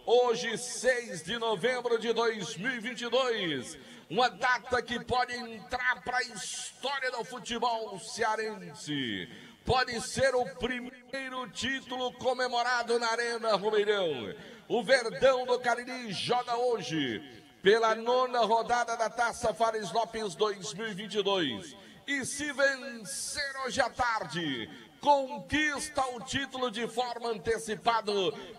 Hoje, 6 de novembro de 2022, uma data que pode entrar para a história do futebol cearense. Pode ser o primeiro título comemorado na Arena Romeirão. O Verdão do Cariri joga hoje pela 9ª rodada da Taça Fares Lopes 2022. E se vencer hoje à tarde, conquista o título de forma antecipada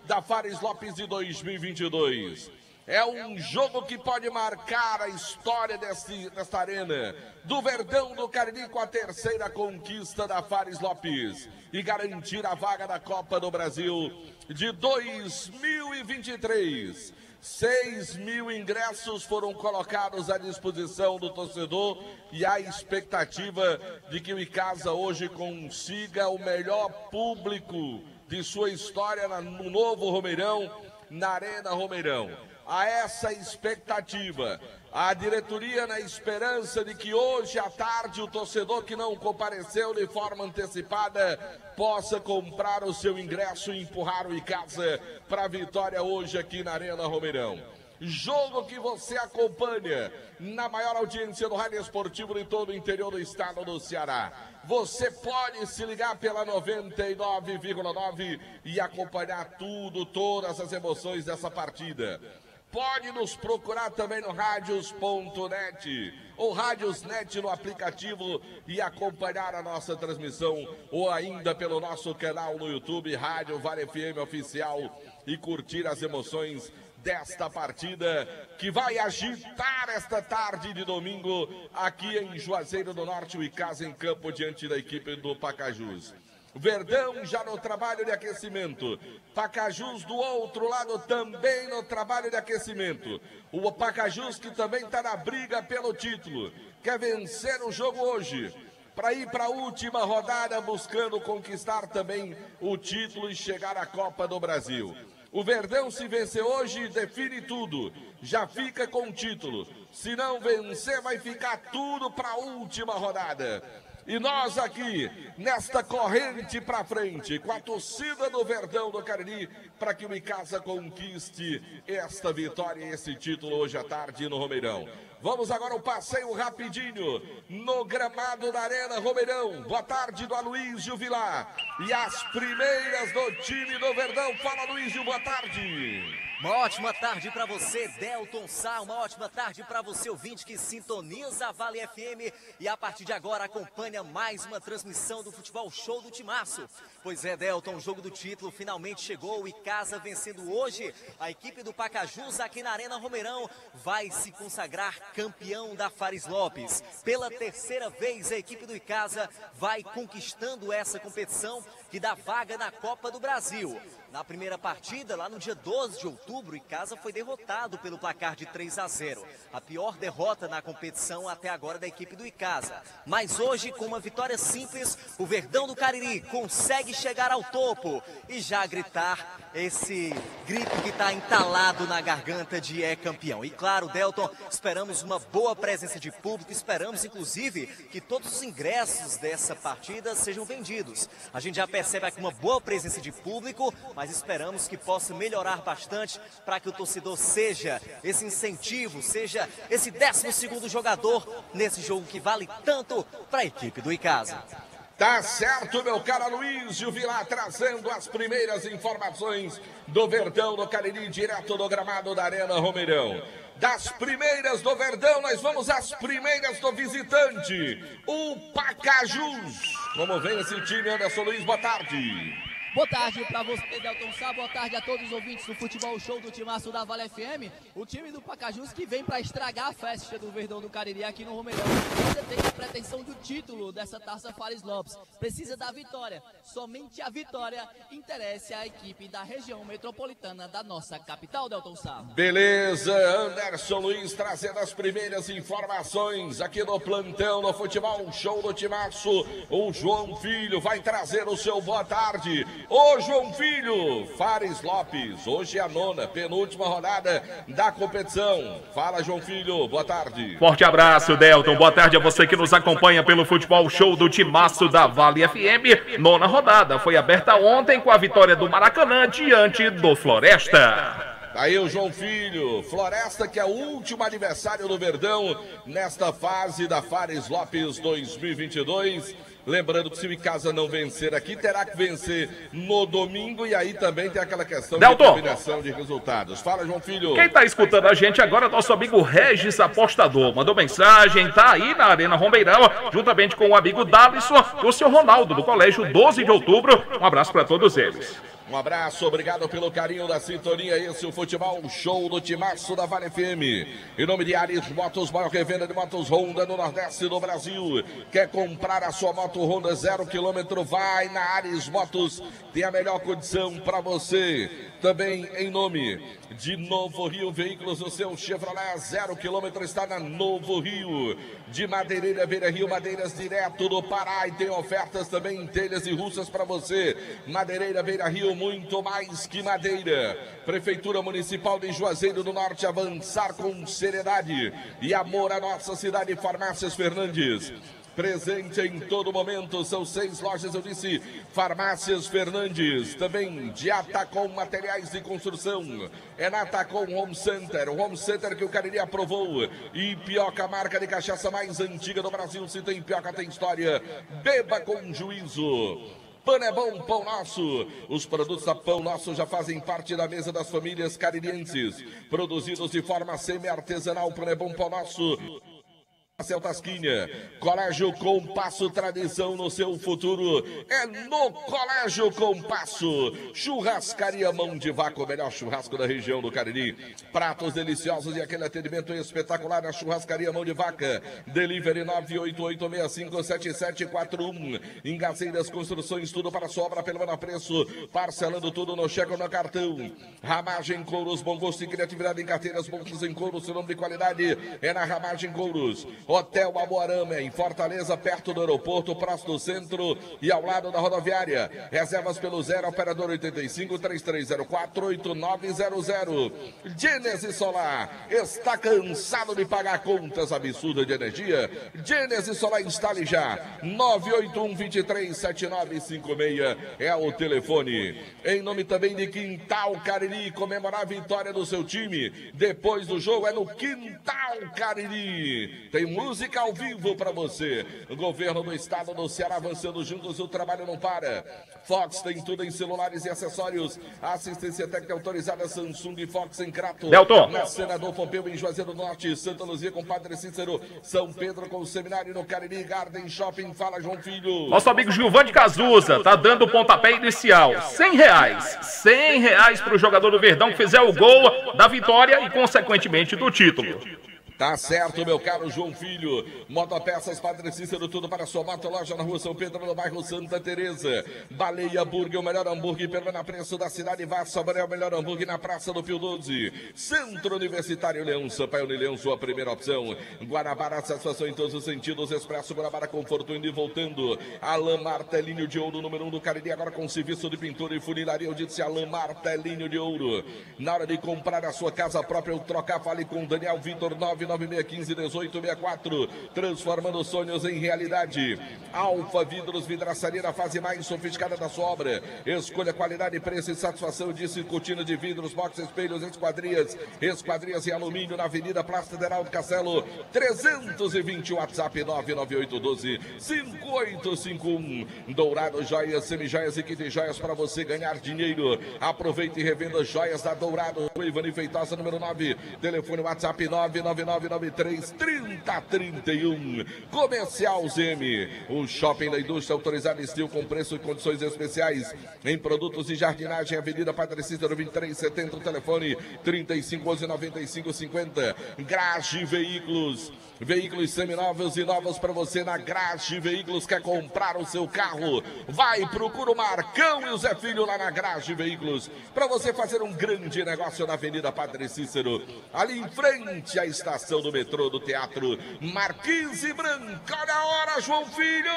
da Fares Lopes de 2022. É um jogo que pode marcar a história desta arena, do Verdão do Cariri com a 3ª conquista da Fares Lopes e garantir a vaga da Copa do Brasil de 2023. 6.000 ingressos foram colocados à disposição do torcedor e há expectativa de que o Icasa hoje consiga o melhor público de sua história no novo Romeirão, na Arena Romeirão. A essa expectativa, a diretoria, na esperança de que hoje à tarde o torcedor que não compareceu de forma antecipada possa comprar o seu ingresso e empurrar o Icasa para a vitória hoje aqui na Arena Romeirão. Jogo que você acompanha na maior audiência do rádio esportivo de todo o interior do estado do Ceará. Você pode se ligar pela 99,9 e acompanhar todas as emoções dessa partida. Pode nos procurar também no radios.net ou Radiosnet no aplicativo e acompanhar a nossa transmissão, ou ainda pelo nosso canal no YouTube, Rádio Vale FM Oficial, e curtir as emoções desta partida que vai agitar esta tarde de domingo aqui em Juazeiro do Norte, o Icasa em campo diante da equipe do Pacajus. Verdão já no trabalho de aquecimento, Pacajus do outro lado também no trabalho de aquecimento. O Pacajus que também está na briga pelo título, quer vencer o jogo hoje para ir para a última rodada buscando conquistar também o título e chegar à Copa do Brasil. O Verdão, se vencer hoje, define tudo, já fica com o título. Se não vencer, vai ficar tudo para a última rodada. E nós aqui, nesta corrente para frente, com a torcida do Verdão do Cariri, para que o Icasa conquiste esta vitória e esse título hoje à tarde no Romeirão. Vamos agora ao passeio rapidinho no gramado da Arena Romeirão. Boa tarde do Aloísio Vilar. E as primeiras do time do Verdão. Fala, Aloísio, boa tarde. Uma ótima tarde para você, Delton Sá, uma ótima tarde para você, ouvinte que sintoniza a Vale FM e a partir de agora acompanha mais uma transmissão do Futebol Show do Timaço. Pois é, Delton, o jogo do título finalmente chegou, o Icasa vencendo hoje a equipe do Pacajus aqui na Arena Romeirão vai se consagrar campeão da Fares Lopes. Pela 3ª vez a equipe do Icasa vai conquistando essa competição que dá vaga na Copa do Brasil. Na primeira partida, lá no dia 12 de outubro, o Icasa foi derrotado pelo placar de 3-0. A pior derrota na competição até agora da equipe do Icasa. Mas hoje, com uma vitória simples, o Verdão do Cariri consegue chegar ao topo e já gritar esse grito que está entalado na garganta de é campeão. E claro, Delton, esperamos uma boa presença de público, esperamos inclusive que todos os ingressos dessa partida sejam vendidos. A gente já percebe aqui uma boa presença de público, mas esperamos que possa melhorar bastante para que o torcedor seja esse incentivo, seja esse 12º jogador nesse jogo que vale tanto para a equipe do Icasa. Tá certo, meu caro Aloísio Vilar, trazendo as primeiras informações do Verdão do Cariri, direto do gramado da Arena Romeirão. Das primeiras do Verdão, nós vamos às primeiras do visitante, o Pacajus. Como vem esse time, Anderson Luiz? Boa tarde. Boa tarde para você, Delton Sá. Boa tarde a todos os ouvintes do Futebol Show do Timaço da Vale FM. O time do Pacajus que vem para estragar a festa do Verdão do Cariri aqui no Romeirão. Você tem a pretensão do título dessa Taça Fares Lopes. Precisa da vitória. Somente a vitória interessa à equipe da região metropolitana da nossa capital, Delton Sá. Beleza, Anderson Luiz trazendo as primeiras informações aqui no plantão do Futebol Show do Timaço. O João Filho vai trazer o seu boa tarde. Ô João Filho, Fares Lopes, hoje é a nona, penúltima rodada da competição. Fala, João Filho, boa tarde. Forte abraço, Delton, boa tarde a você que nos acompanha pelo Futebol Show do Timaço da Vale FM. Nona rodada foi aberta ontem com a vitória do Maracanã diante do Floresta. Aí o João Filho, Floresta, que é o último adversário do Verdão nesta fase da Fares Lopes 2022. Lembrando que se o Icasa não vencer aqui, terá que vencer no domingo. E aí também tem aquela questão de combinação de resultados. Fala, João Filho. Quem está escutando a gente agora é nosso amigo Regis Apostador. Mandou mensagem, tá aí na Arena Romeirão, juntamente com o amigo Dalisson e o seu Ronaldo, do Colégio 12 de Outubro. Um abraço para todos eles. Um abraço, obrigado pelo carinho da sintonia. Esse é o Futebol Show do Timaço da Vale FM. Em nome de Ares Motos, maior revenda de motos Honda no Nordeste do Brasil. Quer comprar a sua moto Honda 0 km? Vai na Ares Motos, tem a melhor condição para você. Também em nome de Novo Rio Veículos, o seu Chevrolet 0 km está na Novo Rio. De Madeireira Beira Rio, madeiras direto do Pará, e tem ofertas também em telhas e russas para você. Madeireira Beira Rio, muito mais que madeira. Prefeitura Municipal de Juazeiro do Norte, avançar com seriedade e amor à nossa cidade. Farmácias Fernandes, presente em todo momento, são 6 lojas, eu disse, Farmácias Fernandes, também de Atacom Materiais de Construção, é na Atacom Home Center, o Home Center que o Cariri aprovou, e Pioca, marca de cachaça mais antiga do Brasil. Se tem Pioca, tem história, beba com juízo. Pão é bom, Pão Nosso. Os produtos da Pão Nosso já fazem parte da mesa das famílias caririenses, produzidos de forma semi-artesanal. Pão é bom, Pão Nosso. Marcel Tasquinha, Colégio Compasso, tradição no seu futuro é no Colégio Compasso. Churrascaria Mão de Vaca, o melhor churrasco da região do Cariri. Pratos deliciosos e aquele atendimento espetacular na Churrascaria Mão de Vaca. Delivery 988657741. Engazeiras Construções, tudo para sua obra pelo menor preço, parcelando tudo no cheque ou no cartão. Ramagem Couros, bom gosto e criatividade em carteiras, bolsas em couro, seu nome de qualidade é na Ramagem Couros. Hotel Amoarama, em Fortaleza, perto do aeroporto, próximo do centro e ao lado da rodoviária. Reservas pelo 0, operador 85-3304-8900. Gênesis Solar, está cansado de pagar contas absurdas de energia? Gênesis Solar, instale já. 981-237956 é o telefone. Em nome também de Quintal Cariri, comemorar a vitória do seu time. Depois do jogo é no Quintal Cariri. Tem música ao vivo para você. O governo do estado do Ceará avançando juntos, o trabalho não para. Fox tem tudo em celulares e acessórios. Assistência técnica autorizada Samsung e Fox em Crato. Delton. Na Senador Pompeu em Juazeiro do Norte, Santa Luzia com Padre Cícero, São Pedro com o Seminário no Cariri Garden Shopping. Fala, João Filho. Nosso amigo Gilvan de Cazuza tá dando o pontapé inicial. R$100. R$100 para o jogador do Verdão que fizer o gol da vitória e consequentemente do título. Tá certo, meu caro João Filho. Motopeças Padre Cícero, tudo para sua moto. Loja na Rua São Pedro, no bairro Santa Teresa. Baleia Burger, o melhor hambúrguer pelo menor preço da cidade. Vá Saborear o melhor hambúrguer na Praça do Pio 12. Centro Universitário Leão, Sampaio Leão, sua primeira opção. Guanabara, satisfação em todos os sentidos. Expresso Guanabara, conforto indo e voltando. Alain Martelinho de Ouro, número 1 do Cariri, agora com serviço de pintura e funilaria. Eu disse Alain Martelinho de Ouro. Na hora de comprar a sua casa própria ou trocar, fale com Daniel Vitor 996151864, transformando sonhos em realidade. Alfa Vidros, vidraçaria na fase mais sofisticada da sua obra. Escolha qualidade, preço e satisfação. Disse cortina de vidros, box, espelhos, esquadrias em alumínio na Avenida Praça Federal do Castelo, 320, WhatsApp 99212-5851. Dourado Joias, semijoias e kit joias para você ganhar dinheiro. Aproveite e revenda joias da Dourado. Ivani Feitosa, número 9, telefone WhatsApp 999933031. Comercial Zeme, o shopping da indústria autorizado Estil com preço e condições especiais em produtos de jardinagem. Avenida Padre Cícero 2370, o telefone 3511-9550. Grage Veículos, veículos seminovos e novos para você na Grage Veículos. Quer comprar o seu carro? Vai, procura o Marcão e o Zé Filho lá na Grage Veículos para você fazer um grande negócio na Avenida Padre Cícero, ali em frente à estação do metrô do Teatro Marquise Branco. Olha a hora, João Filho!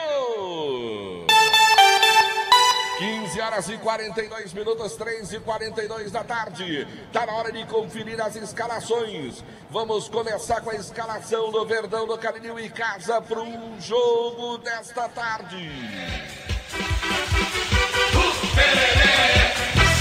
15 horas e 42 minutos, 3h42 da tarde. Tá na hora de conferir as escalações. Vamos começar com a escalação do Verdão do Cariri em casa para o jogo desta tarde.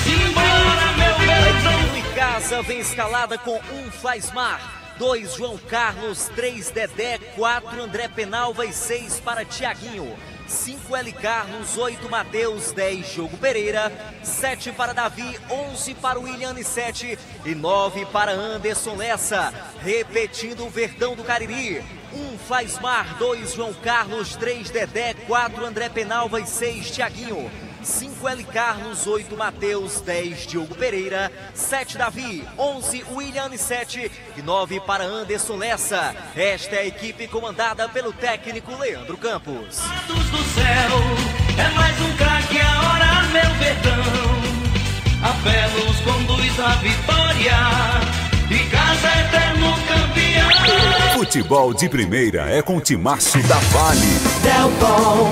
Simbora, meu Verdão em casa vem escalada com 1 Flaismar, 2 João Carlos, 3 Dedé, 4 André Penalva e 6 para Tiaguinho. 5 L. Carlos, 8 Matheus, 10 Diogo Pereira, 7 para Davi, 11 para William 7 e 9 para Anderson Lessa. Repetindo o Verdão do Cariri: 1 Flaismar, 2 João Carlos, 3 Dedé, 4 André Penalva e 6 Tiaguinho. 5 L. Carlos, 8 Matheus, 10 Diogo Pereira, 7 Davi, 11 William 7 e 9 para Anderson Lessa. Esta é a equipe comandada pelo técnico Leandro Campos. Do céu, é mais um craque a hora, meu Verdão. A fé nos conduz à vitória e casa eterno campeão. Futebol de primeira é com o Timaço da Vale. Delton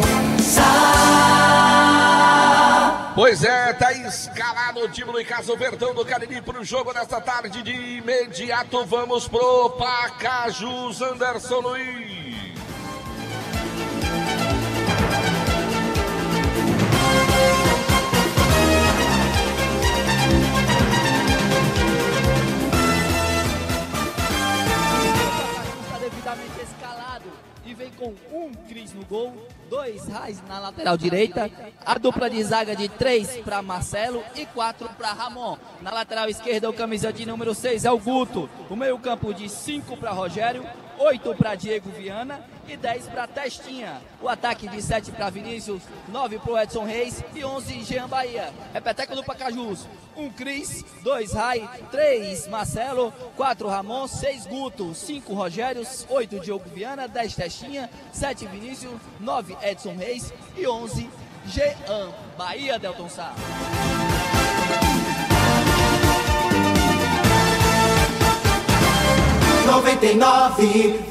Pois é, tá escalado o time do Icasa Verdão do Cariri para o jogo nesta tarde. De imediato vamos pro Pacajus, Anderson Luiz. Está devidamente escalado e vem com 1 Cris no gol, 2 Raiz na lateral direita, a dupla de zaga de 3 para Marcelo e 4 para Ramon. Na lateral esquerda, o camisa de número 6 é o Guto. O meio campo de 5 para Rogério, 8 para Diego Viana e 10 para Testinha. O ataque de 7 para Vinícius, 9 para o Edson Reis e 11 Jean Bahia. Repeteco do Pacajus: 1 Cris, 2 Rai, 3 Marcelo, 4 Ramon, 6 Guto, 5 Rogério, 8 Diogo Viana, 10 Testinha, 7 Vinícius, 9 Edson Reis e 11 Jean Bahia. Delton Sá. .99,9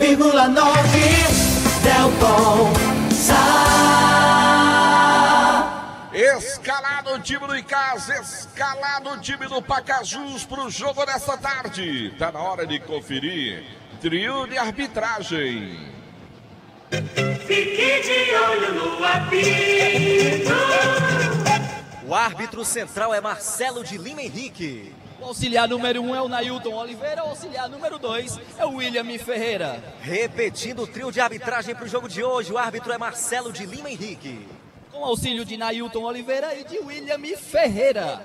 Delton Sá. Escalado o time do Icasa, escalado o time do Pacajus para o jogo desta tarde. Tá na hora de conferir trio de arbitragem. Fique de olho no apito. O árbitro central é Marcelo de Lima Henrique. O auxiliar número 1 é o Nailton Oliveira, o auxiliar número 2 é o William Ferreira. Repetindo o trio de arbitragem para o jogo de hoje, o árbitro é Marcelo de Lima Henrique. Com auxílio de Nailton Oliveira e de William Ferreira.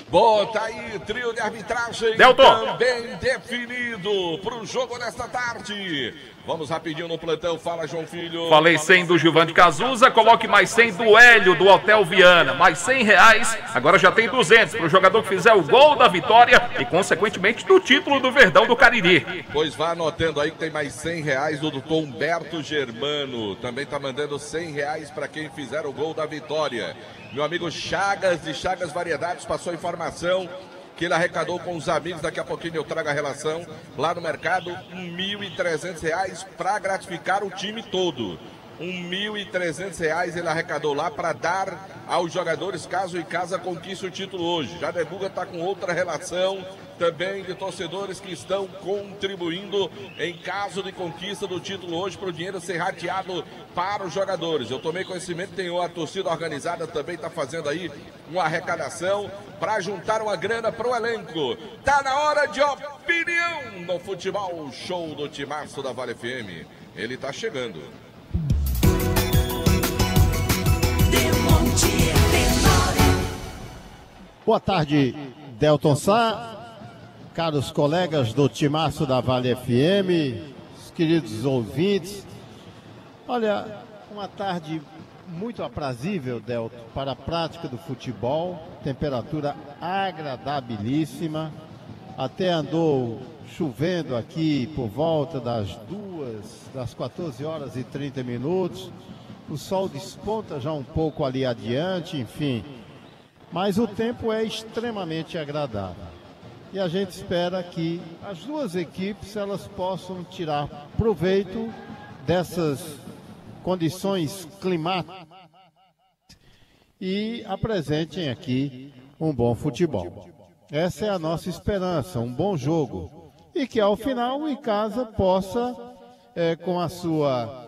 Bota aí, trio de arbitragem Delton também definido para o jogo desta tarde. Vamos rapidinho no plantão, fala João Filho. Falei 100 do Gilvan de Cazuza, coloque mais 100 do Hélio do Hotel Viana, mais 100 reais, agora já tem 200 para o jogador que fizer o gol da vitória e consequentemente do título do Verdão do Cariri. Pois vá anotando aí que tem mais 100 reais do doutor Humberto Germano, também tá mandando 100 reais para quem fizer o gol da vitória. Meu amigo Chagas de Chagas Variedades passou a informação que ele arrecadou com os amigos, daqui a pouquinho eu trago a relação, lá no mercado, R$ 1.300 para gratificar o time todo. R$ 1.300 ele arrecadou lá para dar aos jogadores caso o Icasa conquiste o título hoje. Já Debuga está com outra relação também de torcedores que estão contribuindo em caso de conquista do título hoje para o dinheiro ser rateado para os jogadores. Eu tomei conhecimento, tem a torcida organizada também está fazendo aí uma arrecadação para juntar uma grana para o elenco. Tá na hora de opinião no futebol show do Timaço da Vale FM. Ele está chegando. Boa tarde, Delton Sá, caros colegas do Timaço da Vale FM, os queridos ouvintes. Olha, uma tarde muito aprazível, Delton, para a prática do futebol, temperatura agradabilíssima, até andou chovendo aqui por volta das 14 horas e 30 minutos, o sol desponta já um pouco ali adiante, enfim, mas o tempo é extremamente agradável. E a gente espera que as duas equipes elas possam tirar proveito dessas condições climáticas e apresentem aqui um bom futebol. Essa é a nossa esperança, um bom jogo. E que ao final o Icasa possa, com a sua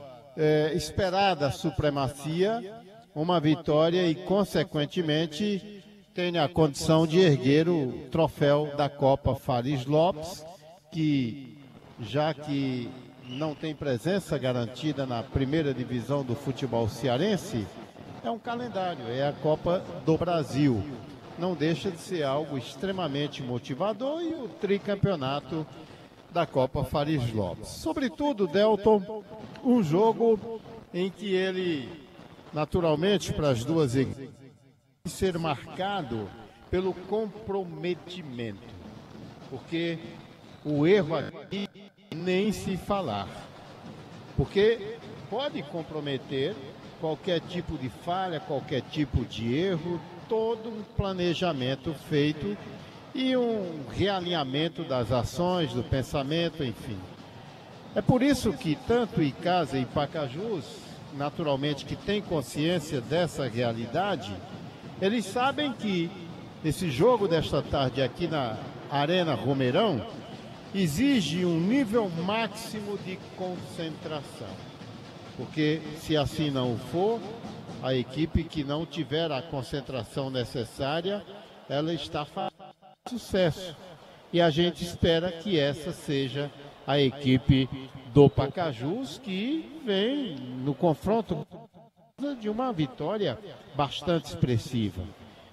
esperada supremacia, uma vitória e, consequentemente, tenha a condição de erguer o troféu da Copa Faris Lopes, que, já que não tem presença garantida na primeira divisão do futebol cearense, é um calendário, é a Copa do Brasil. Não deixa de ser algo extremamente motivador, e o tricampeonato da Copa Faris Lopes. Sobretudo, Delton, um jogo em que ele, naturalmente, para as duas equipes, ser marcado pelo comprometimento, porque o erro aqui nem se falar, porque pode comprometer qualquer tipo de falha, qualquer tipo de erro, todo um planejamento feito e um realinhamento das ações, do pensamento, enfim. É por isso que tanto Icasa e Pacajus, naturalmente que tem consciência dessa realidade, eles sabem que esse jogo desta tarde aqui na Arena Romeirão exige um nível máximo de concentração. Porque se assim não for, a equipe que não tiver a concentração necessária, ela está fazendo sucesso. E a gente espera que essa seja a equipe do Pacajus, que vem no confronto de uma vitória bastante expressiva.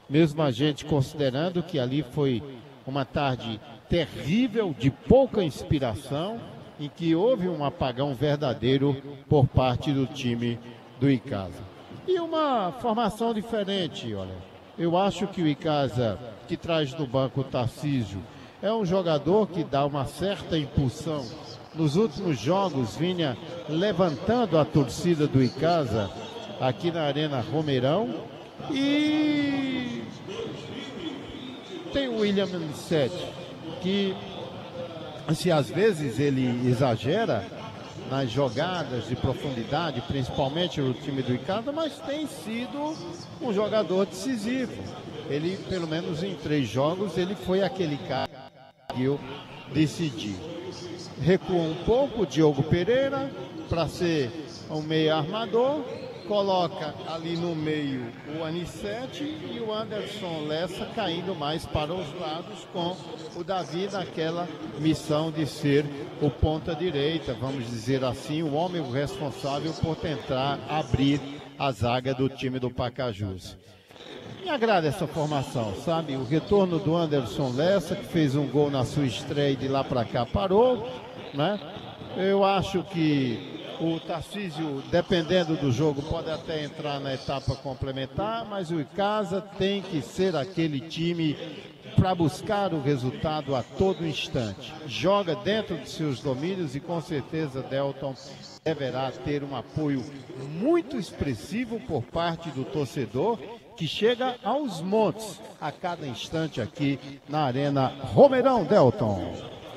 Mesmo a gente considerando que ali foi uma tarde terrível, de pouca inspiração, em que houve um apagão verdadeiro por parte do time do Icasa. E uma formação diferente, olha. Eu acho que o Icasa, que traz do banco o Tarcísio, é um jogador que dá uma certa impulsão. Nos últimos jogos vinha levantando a torcida do Icasa aqui na Arena Romeirão. E tem o William Sete, que se às vezes ele exagera nas jogadas de profundidade, principalmente no time do Icasa, mas tem sido um jogador decisivo. Ele, pelo menos em 3 jogos, ele foi aquele cara que conseguiu decidir. Recua um pouco o Diogo Pereira para ser um meio armador, coloca ali no meio o Anissete e o Anderson Lessa caindo mais para os lados, com o Davi naquela missão de ser o ponta direita, vamos dizer assim, o homem responsável por tentar abrir a zaga do time do Pacajus. Me agrada essa formação, sabe? O retorno do Anderson Lessa, que fez um gol na sua estreia e de lá para cá parou, né? Eu acho que o Tarcísio, dependendo do jogo, pode até entrar na etapa complementar, mas o Icasa tem que ser aquele time para buscar o resultado a todo instante. Joga dentro de seus domínios e com certeza Delton deverá ter um apoio muito expressivo por parte do torcedor, que chega aos montes a cada instante aqui na Arena Romeirão, Delton.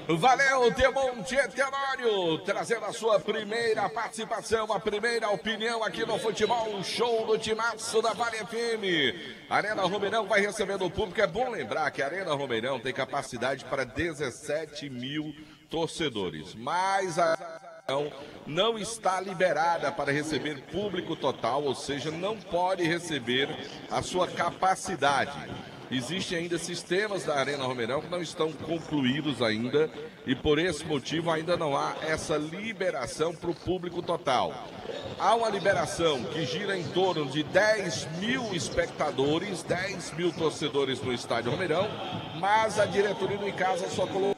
Valeu, Demonte Tenório, trazendo a sua primeira participação, a primeira opinião aqui no Futebol Show do Timaço da Vale FM. Arena Romeirão vai recebendo o público. É bom lembrar que a Arena Romeirão tem capacidade para 17 mil torcedores, mas a não está liberada para receber público total, ou seja, não pode receber a sua capacidade. Existem ainda sistemas da Arena Romeirão que não estão concluídos ainda e por esse motivo ainda não há essa liberação para o público total. Há uma liberação que gira em torno de 10 mil espectadores, 10 mil torcedores no estádio Romeirão, mas a diretoria do Icasa só colocou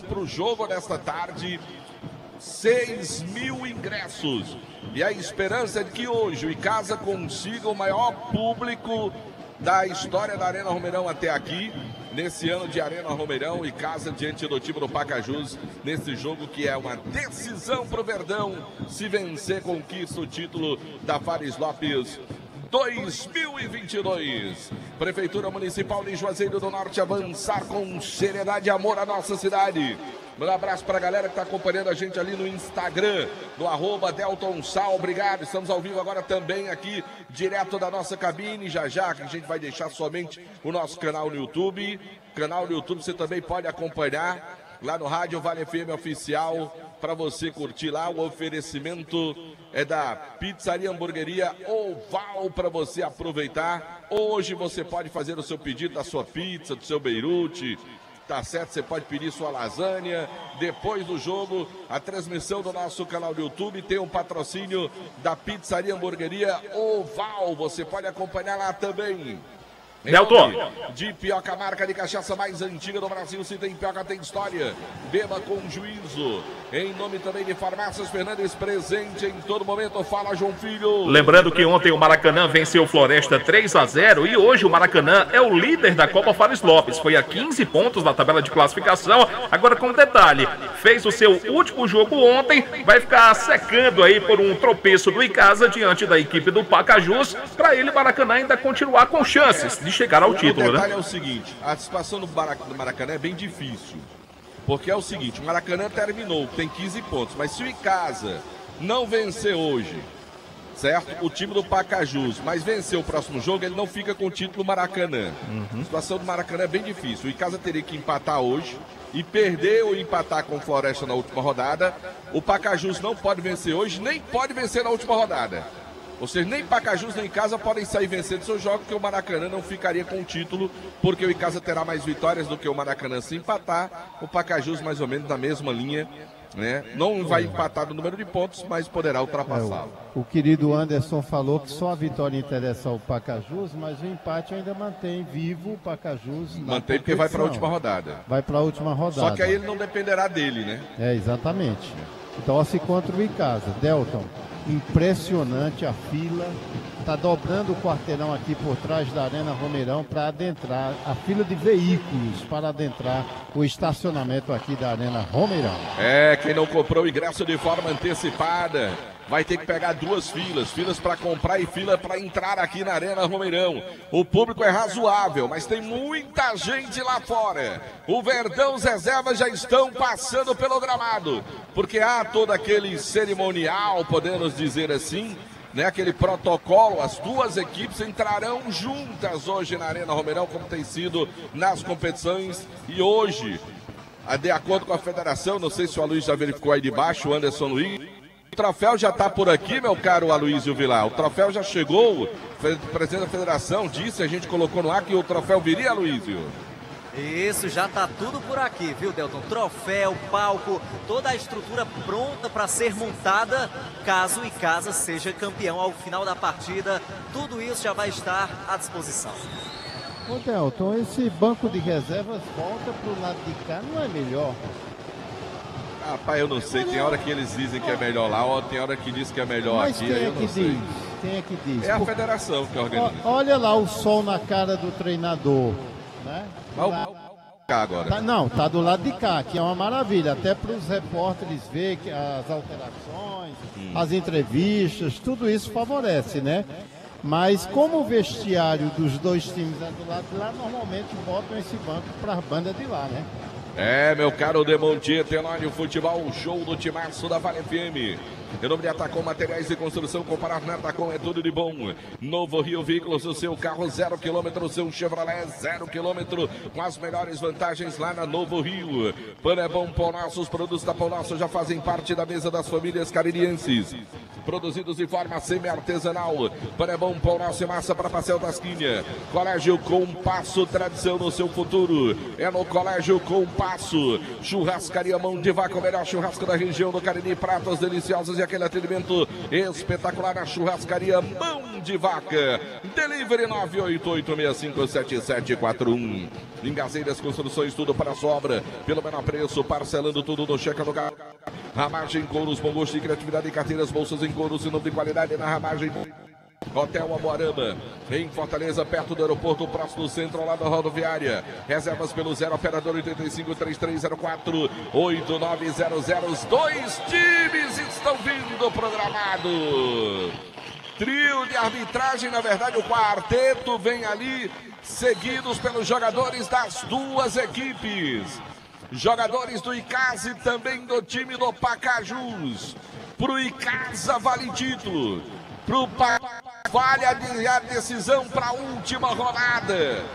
para o jogo desta tarde 6 mil ingressos. E a esperança é de que hoje o Icasa consiga o maior público da história da Arena Romeirão até aqui, nesse ano de Arena Romeirão, e Icasa diante do time do Pacajus, nesse jogo que é uma decisão para o Verdão. Se vencer, conquista o título da Faris Lopes 2022. Prefeitura Municipal de Juazeiro do Norte, avançar com seriedade e amor à nossa cidade. Um abraço para a galera que está acompanhando a gente ali no Instagram, no @DeltonSal. Obrigado, estamos ao vivo agora também aqui, direto da nossa cabine. Já que a gente vai deixar somente o nosso canal no YouTube. Canal no YouTube você também pode acompanhar lá no Rádio Vale FM Oficial, para você curtir lá. O oferecimento é da Pizzaria Hamburgueria Oval, para você aproveitar. Hoje você pode fazer o seu pedido da sua pizza, do seu Beirute, tá certo? Você pode pedir sua lasanha. Depois do jogo, a transmissão do nosso canal do YouTube tem um patrocínio da Pizzaria Hamburgueria Oval. Você pode acompanhar lá também. Delton. De Pioca, marca de cachaça mais antiga do Brasil. Se tem Pioca, tem história. Beba com juízo. Em nome também de Farmácias Fernandes, presente em todo momento. Fala, João Filho. Lembrando que ontem o Maracanã venceu o Floresta 3-0 e hoje o Maracanã é o líder da Copa Fares Lopes. Foi a 15 pontos na tabela de classificação. Agora com um detalhe, fez o seu último jogo ontem, vai ficar secando aí por um tropeço do Icasa diante da equipe do Pacajus, para ele Maracanã ainda continuar com chances de chegar ao título, o detalhe né? É o seguinte, a situação do Maracanã é bem difícil, porque é o seguinte, o Maracanã terminou, tem 15 pontos, mas se o Icasa não vencer hoje, certo? O time do Pacajus, mas vencer o próximo jogo, ele não fica com o título Maracanã. A situação do Maracanã é bem difícil, o Icasa teria que empatar hoje e perder ou empatar com o Floresta na última rodada. O Pacajus não pode vencer hoje, nem pode vencer na última rodada. Ou seja, nem Pacajus nem Icasa podem sair vencendo seus jogos, porque o Maracanã não ficaria com o título, porque o Icasa terá mais vitórias do que o Maracanã se empatar. O Pacajus mais ou menos na mesma linha, né? Não vai empatar no número de pontos, mas poderá ultrapassá-lo. O querido Anderson falou que só a vitória interessa ao Pacajus, mas o empate ainda mantém vivo o Pacajus. Mantém porque vai para a última rodada. Vai para a última rodada. Só que aí ele não dependerá dele, né? É, exatamente. Torce contra o Icasa. Delton, impressionante a fila. Está dobrando o quarteirão aqui por trás da Arena Romeirão para adentrar, a fila de veículos para adentrar o estacionamento aqui da Arena Romeirão. É, quem não comprou o ingresso de forma antecipada vai ter que pegar duas filas para comprar e fila para entrar aqui na Arena Romeirão. O público é razoável, mas tem muita gente lá fora. O Verdão, os reservas já estão passando pelo gramado, porque há todo aquele cerimonial, podemos dizer assim, né, aquele protocolo. As duas equipes entrarão juntas hoje na Arena Romeirão, como tem sido nas competições. E hoje, de acordo com a federação, não sei se o Aloysio já verificou aí de baixo, o Anderson Luiz, o troféu já está por aqui, meu caro Aloysio Vilar. O troféu já chegou, o presidente da federação disse, a gente colocou no ar que o troféu viria, Aloysio. Isso, já tá tudo por aqui, viu, Delton? Troféu, palco, toda a estrutura pronta para ser montada caso o Icasa seja campeão ao final da partida. Tudo isso já vai estar à disposição. Ô Delton, esse banco de reservas volta para o lado de cá, não é melhor? Rapaz, eu não sei, tem hora que eles dizem que é melhor lá, ou tem hora que diz que é melhor mas aqui, quem aí é eu que não sei. diz? Quem é que diz? É a federação que organiza. Olha lá o sol na cara do treinador, né? Agora. Tá do lado de cá, que é uma maravilha, até para os repórteres ver que as alterações, as entrevistas, tudo isso favorece, né? Mas como o vestiário dos dois times é do lado de lá, normalmente botam esse banco para a banda de lá, né? É, meu caro Demontier, Tenório Futebol, show do timaço da Vale FM. Em nome de Atacom Materiais de Construção, comparar na Atacom é tudo de bom. Novo Rio Veículos, o seu carro 0 km, o seu Chevrolet 0 km, com as melhores vantagens lá na Novo Rio. Pão é bom, Pão Nosso, os produtos da Pão Nosso já fazem parte da mesa das famílias caririenses. Produzidos de forma semi-artesanal. Pão é bom, Pão Nosso e massa para Passeio das Quinhas. Colégio Compasso, tradição no seu futuro. É no Colégio Compasso. Churrascaria Mão de Vaca, o melhor churrasco da região do Cariri, pratos deliciosos e aquele atendimento espetacular na Churrascaria Mão de Vaca. Delivery 988657741. Engazeiras Construções, tudo para a sua obra, pelo menor preço, parcelando tudo no cheque do carro. Ramagem Couros, bom gosto e criatividade em carteiras, bolsas em couro, sinônimo de qualidade na Ramagem. Hotel Amoarama, em Fortaleza, perto do aeroporto, próximo do centro, lá da rodoviária. Reservas pelo 0, operador 85-3304-8900. Os dois times estão vindo programados. Trio de arbitragem, na verdade o quarteto vem ali, seguidos pelos jogadores das duas equipes. Jogadores do Icasa e também do time do Pacajus. Pro Icasa vale título. Pro Pacajus vale a decisão para a última rodada.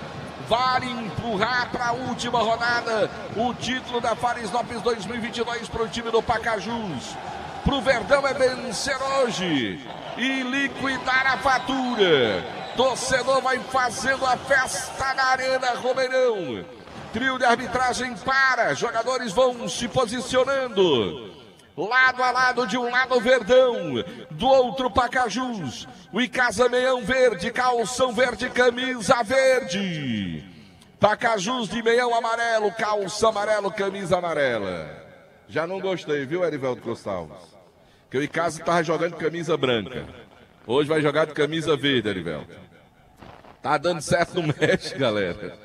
Vale empurrar para a última rodada o título da Faresnópolis 2022 para o time do Pacajus. Pro Verdão é vencer hoje e liquidar a fatura. Torcedor vai fazendo a festa na Arena Romeirão. Trio de arbitragem para, jogadores vão se posicionando. Lado a lado, de um lado Verdão, do outro Pacajus. O Icasa meião verde, calção verde, camisa verde. Pacajus de meião amarelo, calça amarelo, camisa amarela. Já não gostei, viu, Erivelto Gonçalves? Que o Icasa estava jogando camisa branca. Hoje vai jogar de camisa verde, Erivelto. Tá dando certo no México, galera.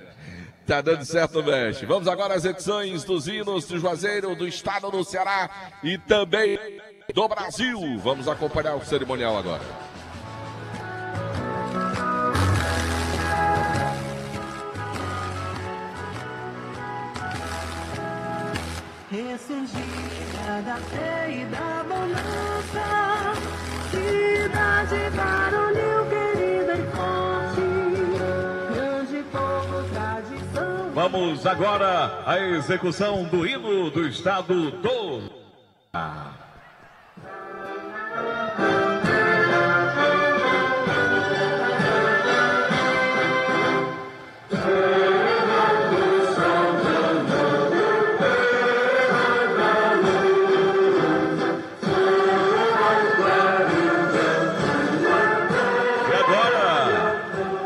Tá dando certo no México. Vamos agora às edições dos hinos do Juazeiro, do estado do Ceará e também do Brasil. Vamos acompanhar o cerimonial agora. Ressurgida da fé e da bonança, cidade varonil querida e forte, grande povo, tradição. Vamos agora à execução do hino do estado do...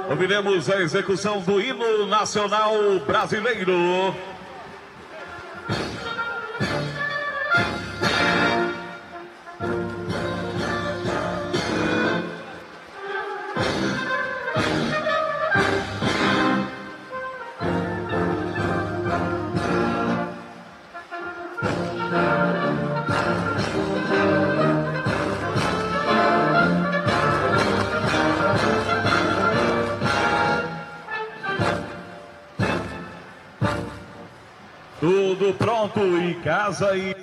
Ouviremos a execução do hino nacional brasileiro. Tudo pronto em casa e...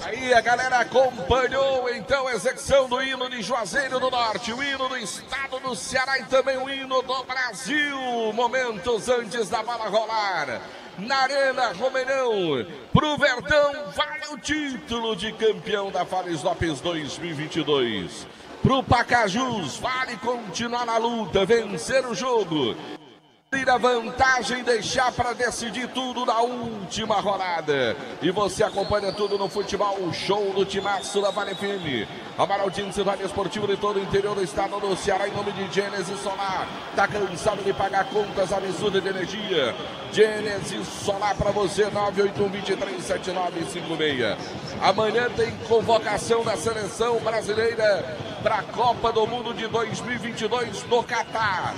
Aí a galera acompanhou então a execução do hino de Juazeiro do Norte, o hino do estado do Ceará e também o hino do Brasil. Momentos antes da bola rolar na Arena Romeirão. Pro Verdão vale o título de campeão da Faresnópolis 2022. Pro Pacajus vale continuar na luta, vencer o jogo. Ir a vantagem, deixar para decidir tudo na última rodada. E você acompanha tudo no futebol, o show do timaço da Vale FM. Amaraltino, cidade esportiva de todo o interior do estado do Ceará, em nome de Gênesis Solar. Tá cansado de pagar contas absurdas de energia? Gênesis Solar para você, 981-237956. Amanhã tem convocação da seleção brasileira para a Copa do Mundo de 2022 no Catar.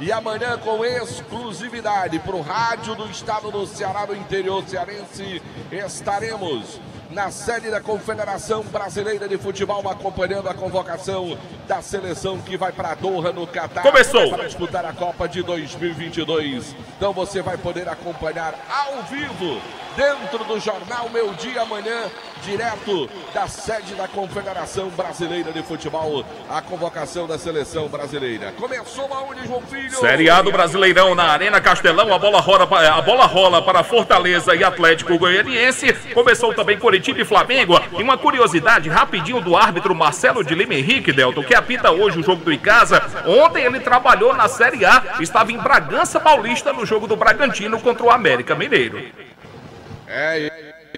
E amanhã, com exclusividade para o rádio do estado do Ceará, do interior cearense, estaremos na sede da Confederação Brasileira de Futebol, acompanhando a convocação da seleção que vai para Doha, no Catar. Começou! Para disputar a Copa de 2022. Então você vai poder acompanhar ao vivo, dentro do Jornal Meu Dia amanhã, direto da sede da Confederação Brasileira de Futebol, a convocação da seleção brasileira. Começou aonde, João Filho? Série A do Brasileirão na Arena Castelão, a bola rola para Fortaleza e Atlético Goianiense. Começou também Coritiba e Flamengo. E uma curiosidade rapidinho do árbitro Marcelo de Lima Henrique, Delton, que apita hoje o jogo do Icasa. Ontem ele trabalhou na Série A, estava em Bragança Paulista no jogo do Bragantino contra o América Mineiro.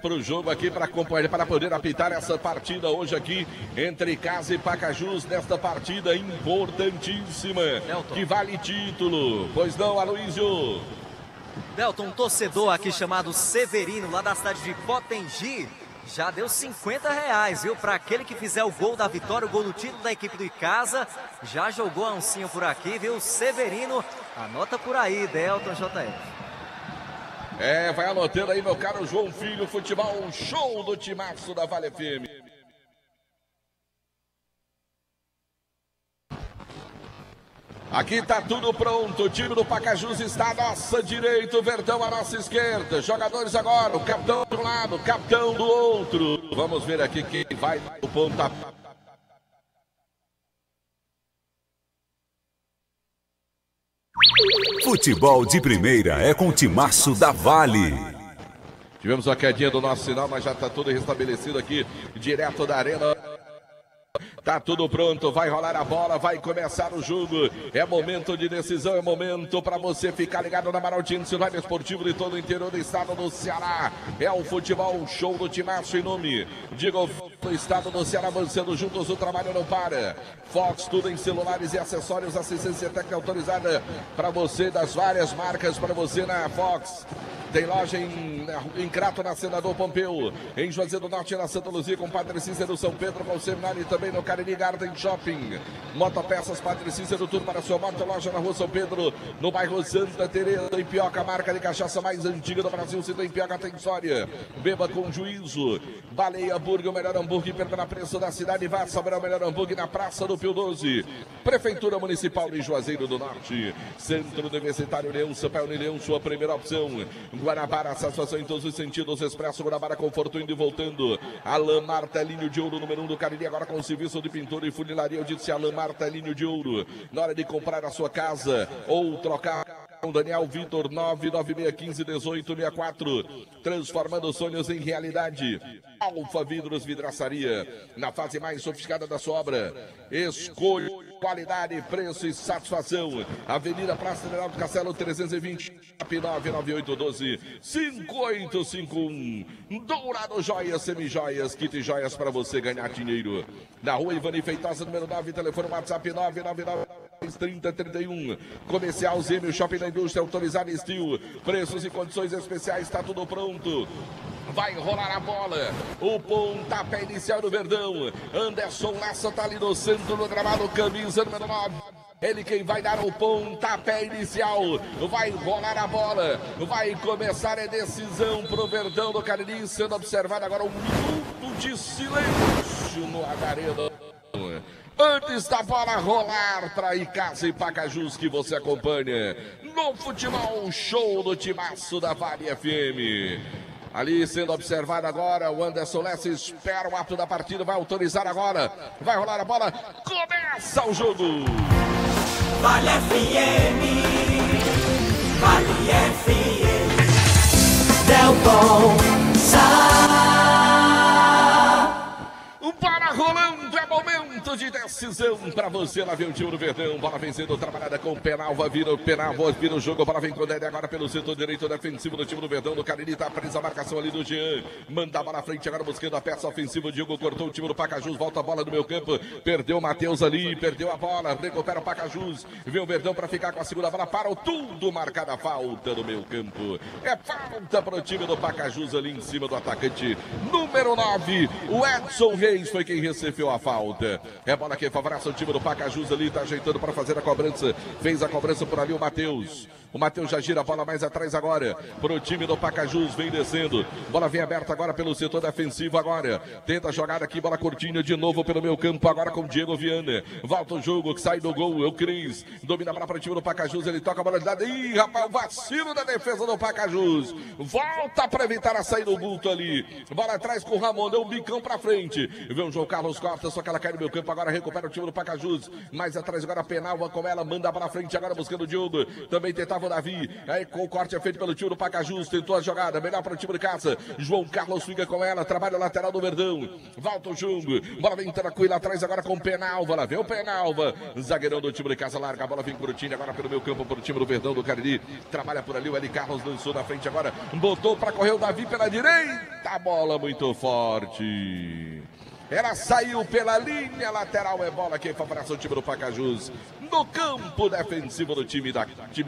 Para o jogo aqui, para acompanhar, para poder apitar essa partida hoje aqui entre Icasa e Pacajus, nesta partida importantíssima, Delton, que vale título. Pois não, Aloysio? Delton, um torcedor aqui chamado Severino, lá da cidade de Potengi, já deu R$50, viu? Para aquele que fizer o gol da vitória, o gol do título da equipe do Icasa, já jogou a oncinha por aqui, viu? Severino, anota por aí, Delton JF. Vai anotando aí, meu caro João Filho, futebol, show do timaço da Vale FM. Aqui tá tudo pronto, o time do Pacajus está à nossa direita, o Verdão à nossa esquerda. Jogadores agora, o capitão de um lado, o capitão do outro. Vamos ver aqui quem vai no pontapé. Futebol de primeira é com o Timaço da Vale. Tivemos uma quedinha do nosso sinal, mas já está tudo restabelecido aqui, direto da arena. Tá tudo pronto, vai rolar a bola, vai começar o jogo. É momento de decisão, é momento para você ficar ligado na Maraltino, Cidade Esportivo de todo o interior do estado do Ceará. É o futebol show do Timaço em nome de do estado do Ceará, avançando juntos, o trabalho não para. Fox, tudo em celulares e acessórios, assistência técnica autorizada para você, das várias marcas para você na Fox. Tem loja em Crato, na Senador Pompeu, em Juazeiro do Norte, na Santa Luzia, com Padre Cícero, São Pedro, com o Seminário, e também no Cariri Garden Shopping. Motopeças Padre Cícero, tudo para a sua moto, loja na Rua São Pedro, no bairro Santa Teresa, em Pioca, marca de cachaça mais antiga do Brasil, se tem Pioca, tem história. Beba com juízo. Baleia Hambúrguer, o melhor hambúrguer, perda preço da cidade, vá saber o melhor hambúrguer na Praça do Pio 12. Prefeitura Municipal de Juazeiro do Norte. Centro Universitário Leão, Sampaio Leão, sua primeira opção. Guanabara, satisfação em todos os sentidos. Expresso Guanabara, conforto indo e voltando. Alain Martelinho de Ouro, número 1 do Cariri, agora com o serviço de pintura e funilaria. Eu disse Alain Martelinho de Ouro. Na hora de comprar a sua casa ou trocar, Daniel Vitor, 996151864. Transformando sonhos em realidade. Alfa Vidros Vidraçaria, na fase mais sofisticada da sua obra. Escolha qualidade, preço e satisfação. Avenida Praça General do Castelo 320, 99812-5851. Dourado Joias, Semijoias, kit joias para você ganhar dinheiro. Na Rua Ivani Feitosa, número 9, telefone WhatsApp 999-3031. Comercial Zêmio, Shopping da Indústria, autorizado Estil. Preços e condições especiais, está tudo pronto. Vai rolar a bola, o pontapé inicial do Verdão. Anderson Lessa está ali no centro do gramado, camisa número 9. Ele quem vai dar o pontapé inicial. Vai rolar a bola, vai começar a decisão pro Verdão do Cariri, sendo observado agora um minuto de silêncio no Arena. Antes da bola rolar para Icasa e Pacajus, que você acompanha no futebol show do Timaço da Vale FM. Ali sendo observado agora, o Anderson Lessa espera o ato da partida, vai autorizar agora, vai rolar a bola, começa o jogo. Vale FM, Vale FM, Delton Sá. Para rolando, é momento de decisão para você. Lá vem o time do Verdão, bola vencendo, trabalhada com Penalva, vira o jogo, bola vem com o Dedé agora pelo setor direito defensivo do time do Verdão, do Cariri, tá presa a marcação ali do Jean, manda a bola à frente agora buscando a peça ofensiva, o Diogo cortou o time do Pacajus, volta a bola no meio campo, perdeu o Matheus ali, perdeu a bola, recupera o Pacajus, vem o Verdão para ficar com a segunda bola, para o tudo, marcada a falta no meio campo, é falta para o time do Pacajus ali em cima do atacante número 9, o Edson Reis foi quem recebeu a falta. É bola que favorece o time do Pacajus ali, tá ajeitando para fazer a cobrança. Fez a cobrança por ali o Matheus. O Matheus já gira a bola mais atrás agora pro time do Pacajus, vem descendo. Bola vem aberta agora pelo setor defensivo agora. Tenta a jogada aqui, bola curtinha de novo pelo meio campo agora com o Diego Viana. Volta o jogo, que sai do gol, é o Cris. Domina a bola para o time do Pacajus, ele toca a bola de lado. Ih, rapaz, o vacilo da defesa do Pacajus. Volta para evitar a saída do bulto ali. Bola atrás com o Ramon, deu um bicão para frente. Vê o João Carlos corta, só que ela cai no meio campo, agora recupera o time do Pacajus. Mais atrás agora a Penalva com ela, manda para frente agora buscando o Diogo. Também tentava o Davi. Aí com o corte é feito pelo time do Pacajus, tentou a jogada, melhor para o time de casa. João Carlos fica com ela, trabalha o lateral do Verdão. Volta o jogo, bola vem tranquila atrás agora com o Penalva. Lá vem o Penalva, zagueirão do time de casa, larga a bola, vem pro time agora pelo meio campo, pro time do Verdão do Cariri. Trabalha por ali, o Eli Carlos lançou na frente agora, botou para correr o Davi pela direita, a bola muito forte. Ela saiu pela linha lateral, é bola que favorece o time do Pacajus. No campo defensivo do time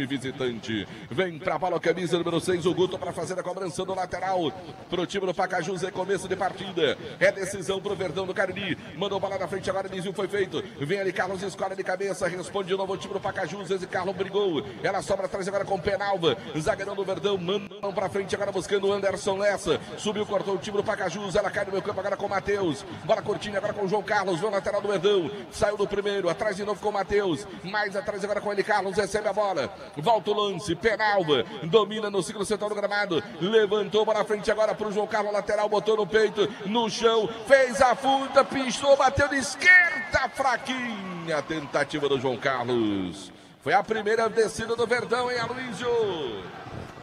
visitante. Vem pra bola, camisa número 6, o Guto para fazer a cobrança do lateral. Pro time do Pacajus é começo de partida. É decisão pro Verdão do Cariri. Mandou bola na frente, agora desvio foi feito. Vem ali Carlos, escola de cabeça, responde de novo o time do Pacajus. Esse Carlos brigou. Ela sobra atrás agora com Penalva. Zagueirão do Verdão, mandam pra frente agora buscando o Anderson Lessa. Subiu, cortou o time do Pacajus. Ela cai no meio campo agora com o Matheus. bola curtinha agora com o João Carlos, no lateral do Verdão, saiu do primeiro, atrás de novo com o Matheus, mais atrás agora com ele, Carlos recebe a bola, volta o lance, Penalva, domina no ciclo central do gramado, levantou para frente agora para o João Carlos, lateral, botou no peito, no chão, fez a funda, pistou, bateu de esquerda, fraquinha a tentativa do João Carlos. Foi a primeira descida do Verdão, hein, Aloysio?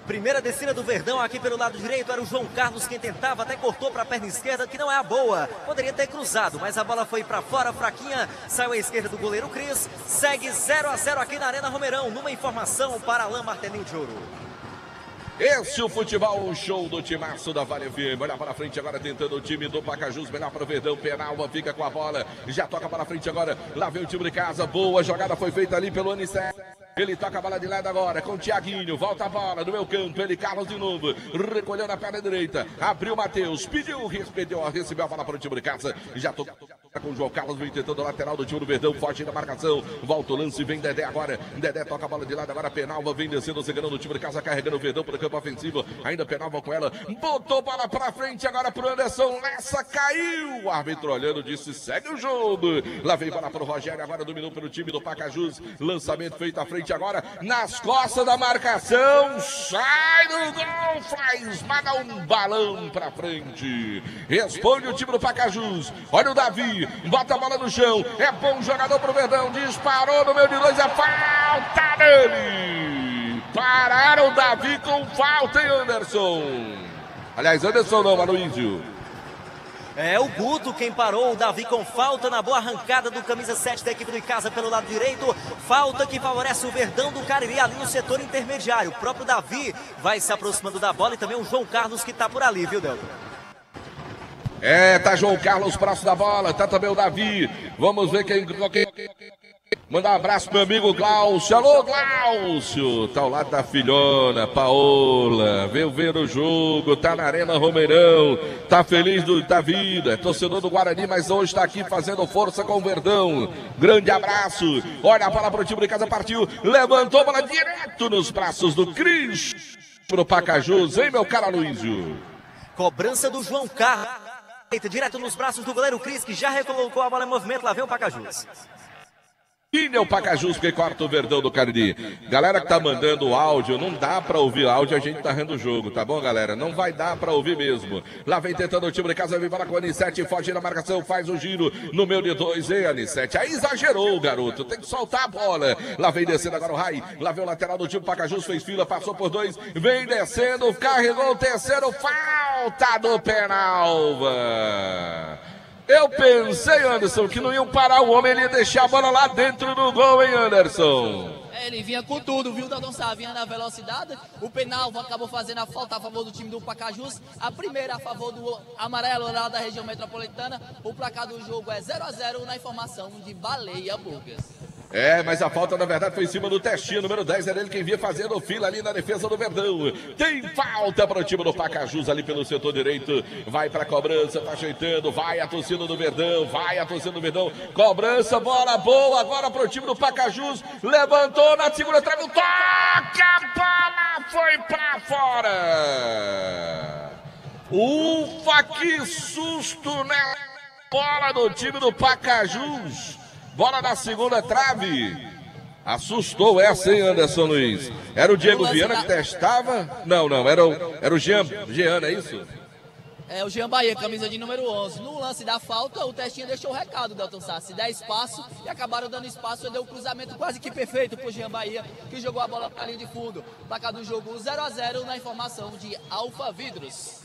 Primeira descida do Verdão aqui pelo lado direito, era o João Carlos quem tentava, até cortou para a perna esquerda, que não é a boa. Poderia ter cruzado, mas a bola foi para fora, fraquinha, saiu à esquerda do goleiro Cris. Segue 0-0 aqui na Arena Romeirão, numa informação para Alain Martelinho de Ouro. Esse é o futebol, o show do timaço da Vale FM. Olha para frente agora, tentando o time do Pacajus. Melhor para o Verdão, Penalva fica com a bola. Já toca para frente agora. Lá vem o time de casa. Boa jogada foi feita ali pelo Anicete. Ele toca a bola de lado agora com o Thiaguinho. Volta a bola no meu campo. Ele, Carlos de novo. Recolheu na perna direita. Abriu o Matheus. Pediu, recebeu a bola para o time de casa. Já toca com o João Carlos. Vem tentando o lateral do time do Verdão. Foge da marcação. Volta o lance. Vem Dedé agora. Dedé toca a bola de lado agora. Penalva vem descendo, segurando o time de casa. Carregando o Verdão para o campo ofensivo. Ainda Penalva com ela. Botou bola para frente agora para o Anderson Lessa. Caiu. O árbitro olhando disse: segue o jogo. Lá vem bola para o Rogério. Agora dominou pelo time do Pacajus. Lançamento feito à frente agora, nas costas da marcação, sai do gol, faz, manda um balão pra frente, responde o time do Pacajus. Olha o Davi, bota a bola no chão, é bom jogador pro Verdão, disparou no meio de dois, é falta dele. Pararam o Davi com falta, hein, Anderson? Aliás, Anderson não, Aloysio. É o Guto quem parou o Davi com falta na boa arrancada do camisa 7 da equipe do Icasa pelo lado direito. Falta que favorece o Verdão do Cariri ali no setor intermediário. O próprio Davi vai se aproximando da bola e também o João Carlos que tá por ali, viu, Delton? Tá João Carlos próximo da bola, tá também o Davi. Vamos ver quem... Mandar um abraço pro meu amigo Glaucio. Alô, Glaucio! Tá ao lado da filhona, Paola. Veio ver o jogo, tá na Arena Romeirão. Tá feliz da vida. É torcedor do Guarani, mas hoje tá aqui fazendo força com o Verdão. Grande abraço. Olha a bola pro time de casa, partiu. Levantou a bola direto nos braços do Cris. Pro Pacajus, hein, meu caro Aloysio? Cobrança do João Carlos. Direto nos braços do goleiro Cris, que já recolocou a bola em movimento. Lá vem o Pacajus. E é o Pacajus que corta o Verdão do Cariri. Galera que tá mandando áudio, não dá pra ouvir áudio, a gente tá rendo o jogo, tá bom, galera? Não vai dar pra ouvir mesmo. Lá vem tentando o time de casa, vem para com o Anicete, foge na marcação, faz o giro no meio de dois, hein, Anicete? Aí exagerou, garoto, tem que soltar a bola. Lá vem descendo agora o Rai, lá vem o lateral do time, Pacajus fez fila, passou por dois, vem descendo, carregou o terceiro, falta do Penalva. Eu pensei, Anderson, que não iam parar o homem, ele ia deixar a bola lá dentro do gol, hein, Anderson? Ele vinha com tudo, viu, Delton Sá? Vinha na velocidade. O Penalva acabou fazendo a falta a favor do time do Pacajus. A primeira a favor do amarelo lá da região metropolitana. O placar do jogo é 0-0 na informação de Baleia Burgers. Mas a falta, na verdade, foi em cima do testinho. Número 10 era ele quem vinha fazendo fila ali na defesa do Verdão. Tem falta para o time do Pacajus ali pelo setor direito. Vai para a cobrança, tá ajeitando. Vai a torcida do Verdão, Cobrança, bola boa agora para o time do Pacajus. Levantou na segunda trave, toca, a bola foi para fora. Ufa, que susto na bola do time do Pacajus. Bola na segunda trave. Assustou essa, hein, Anderson Luiz? Era o Diego Viana que testava? Não, era o Jean, é isso? É o Jean Bahia, camisa de número 11. No lance da falta, o testinho deixou o recado, Delton Sá. Se der espaço, e acabaram dando espaço, deu um cruzamento quase que perfeito pro Jean Bahia, que jogou a bola pra linha de fundo. Placar do jogo 0-0 na informação de Alfa Vidros.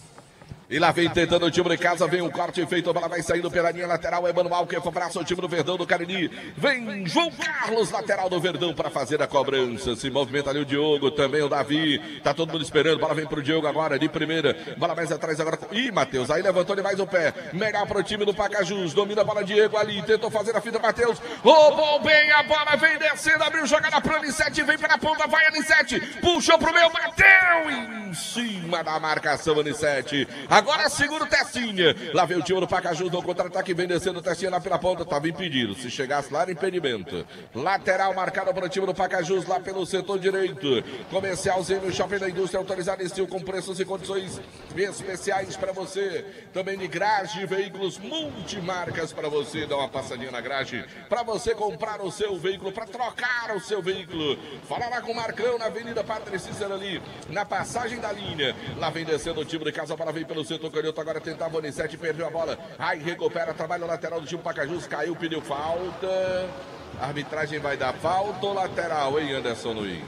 E lá vem tentando o time de casa, vem um corte feito, a bola vai saindo pela linha lateral, é Manuel que abraça o time do Verdão do Cariri. Vem João Carlos, lateral do Verdão, para fazer a cobrança. Se movimenta ali o Diogo, também o Davi. Tá todo mundo esperando, bola vem pro Diogo agora, de primeira. Bola mais atrás agora. Ih, Matheus, aí levantou-lhe mais o pé. Melhor pro time do Pacajus, domina a bola Diego ali, tentou fazer a fita, Matheus. Roubou bem a bola, vem descendo, abriu jogada pro Anicete, vem pela ponta, vai Anicete. Puxou pro meio, bateu em cima da marcação, Anicete. Agora segura o Tessinha. Lá vem o time do Pacajus no contra-ataque, vem descendo o Tessinha lá pela ponta. Estava impedido. Se chegasse lá, era impedimento. Lateral marcado para o time do Pacajus lá pelo setor direito. Comercial Zênio Shopping da Indústria, autorizado em estilo com preços e condições especiais para você. Também de Grage Veículos multimarcas para você. Dá uma passadinha na Grage para você comprar o seu veículo, para trocar o seu veículo. Fala lá com o Marcão na Avenida Padre Cícero ali, na passagem da linha. Lá vem descendo o time de Casa Bola, vem pelo setor canhoto. Agora tentava o Bonissete, perdeu a bola. Aí recupera, trabalho lateral do time Pacajus. Caiu, pediu falta. A arbitragem vai dar falta ou lateral, hein, Anderson Luiz?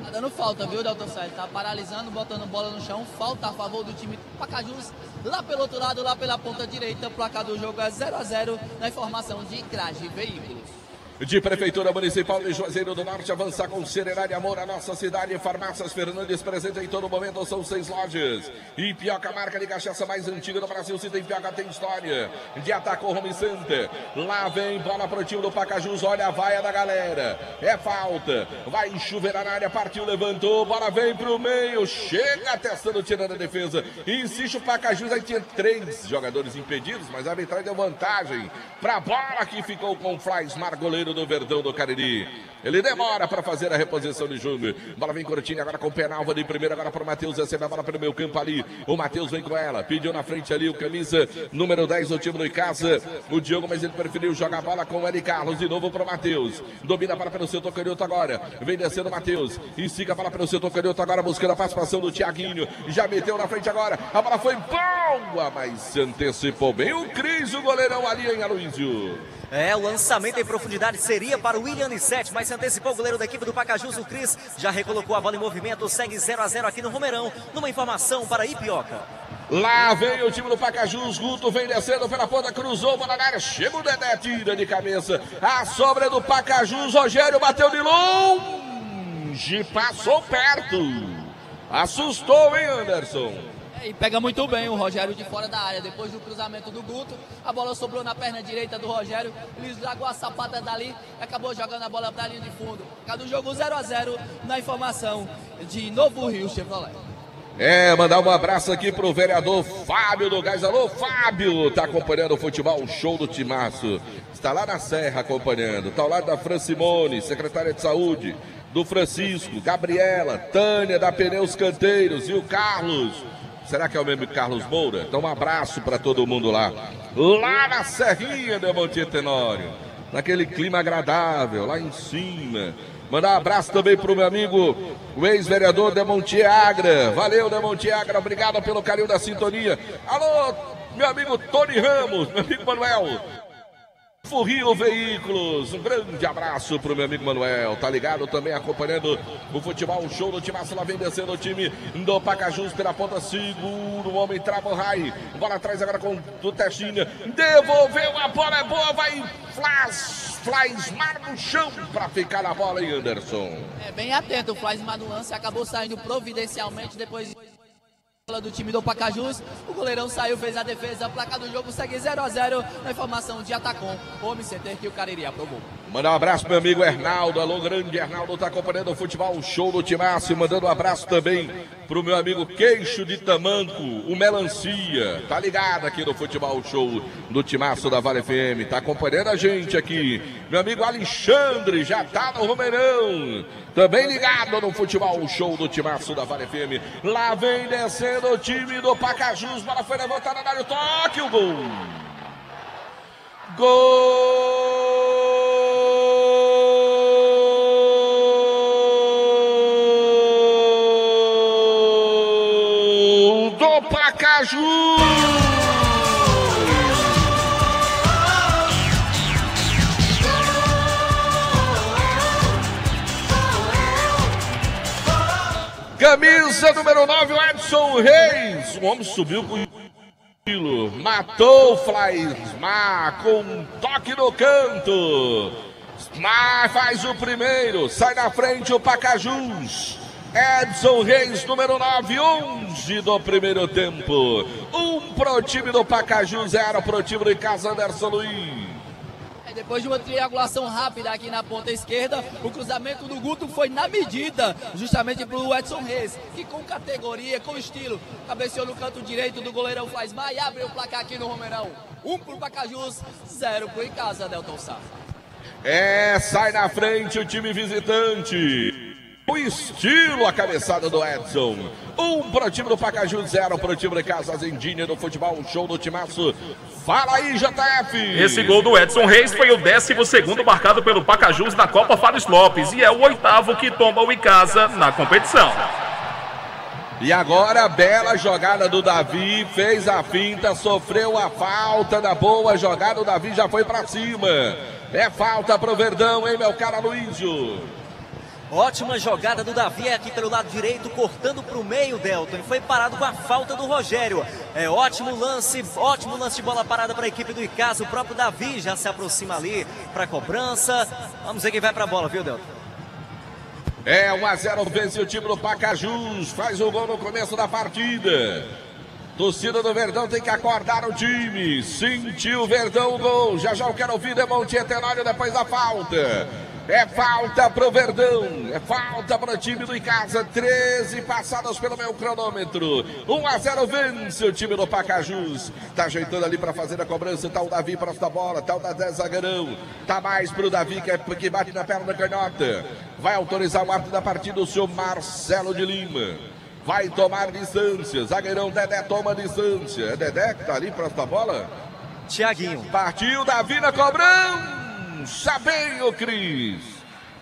Tá dando falta, viu, Delton Sá? Ele tá paralisando, botando bola no chão. Falta a favor do time do Pacajus. Lá pelo outro lado, lá pela ponta direita, o placar do jogo é 0-0 na informação de Grage Veículos. De Prefeitura Municipal de Juazeiro do Norte, avançar com serenidade e amor a nossa cidade. Farmácias Fernandes, presente em todo momento, são 6 lojas. Ipioca, marca de cachaça mais antiga do Brasil. Se tem Ipioca, tem história. De Atacou Home Center. Lá vem bola pro time do Pacajus. Olha a vaia da galera. É falta. Vai chuveirar na área, partiu, levantou. Bola vem pro meio. Chega testando, tirando a defesa. Insiste o Pacajus. Aí tinha 3 jogadores impedidos, mas a arbitragem deu vantagem pra bola que ficou com o Flaismar, goleiro do Verdão do Cariri. Ele demora para fazer a reposição de jogo. Bola vem Cortinho agora com o Penalva de primeiro, agora para o Matheus, recebe a bola pelo meio campo ali. O Matheus vem com ela, pediu na frente ali o camisa número 10 do time do Icasa, o Diogo, mas ele preferiu jogar a bola com o Eli Carlos, de novo para o Matheus. Domina a bola pelo setor canhoto agora, vem descendo o Matheus, estica a bola pelo setor canhoto agora, buscando a participação do Thiaguinho, já meteu na frente agora, a bola foi boa, mas se antecipou bem o Cris, o goleirão ali em Aloísio. É, o lançamento em profundidade seria para o William Nissete, mas se antecipou o goleiro da equipe do Pacajus, o Cris, já recolocou a bola em movimento, segue 0-0 aqui no Romeirão, numa informação para Ipioca. Lá vem o time do Pacajus, Guto vem descendo pela ponta, cruzou, bola na área, chega o Dedé, tira de cabeça, a sobra do Pacajus, Rogério bateu de longe, passou perto, assustou, hein, Anderson? E pega muito bem o Rogério de fora da área. Depois do cruzamento do Guto, a bola sobrou na perna direita do Rogério. Ele largou a sapada dali e acabou jogando a bola para a linha de fundo. Cada jogo 0-0 na informação de Novo Rio Chevrolet. Mandar um abraço aqui pro vereador Fábio do Gás. Alô, Fábio, tá acompanhando o futebol, o show do Timaço. Está lá na Serra acompanhando. Está ao lado da Fran Simone, secretária de saúde, do Francisco, Gabriela, Tânia da Pneus Canteiros e o Carlos. Será que é o mesmo Carlos Moura? Então um abraço para todo mundo lá. Lá na Serrinha, Demonte Tenório. Naquele clima agradável, lá em cima. Mandar um abraço também para o meu amigo, o ex-vereador Demonte Agra. Valeu, Demonte Agra. Obrigado pelo carinho da sintonia. Alô, meu amigo Tony Ramos, meu amigo Manuel. Rio Veículos, um grande abraço pro meu amigo Manuel, tá ligado também acompanhando o futebol, o show do Timaço, lá vem descendo o time do Pacajus pela ponta, segura o homem, trava o Rai, bola atrás agora com o Testinha, devolveu a bola, é boa, vai Flaismar no chão pra ficar na bola, hein, Anderson? É bem atento, o Flaismar no lance acabou saindo providencialmente depois do time do Pacajus, o goleirão saiu, fez a defesa, a placa do jogo segue 0-0 na informação de Atacom, Home Center, que o Cariri aprovou. Mandar um abraço pro meu amigo Hernaldo, alô grande Hernaldo, tá acompanhando o futebol, o show do Timaço, mandando um abraço também pro meu amigo Queixo de Tamanco, o Melancia, tá ligado aqui no futebol, o show do Timaço da Vale FM, tá acompanhando a gente aqui, meu amigo Alexandre, já tá no Romeirão, também ligado no futebol, o show do Timaço da Vale FM, lá vem descendo o time do Pacajus, bola foi levantada na área, o toque, o gol! Gol do Pacajus! Camisa número 9, o Edson Reis. O homem subiu com o matou o Flaismar com um toque no canto. Mas faz o primeiro, sai na frente o Pacajus. Edson Reis, número 9, 11 do primeiro tempo. 1 pro time do Pacajus, 0 pro time do Icasa, Anderson Luiz. Depois de uma triangulação rápida aqui na ponta esquerda, o cruzamento do Guto foi na medida, justamente para o Edson Reis, que com categoria, com estilo, cabeceou no canto direito do goleirão Flasmar e abriu o placar aqui no Romeirão. 1 pro Pacajus, 0 pro Icasa, Delton Sá. Sai na frente o time visitante. O estilo, a cabeçada do Edson. 1 para o time do Pacajus, 0 para o time de Casa Zendinha do futebol show do Timaço. Fala aí, JF. Esse gol do Edson Reis foi o 12º marcado pelo Pacajus na Copa Fares Lopes e é o 8º que tomba o Icasa na competição. E agora, bela jogada do Davi, fez a finta, sofreu a falta da boa jogada, o Davi já foi para cima. É falta pro Verdão, hein, meu cara Luísio? Ótima jogada do Davi aqui pelo lado direito, cortando para o meio, Delton. E foi parado com a falta do Rogério. Ótimo lance de bola parada para a equipe do Icasa. O próprio Davi já se aproxima ali para a cobrança. Vamos ver quem vai para a bola, viu, Delton? 1-0 vence o time do Pacajus. Faz o gol no começo da partida. Torcida do Verdão tem que acordar o time. Sentiu o Verdão o gol. Já eu quero ouvir Demontier Tenório depois da falta. É falta pro Verdão, é falta para o time do Icasa, 13 passadas pelo meu cronômetro. 1-0 vence o time do Pacajus. Tá ajeitando ali para fazer a cobrança, tá o Davi para esta bola, tá o Dadé zagueirão. Tá mais pro Davi que bate na perna canhota. Vai autorizar o árbitro da partida, o senhor Marcelo de Lima. Vai tomar distância, zagueirão Dedé toma distância. É Dedé que tá ali para esta bola? Thiaguinho. Partiu Davi na cobrança. Bem, o Cris.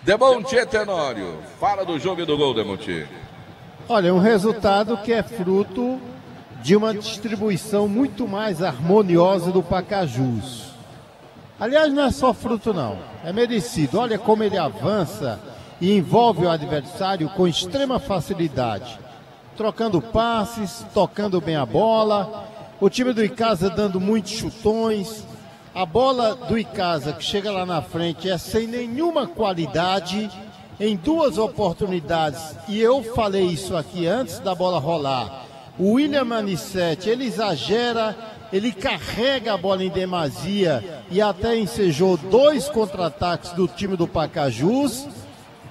Demontier Tenório, fala do jogo e do gol, Demontier. Olha, um resultado que é fruto de uma distribuição muito mais harmoniosa do Pacajus. Aliás, não é só fruto não, é merecido. Olha como ele avança e envolve o adversário com extrema facilidade. Trocando passes, tocando bem a bola. O time do Icasa dando muitos chutões. A bola do Icasa que chega lá na frente é sem nenhuma qualidade, em 2 oportunidades, e eu falei isso aqui antes da bola rolar. O William Anissete, ele exagera, ele carrega a bola em demasia e até ensejou 2 contra-ataques do time do Pacajus,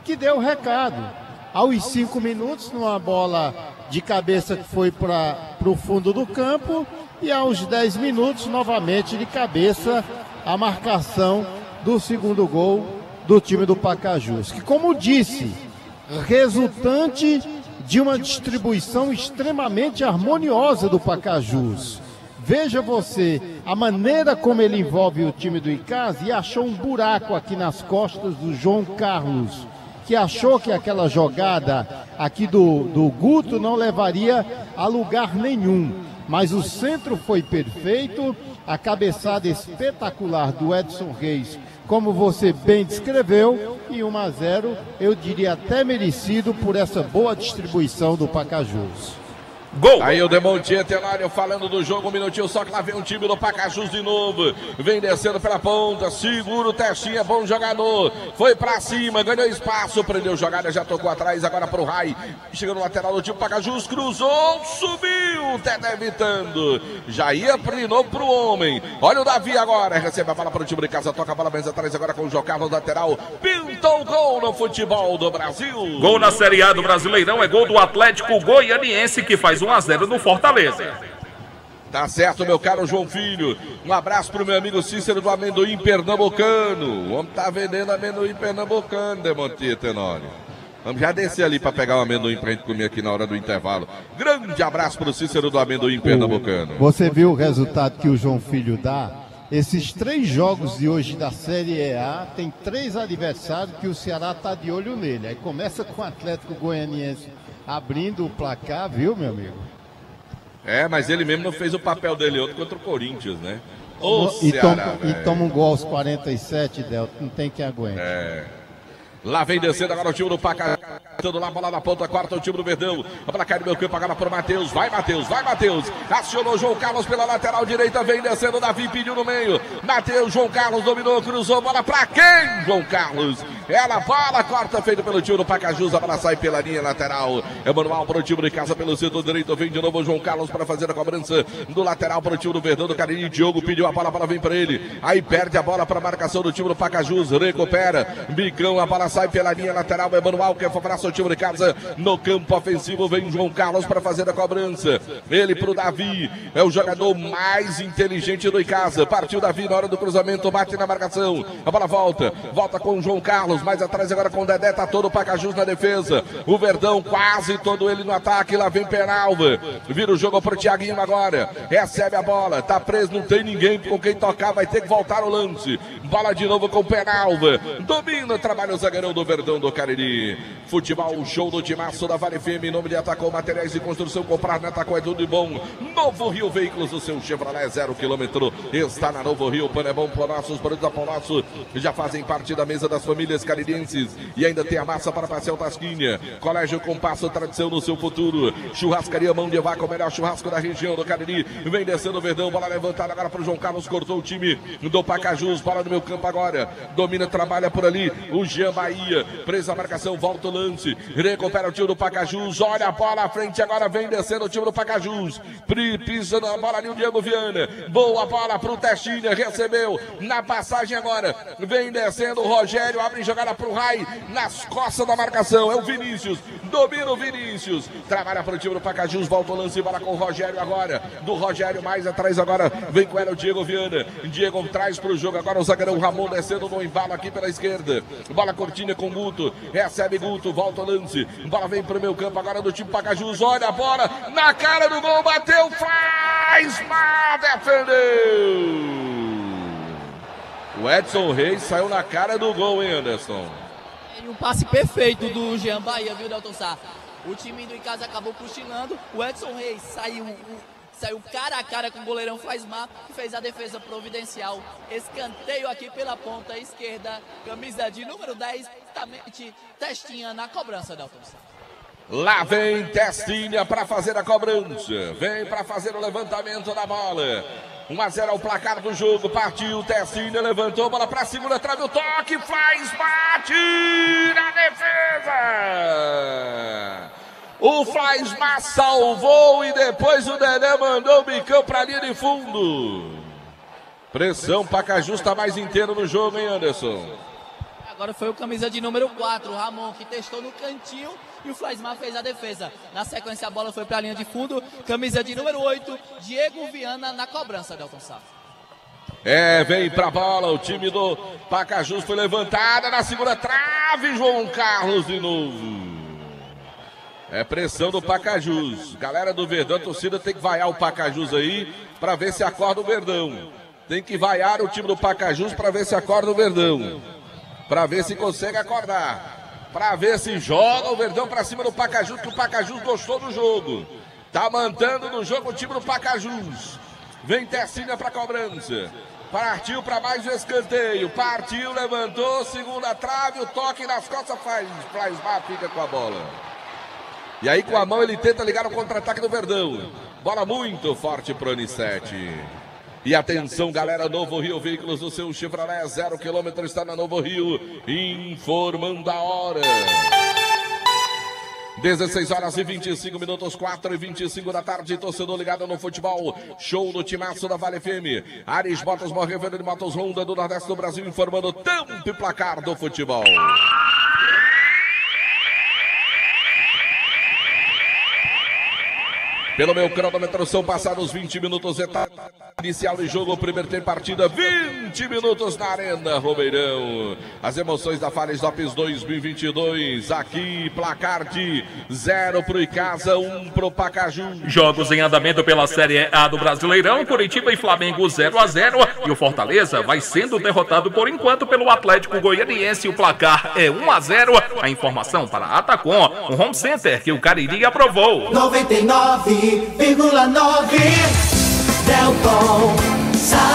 que deu o recado. Aos 5 minutos, numa bola de cabeça que foi para o fundo do campo, e aos 10 minutos, novamente de cabeça, a marcação do segundo gol do time do Pacajus. Que, como disse, resultante de uma distribuição extremamente harmoniosa do Pacajus. Veja você, a maneira como ele envolve o time do Icasa e achou um buraco aqui nas costas do João Carlos, que achou que aquela jogada aqui do Guto não levaria a lugar nenhum. Mas o centro foi perfeito, a cabeçada espetacular do Edson Reis, como você bem descreveu, e 1-0, eu diria até merecido por essa boa distribuição do Pacajus. Gol! Aí o Demontier Tenório falando do jogo, um minutinho só que lá vem o time do Pacajus de novo. Vem descendo pela ponta, segura o Testinha, bom jogador. Foi pra cima, ganhou espaço, prendeu jogada, já tocou atrás, agora pro Rai. Chega no lateral do time Pacajus, cruzou, subiu, Dedé evitando. Já ia, prinou pro homem. Olha o Davi agora, recebe a bola para o time de casa, toca a bola mais atrás agora com o João Carlos, lateral. Pintou o gol no futebol do Brasil. Gol na Série A do Brasileirão, é gol do Atlético Goianiense, que faz 1-0 no Fortaleza. Tá certo, meu caro João Filho. Um abraço pro meu amigo Cícero do Amendoim Pernambucano. O homem tá vendendo amendoim pernambucano, Demontier Tenório. Vamos já descer ali para pegar um amendoim pra gente comer aqui na hora do intervalo. Grande abraço pro Cícero do Amendoim Pernambucano. Você viu o resultado que o João Filho dá? Esses 3 jogos de hoje da Série A, tem 3 adversários que o Ceará tá de olho nele. Aí começa com o Atlético Goianiense abrindo o placar, viu, meu amigo? Mas ele mesmo não fez o papel dele ontem contra o Corinthians, né? E toma um gol aos 47, Delta, não tem quem aguente. Lá vem descendo agora o time do Pacajus. Lá, bola na ponta, quarta o time do Verdão. A bola cai no meu campo agora para o Matheus. Vai, Matheus, vai, Matheus. Acionou João Carlos pela lateral direita. Vem descendo, Davi pediu no meio. Matheus, João Carlos dominou, cruzou. Bola para quem? João Carlos. Ela bola, corta, feito pelo time do Pacajus. A bola sai pela linha lateral. É manual para o time de casa pelo setor direito. Vem de novo o João Carlos para fazer a cobrança do lateral para o time do Verdão do Cariri. Diogo pediu a bola vem para ele. Aí perde a bola para a marcação do time do Pacajus. Recupera. Bicão, a bola sai pela linha lateral. É manual que favoraça o time de casa. No campo ofensivo vem João Carlos para fazer a cobrança. Ele pro Davi. É o jogador mais inteligente do Icasa. Partiu Davi na hora do cruzamento. Bate na marcação. A bola volta. Volta com o João Carlos. Mais atrás agora com o Dedé. Tá todo o Pacajus na defesa. O Verdão quase todo ele no ataque. Lá vem Penalva. Vira o jogo pro Thiaguinho agora. Recebe a bola. Tá preso. Não tem ninguém com quem tocar. Vai ter que voltar o lance. Bola de novo com o Penalva. Domina. Trabalha o zagueirão do Verdão do Cariri. Futebol, show do timaço da Vale FM. Em nome de Atacom Materiais de Construção. Comprar na Atacom é tudo de bom. Novo Rio Veículos. O seu Chevrolet 0 km. Está na Novo Rio. O pano é bom para nossos produtos da Pão Nosso. Já fazem parte da mesa das famílias caririenses. E ainda tem a massa para passeio Tasquinha. Colégio Compasso, tradição no seu futuro. Churrascaria Mão de Vaca, o melhor churrasco da região do Cariri. Vem descendo o Verdão, bola levantada agora para o João Carlos. Cortou o time do Pacajus. Bola no meu campo agora. Domina, trabalha por ali. O Jean Bahia. Presa a marcação, volta o lance. Recupera o time do Pacajus. Olha a bola à frente agora. Vem descendo o time do Pacajus. Pisa na bola ali o Diego Viana. Boa bola para o Testinha. Recebeu na passagem agora. Vem descendo o Rogério. Abre jogada para o Rai. Nas costas da marcação. É o Vinícius. Domina o Vinícius. Trabalha para o time do Pacajus. Volta o lance. Bola com o Rogério agora. Do Rogério mais atrás agora. Vem com ela o Diego Viana. Diego traz para o jogo agora o zagueirão Ramon descendo no embalo aqui pela esquerda. Bola curtinha com Guto. Recebe Guto. Volta o lance. Bola vem para o meu campo agora do time Pacajus. Olha a bola. Na cara do gol. Bateu. Faz mal. Defendeu. O Edson Reis saiu na cara do gol, hein, Anderson? E um passe perfeito do Jean Bahia, viu, Delton Sá? O time do Icasa acabou cochilando. O Edson Reis saiu cara a cara com o goleirão Flaismar e fez a defesa providencial. Escanteio aqui pela ponta esquerda. Camisa de número 10, justamente Testinha na cobrança, Delton Sá. Lá vem Testinha para fazer a cobrança. Vem para fazer o levantamento da bola. 1-0 ao placar do jogo. Partiu Tessinha, levantou, bola pra segunda, trave o toque, faz, bate na defesa. O Flaismar salvou e depois o Dedé mandou o bicão pra linha de fundo. Pressão, Pacajus tá mais inteiro no jogo, hein, Anderson? Agora foi o camisa de número 4, o Ramon, que testou no cantinho e o Flaismar fez a defesa. Na sequência a bola foi para a linha de fundo, camisa de número 8, Diego Viana na cobrança, Delton Sá. Vem pra bola, o time do Pacajus foi levantada na segunda trave, João Carlos de novo. É pressão do Pacajus. Galera do Verdão, a torcida tem que vaiar o Pacajus aí para ver se acorda o Verdão. Tem que vaiar o time do Pacajus para ver se acorda o Verdão. Para ver se consegue acordar. Para ver se joga o Verdão para cima do Pacajus, que o Pacajus gostou do jogo. Tá mandando no jogo o time do Pacajus. Vem Tessinha para cobrança. Partiu para mais um escanteio. Partiu, levantou, segunda trave, o toque nas costas, Flaismar fica com a bola. E aí com a mão ele tenta ligar o contra-ataque do Verdão. Bola muito forte pro Anissete. E atenção, galera, Novo Rio Veículos, o seu Chevrolet 0 km está na Novo Rio, informando a hora. 16h25, 4h25 da tarde, torcedor ligado no futebol, show do timaço da Vale FM. Ares Motos, Morrevenda de Motos Honda do Nordeste do Brasil, informando tempo e placar do futebol. Pelo meu cronômetro, são passados 20 minutos, etapa inicial de jogo, primeiro tempo, partida, 20 minutos na Arena Romeirão. As emoções da Fales Lopes 2022, aqui, placar de 0 pro Icasa, 1 pro Pacajus. Jogos em andamento pela Série A do Brasileirão, Curitiba e Flamengo 0-0, e o Fortaleza vai sendo derrotado por enquanto pelo Atlético Goianiense, o placar é 1-0. A informação para Atacom, o Home Center que o Cariri aprovou. 99,9 Delton Sá.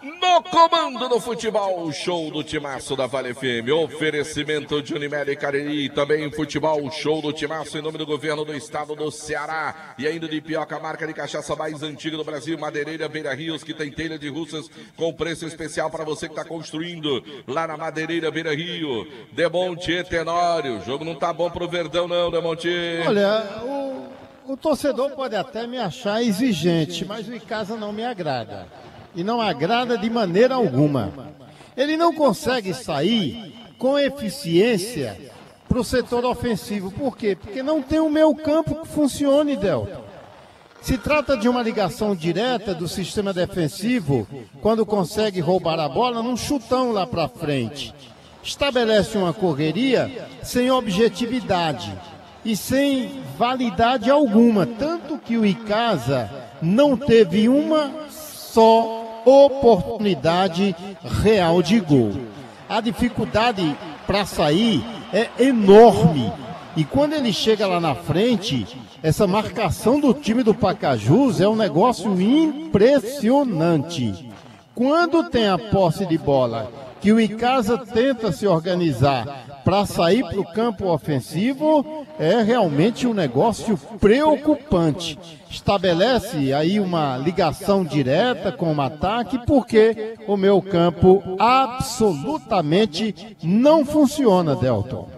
No comando no futebol, show do Timaço da Vale FM, oferecimento de Unimed Cariri, também futebol, show do Timaço em nome do governo do estado do Ceará, e ainda de Pioca, marca de cachaça mais antiga do Brasil, Madeireira Beira Rios, que tem telha de russas com preço especial para você que está construindo lá na Madeireira Beira Rio. Demonte Tenório, o jogo não tá bom pro Verdão não, Demonte. Olha, o torcedor pode até me achar exigente, mas o Icasa não me agrada. E não agrada de maneira alguma. Ele não consegue sair com eficiência para o setor ofensivo. Por quê? Porque não tem um meio campo que funcione, Delton. Se trata de uma ligação direta do sistema defensivo, quando consegue roubar a bola num chutão lá para frente. Estabelece uma correria sem objetividade e sem validade alguma. Tanto que o Icasa não teve uma só oportunidade real de gol. A dificuldade para sair é enorme. E quando ele chega lá na frente, essa marcação do time do Pacajus é um negócio impressionante. Quando tem a posse de bola, que o Icasa tenta se organizar para sair para o campo ofensivo, é realmente um negócio preocupante. Estabelece aí uma ligação direta com o ataque, porque o meu campo absolutamente não funciona, Delton.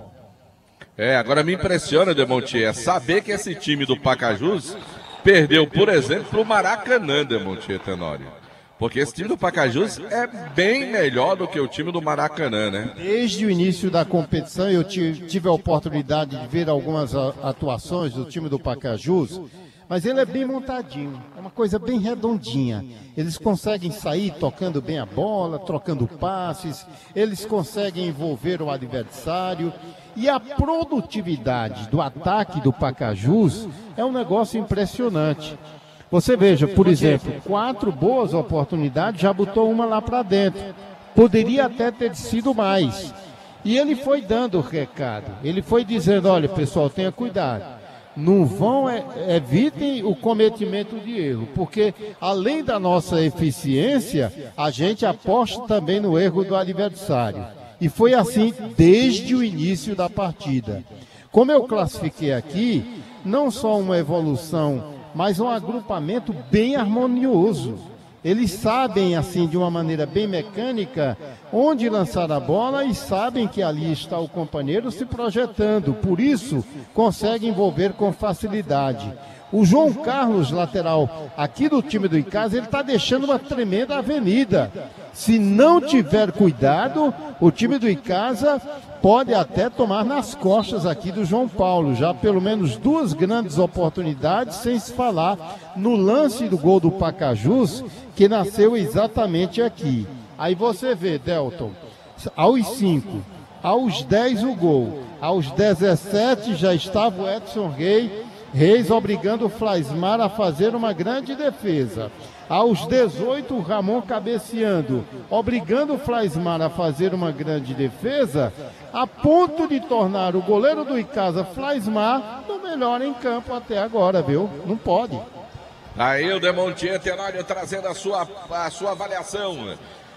Agora me impressiona, Demonte, saber que esse time do Pacajus perdeu, por exemplo, para o Maracanã, Demonte Tenório. Porque esse time do Pacajus é bem melhor do que o time do Maracanã, né? Desde o início da competição eu tive a oportunidade de ver algumas atuações do time do Pacajus, mas ele é bem montadinho, é uma coisa bem redondinha. Eles conseguem sair tocando bem a bola, trocando passes, eles conseguem envolver o adversário. E a produtividade do ataque do Pacajus é um negócio impressionante. Você veja, por exemplo, 4 boas oportunidades, já botou uma lá para dentro. Poderia até ter sido mais. E ele foi dando o recado. Ele foi dizendo, olha, pessoal, tenha cuidado. Não vão, evitem o cometimento de erro, porque além da nossa eficiência, a gente aposta também no erro do adversário. E foi assim desde o início da partida. Como eu classifiquei aqui, não só uma evolução, mas um agrupamento bem harmonioso. Eles sabem, assim, de uma maneira bem mecânica, onde lançar a bola e sabem que ali está o companheiro se projetando. Por isso, conseguem envolver com facilidade. O João Carlos, lateral aqui do time do Icasa, ele está deixando uma tremenda avenida. Se não tiver cuidado, o time do Icasa pode até tomar nas costas aqui do João Paulo. Já pelo menos 2 grandes oportunidades, sem se falar no lance do gol do Pacajus, que nasceu exatamente aqui. Aí você vê, Delton, aos 5, aos 10 o gol, aos 17 já estava o Edson Reis obrigando o Flaismar a fazer uma grande defesa. Aos 18, o Ramon cabeceando, obrigando o Flaismar a fazer uma grande defesa, a ponto de tornar o goleiro do Icasa, Flaismar, o melhor em campo até agora, viu? Não pode. Aí o Demonte Tenório trazendo a sua avaliação.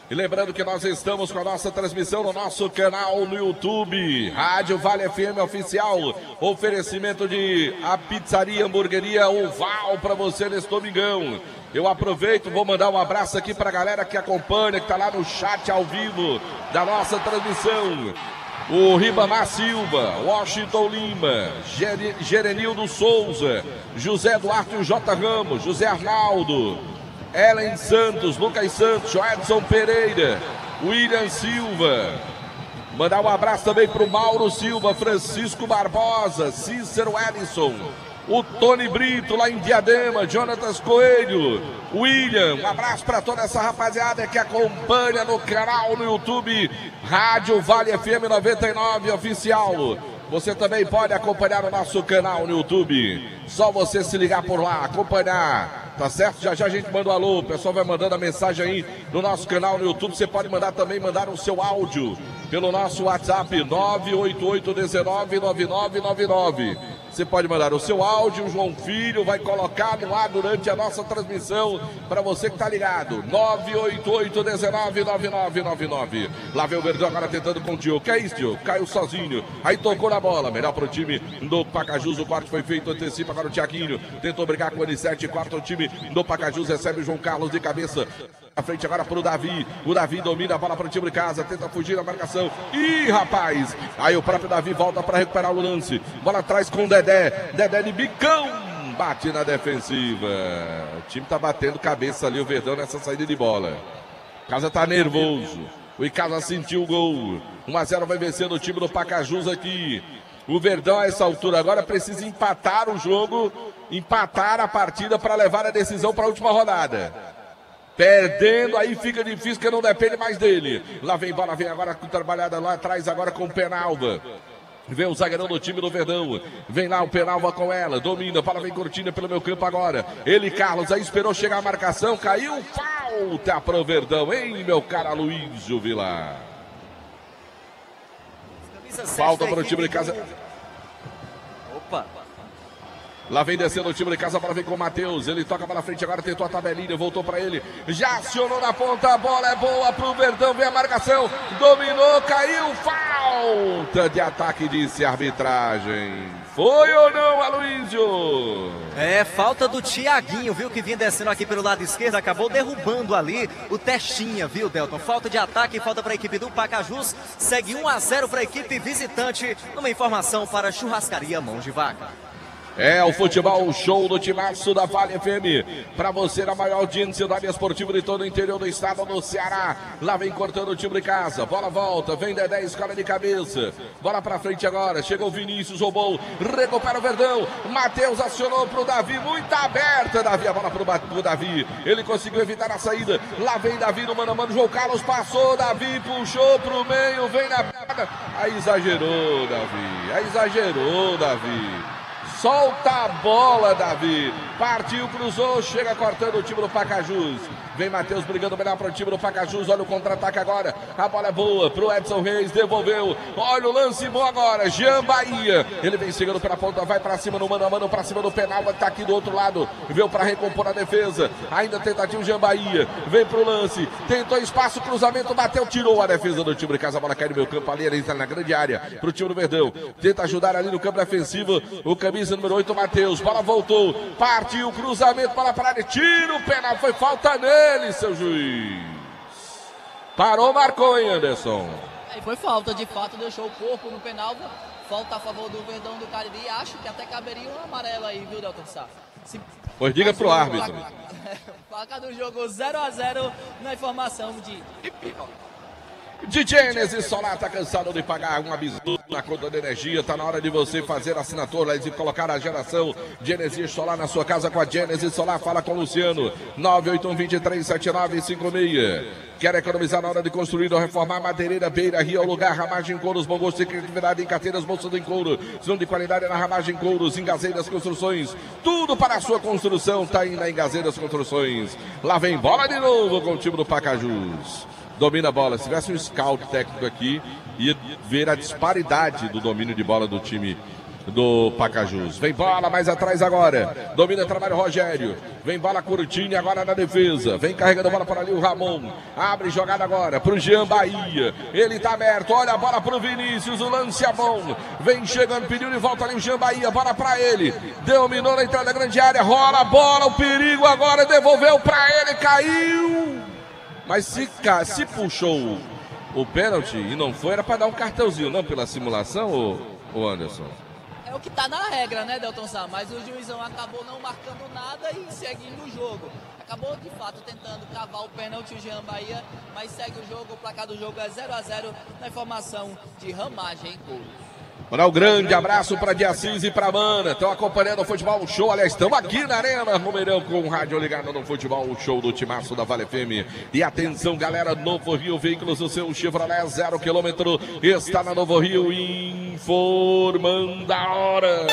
E lembrando que nós estamos com a nossa transmissão no nosso canal no YouTube, Rádio Vale FM Oficial, oferecimento de a pizzaria, hamburgueria Oval para você nesse domingão. Eu aproveito, vou mandar um abraço aqui para a galera que acompanha, que está lá no chat ao vivo da nossa transmissão. O Ribamar Silva, Washington Lima, Gerenildo Souza, José Duarte J. Ramos, José Arnaldo, Ellen Santos, Lucas Santos, Edson Pereira, William Silva. Mandar um abraço também para o Mauro Silva, Francisco Barbosa, Cícero Ellison, o Tony Brito lá em Diadema, Jonatas Coelho, William. Um abraço para toda essa rapaziada que acompanha no canal no YouTube, Rádio Vale FM 99 Oficial. Você também pode acompanhar o nosso canal no YouTube. Só você se ligar por lá, acompanhar. Tá certo? Já já a gente manda um alô. O pessoal vai mandando a mensagem aí no nosso canal no YouTube. Você pode mandar também, mandar o seu áudio pelo nosso WhatsApp 988199999. Você pode mandar o seu áudio, o João Filho vai colocar no ar durante a nossa transmissão para você que está ligado. 988-19-9999. Lá vem o Verdão agora tentando com o Diogo. Que é isso, Diogo? Caiu sozinho. Aí tocou na bola. Melhor para o time do Pacajus. O corte foi feito, antecipa agora o Thiaguinho. Tentou brigar com o N7. Quarto time do Pacajus. Recebe o João Carlos de cabeça. À frente agora para o Davi. O Davi domina a bola para o time de casa. Tenta fugir da marcação. Ih, rapaz! Aí o próprio Davi volta para recuperar o lance. Bola atrás com o Dedé. Dedé de bicão. Bate na defensiva. O time tá batendo cabeça ali, o Verdão, nessa saída de bola. Casa tá nervoso. O Icasa sentiu o gol. 1-0 vai vencendo o time do Pacajus aqui. O Verdão a essa altura agora precisa empatar o jogo. Empatar a partida para levar a decisão para a última rodada. Perdendo, aí fica difícil, que não depende mais dele. Lá vem bola, vem agora com trabalhada lá atrás, agora com o Penalva. Vem o zagueirão do time do Verdão. Vem lá o Penalva com ela. Domina, bola vem curtindo pelo meu campo agora. Ele, Carlos, aí esperou chegar a marcação. Caiu, falta pro Verdão, hein, meu cara Luísio Vilar. Falta para o time de casa. Opa. Lá vem descendo o time de casa, a bola vem com o Matheus. Ele toca para frente agora, tentou a tabelinha, voltou para ele. Já acionou na ponta, a bola é boa pro Verdão, vem a marcação. Dominou, caiu, falta de ataque, disse a arbitragem. Foi ou não, Aloísio? É, falta do Thiaguinho, viu, que vinha descendo aqui pelo lado esquerdo, acabou derrubando ali o Testinha, viu, Delton? Falta de ataque, falta para a equipe do Pacajus, segue 1-0 para a equipe visitante, numa informação para Churrascaria Mão de Vaca. É o futebol show do Timaço da Vale FM. Para você, na maior audiência da área esportiva de todo o interior do estado do Ceará. Lá vem cortando o time de casa. Bola volta, vem Dedé, escola de cabeça. Bola para frente agora. Chegou o Vinícius, roubou. Recupera o Verdão. Matheus acionou pro Davi. Muito aberta, Davi. A bola pro Davi. Ele conseguiu evitar a saída. Lá vem Davi no mano a mano. João Carlos passou. Davi puxou pro meio. Vem na. Aí exagerou, Davi. Aí exagerou, Davi. Solta a bola, Davi. Partiu, cruzou, chega cortando o time do Pacajus. Vem Matheus brigando melhor para o time do Pacajus. Olha o contra-ataque agora. A bola é boa para o Edson Reis. Devolveu. Olha o lance bom agora. Jean Bahia. Ele vem chegando pela ponta. Vai para cima no mano a mano. Para cima do Penalva. Está aqui do outro lado. Veio para recompor a defesa. Ainda tentativa Jean Bahia. Vem para o lance. Tentou espaço. Cruzamento. Bateu. Tirou a defesa do time de casa. A bola cai no meu campo ali. Ele está na grande área para o time do Verdão. Tenta ajudar ali no campo defensivo. O camisa número 8, Matheus. Bola voltou. Partiu. Cruzamento para a área. Tira o penal. Foi falta nele, seu juiz. Parou, marcou, hein, Anderson? E foi falta, de fato, deixou o corpo no Penalva. Falta a favor do Verdão do Cariri. Acho que até caberia um amarelo aí, viu, Delton Sá? Pois diga pro árbitro. Placa do jogo 0-0 na informação de... De Genesis Solar, tá cansado de pagar um absurdo na conta de energia? Tá na hora de você fazer a assinatura e colocar a geração Genesis Solar na sua casa com a Genesis Solar. Fala com o Luciano, 981-237956. Quer economizar na hora de construir ou reformar? Madeireira Beira Rio, lugar, Ramagem Couros, bom gosto e criatividade em carteiras, bolsa em couro. Som de qualidade na Ramagem Couros, Engazeiras Construções. Tudo para a sua construção tá aí na Engazeiras Construções. Lá vem bola de novo com o time do Pacajus. Domina a bola. Se tivesse um scout técnico aqui, ia ver a disparidade do domínio de bola do time do Pacajus. Vem bola mais atrás agora. Domina, trabalho Rogério. Vem bola curtinha agora na defesa. Vem carregando a bola para ali o Ramon. Abre jogada agora para o Jean Bahia. Ele está aberto. Olha a bola para o Vinícius. O lance é bom. Vem chegando, pediu de volta ali o Jean Bahia. Bola para ele. Dominou na entrada da grande área. Rola a bola. O perigo agora. Devolveu para ele. Caiu. Mas se puxou o pênalti e não foi, era para dar um cartãozinho, não pela simulação, ô Anderson? É o que tá na regra, né, Delton Sá? Mas o juizão acabou não marcando nada e seguindo o jogo. Acabou, de fato, tentando cavar o pênalti, o Jean Bahia, mas segue o jogo. O placar do jogo é 0-0 na informação de Ramagem Couros. Mandar um grande abraço para Diassis e para Mana. Estão acompanhando o Futebol Show. Aliás, estamos aqui na Arena Romeirão com o rádio ligado no Futebol Show do Timaço da Vale FM. E atenção, galera, Novo Rio Veículos, o seu Chevrolet 0 km está na Novo Rio, informando a hora.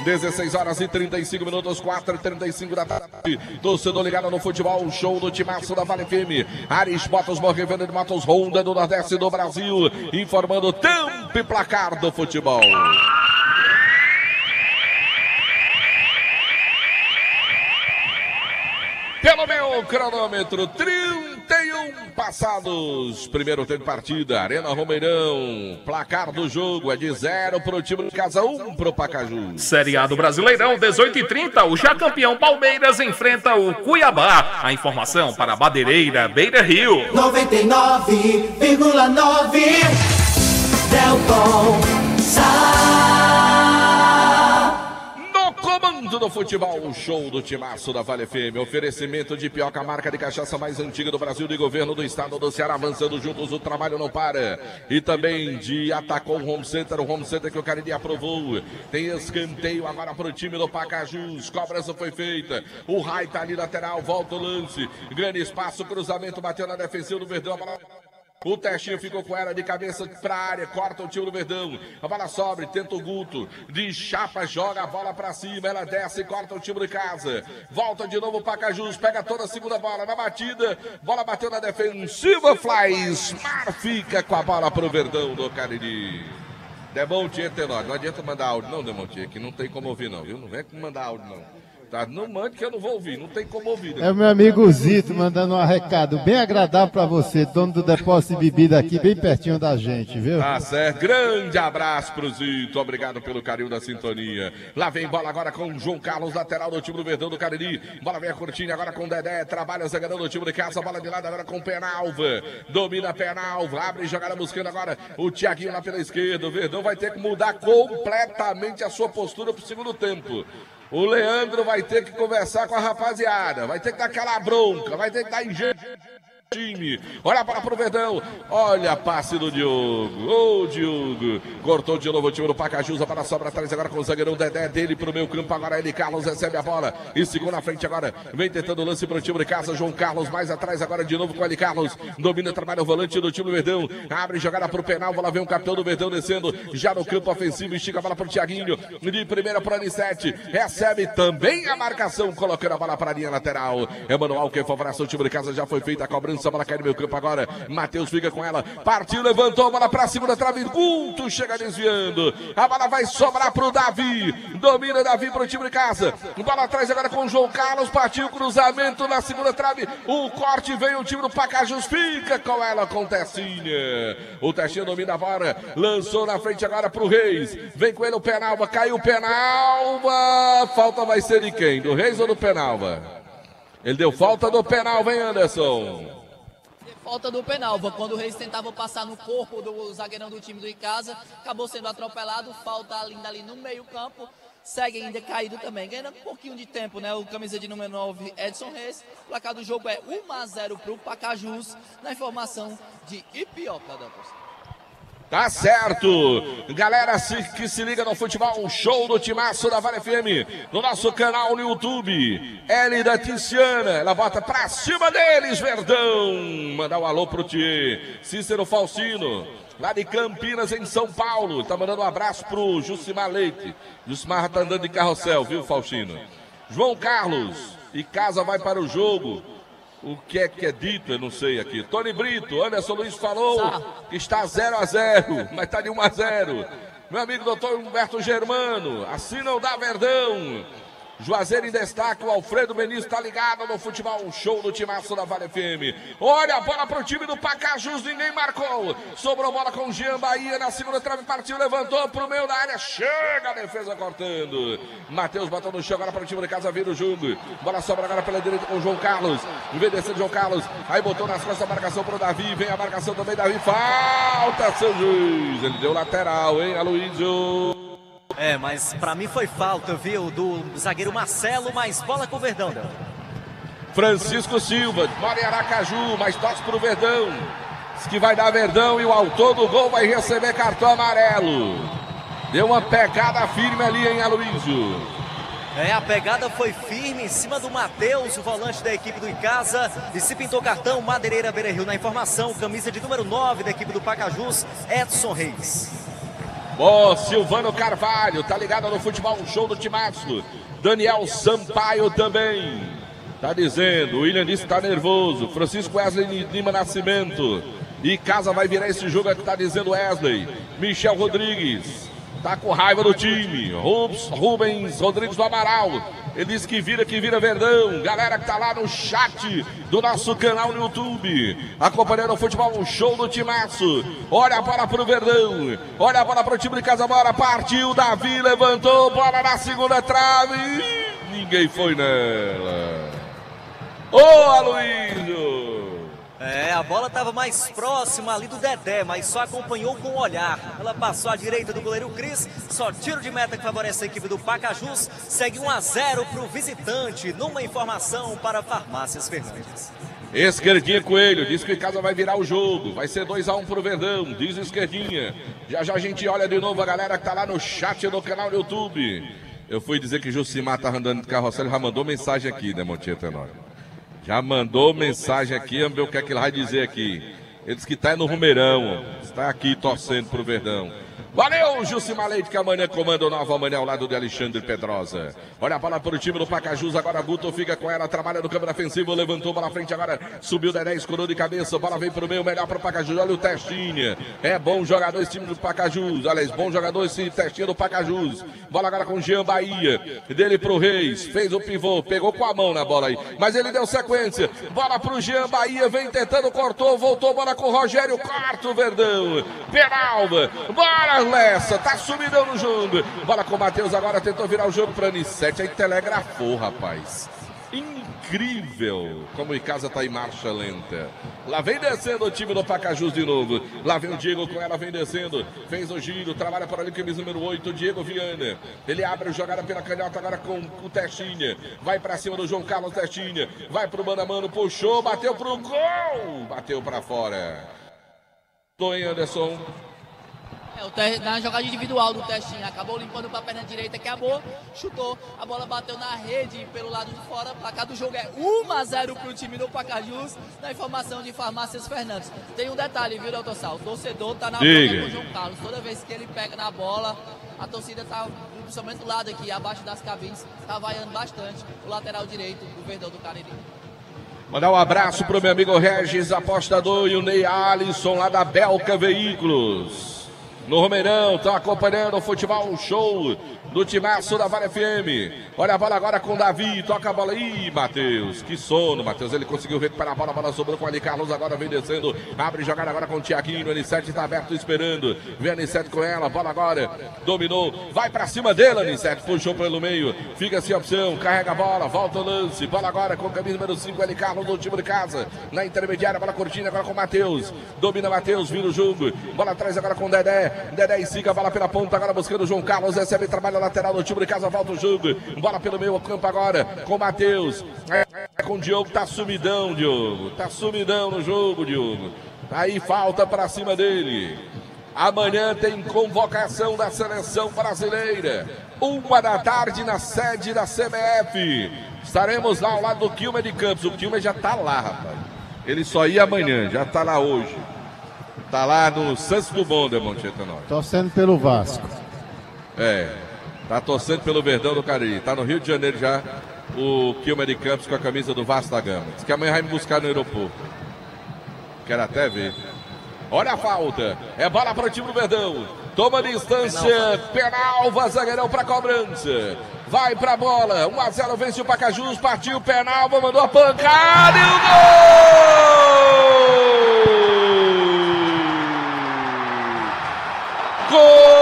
16 horas e 35 minutos, 4h35 da tarde. Torcedor ligado no Futebol Show do Timaço da Vale FM. Ares Motos, revenda de motos Honda do Nordeste do Brasil. Informando o tempo e placar do futebol. o cronômetro, 31 passados. Primeiro tempo de partida, Arena Romeirão. Placar do jogo é de 0 pro time de casa, 1 pro Pacajus. Série A do Brasileirão, 18h30. O já campeão Palmeiras enfrenta o Cuiabá. A informação para a Badeireira Beira Rio. 99,9 Delton No comando do futebol, show do timaço da Vale FM. Oferecimento de Pioca, marca de cachaça mais antiga do Brasil, de governo do estado do Ceará. Avançando juntos, o trabalho não para. E também de Atacom Home Center, o Home Center que o Cariri aprovou. Tem escanteio agora para o time do Pacajus. Cobrança foi feita. O Rai tá ali lateral, volta o lance. Grande espaço, cruzamento, bateu na defensiva do Verdão. O Testinho ficou com ela de cabeça pra área, corta o time do Verdão. A bola sobe, tenta o Guto. De chapa, joga a bola pra cima. Ela desce e corta o time de casa. Volta de novo o Pacajus, pega toda a segunda bola na batida. Bola bateu na defensiva, Fly Smart fica com a bola pro Verdão do Cariri. Demontier Tenório, não adianta mandar áudio não, Demontier, que não tem como ouvir não, viu? Não vem mandar áudio não. Tá, não mande que eu não vou ouvir, não tem como ouvir. É o meu amigo Zito mandando um recado bem agradável pra você, dono do depósito de bebida aqui, bem pertinho da gente, viu? Tá certo, grande abraço pro Zito, obrigado pelo carinho da sintonia. Lá vem bola agora com o João Carlos, lateral do time do Verdão do Cariri. Bola vem a curtinha agora com o Dedé, trabalha zagueirão do time de casa, bola de lado agora com o Penalva. Domina Penalva, abre jogada buscando agora o Thiaguinho lá pela esquerda. O Verdão vai ter que mudar completamente a sua postura pro segundo tempo. O Leandro vai ter que conversar com a rapaziada, vai ter que dar aquela bronca, vai ter que dar engenho. Time, olha a bola pro Verdão, olha a passe do Diogo, ô Diogo, cortou de novo o time do Pacajus, a bola sobra atrás agora com o zagueirão Dedé, dele pro meio campo, agora ele, Carlos recebe a bola e segura na frente agora, vem tentando o lance pro time de casa, João Carlos mais atrás agora de novo com ele, Carlos, domina, trabalha o volante do time do Verdão, abre jogada pro penal, lá vem o capitão do Verdão descendo, já no campo ofensivo, estica a bola pro Thiaguinho, de primeira pro Anissete, recebe também a marcação, colocando a bola para a linha lateral, é Manuel que favorece o time de casa, já foi feita a cobrança. A bola cai no meu campo agora, Matheus fica com ela, partiu, levantou a bola pra cima da trave, Guto chega desviando, a bola vai sobrar pro Davi, domina Davi pro time de casa, bola atrás agora com o João Carlos, partiu, cruzamento na segunda trave, o corte vem, o time do Pacajus fica com ela com o Tessinha, o Tessinha domina a bola, lançou na frente agora pro Reis, vem com ele o Penalva, caiu o Penalva, falta vai ser de quem? Do Reis ou do Penalva? Ele deu falta do Penalva, hein, Anderson? Falta do Penalva, quando o Reis tentava passar no corpo do zagueirão do time do Icasa, acabou sendo atropelado, falta ainda ali no meio campo, segue ainda caído também, ganhando um pouquinho de tempo, né, o camisa de número 9, Edson Reis, o placar do jogo é 1-0 pro Pacajus, na informação de Ipioca, Dantas. Tá certo, galera que se liga no futebol, show do timaço da Vale FM, no nosso canal no YouTube, Elida Tiziana, ela bota pra cima deles, Verdão, mandar um alô pro Thier, Cícero Falcino, lá de Campinas, em São Paulo, tá mandando um abraço pro Jucimar Leite, Jucimar tá andando de carrossel, viu, Faustino? João Carlos, e casa vai para o jogo. O que é dito, eu não sei aqui. Tony Brito, Anderson Luiz falou que está 0-0, mas está de 1-0. Meu amigo doutor Humberto Germano, assim não dá Verdão. Juazeiro em destaque, o Alfredo Benício está ligado no futebol, show do timaço da Vale FM. Olha a bola para o time do Pacajus, ninguém marcou. Sobrou bola com o Jean Bahia na segunda trave, partiu, levantou para o meio da área, chega a defesa cortando. Matheus botou no chão agora para o time de casa, vira o jogo. Bola sobra agora pela direita com o João Carlos. Vem descendo João Carlos, aí botou nas costas a marcação para o Davi, vem a marcação também, Davi, falta, seu juiz. Ele deu lateral, hein, Aloysio? É, mas pra mim foi falta, viu, do zagueiro Marcelo, mas bola com o Verdão. Francisco Silva, mora em Aracaju, mas tosse pro Verdão. Diz que vai dar Verdão e o autor do gol vai receber cartão amarelo. Deu uma pegada firme ali, hein, Aloysio? É, a pegada foi firme em cima do Matheus, o volante da equipe do Icasa. E se pintou cartão, Madeireira Beira Rio na informação, camisa de número 9 da equipe do Pacajus, Edson Reis. Ó, Silvano Carvalho, tá ligado no futebol, show do timaço. Daniel Sampaio também. Tá dizendo, o William disse que tá nervoso. Francisco Wesley Lima Nascimento. E casa vai virar esse jogo, é que tá dizendo Wesley. Michel Rodrigues. tá com raiva do time. Rubens Rodrigues do Amaral. Ele diz que vira Verdão. Galera que tá lá no chat do nosso canal no YouTube, acompanhando o futebol, show do Timaço. Olha a bola pro Verdão. Olha a bola pro time de Casa Bora. Partiu, Davi levantou, bola na segunda trave. Ninguém foi nela. Ô, Aloysio! A bola estava mais próxima ali do Dedé, mas só acompanhou com o olhar. Ela passou à direita do goleiro Cris, só tiro de meta que favorece a equipe do Pacajus. Segue 1-0 para o visitante, numa informação para Farmácias Fernandes. Esquerdinha Coelho, diz que o Casa vai virar o jogo, vai ser 2-1 pro Verdão, diz Esquerdinha. Já a gente olha de novo a galera que tá lá no chat do canal do YouTube. Eu fui dizer que Jucimar tá andando de carrossel, já mandou mensagem aqui, né, Montinho Tenório? Já mandou mensagem aqui, vamos ver o que é que ele vai dizer aqui. Ele disse que tá no Rumeirão, está aqui torcendo pro Verdão. Valeu, Jucimar Leite, que amanhã comanda o Nova Amanhã ao lado de Alexandre Pedrosa. Olha a bola para o time do Pacajus, agora Guto fica com ela, trabalha no campo defensivo, levantou bola à frente agora, subiu Dedé, escorou de cabeça, bola vem pro meio, melhor para o Pacajus, olha o Testinha. É bom jogador esse time do Pacajus, aliás, bom jogador esse Testinha do Pacajus. Bola agora com o Jean Bahia, dele pro Reis, fez o pivô, pegou com a mão na bola aí, mas ele deu sequência. Bola pro Jean Bahia, vem tentando, cortou, voltou, bola com o Rogério, quarto Verdão. Penalva, bora Lessa, tá sumidão no jogo. Bola com o Matheus agora, tentou virar o jogo para Anissete, aí telegrafou, rapaz. Incrível como o Icasa tá em marcha lenta. Lá vem descendo o time do Pacajus de novo. Lá vem o Diego com ela, vem descendo. Fez o giro, trabalha para ali, camisa número 8, Diego Viana. Ele abre a jogada pela canhota agora com o Testinha. Vai para cima do João Carlos Testinha. Vai pro mano a mano, puxou, bateu pro gol. Bateu para fora. Tô em Anderson. Na jogada individual do Testinha, acabou limpando para a perna direita, acabou, chutou, a bola bateu na rede pelo lado de fora, placar do jogo é 1-0 para o time do Pacajus, na informação de Farmácias Fernandes. Tem um detalhe, viu, Delton Sá? O torcedor tá na bola com o João Carlos, toda vez que ele pega na bola, a torcida tá, principalmente do lado aqui, abaixo das cabines, tá vaiando bastante o lateral direito do Verdão do Cariri. Mandar um abraço pro meu amigo Regis, apostador, e o Ney Alisson lá da Belca Veículos. No Romeirão, estão acompanhando o futebol show do Timaço da Vale FM. Olha a bola agora com o Davi, toca a bola aí, Matheus, que sono, Matheus, ele conseguiu recuperar a bola sobrou com o Ali Carlos, agora vem descendo, abre jogada agora com o Tiaguinho, o Anissete está aberto esperando, vem Anissete com ela, bola agora, dominou, vai pra cima dele, Anissete, puxou pelo meio, fica sem opção, carrega a bola, volta o lance, bola agora com o camisa número 5, Ali Carlos do time de casa, na intermediária, bola curtinha agora com o Matheus, domina Matheus, vira o jogo, bola atrás agora com o Dedé ensina a bola pela ponta, agora buscando o João Carlos, recebe trabalho lateral do time de casa, volta o jogo, bola pelo meio campo agora, com o Matheus, com o Diogo, tá sumidão, Diogo, tá sumidão no jogo, Diogo, aí falta pra cima dele. Amanhã tem convocação da seleção brasileira, 1h na sede da CBF, estaremos lá ao lado do Quilmes de Campos, o Quilmes já tá lá, rapaz, ele só ia amanhã, já tá lá hoje. Tá lá no Santos Dumont, de Monte Etanol. Torcendo pelo Vasco. Tá torcendo pelo Verdão do Cariri. Tá no Rio de Janeiro já o Quilmes de Campos com a camisa do Vasco da Gama. Diz que amanhã vai me buscar no aeroporto. Quero até ver. Olha a falta. É bola para o time do Verdão. Toma distância. Penal, zagueirão para cobrança. Vai pra bola. 1-0 vence o Pacajus. Partiu penal, mandou a pancada e o gol! Gol!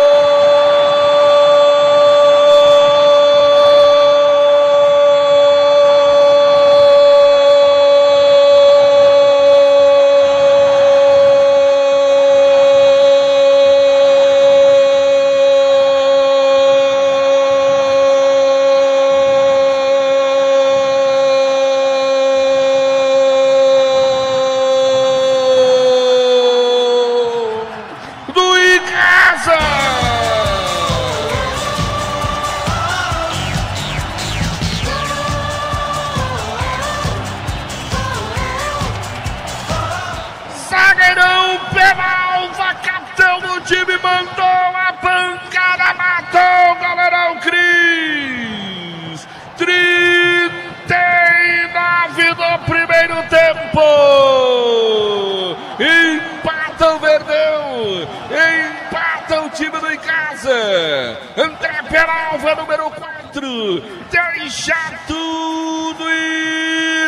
do Icasa. André Peralva, número 4. Deixa tudo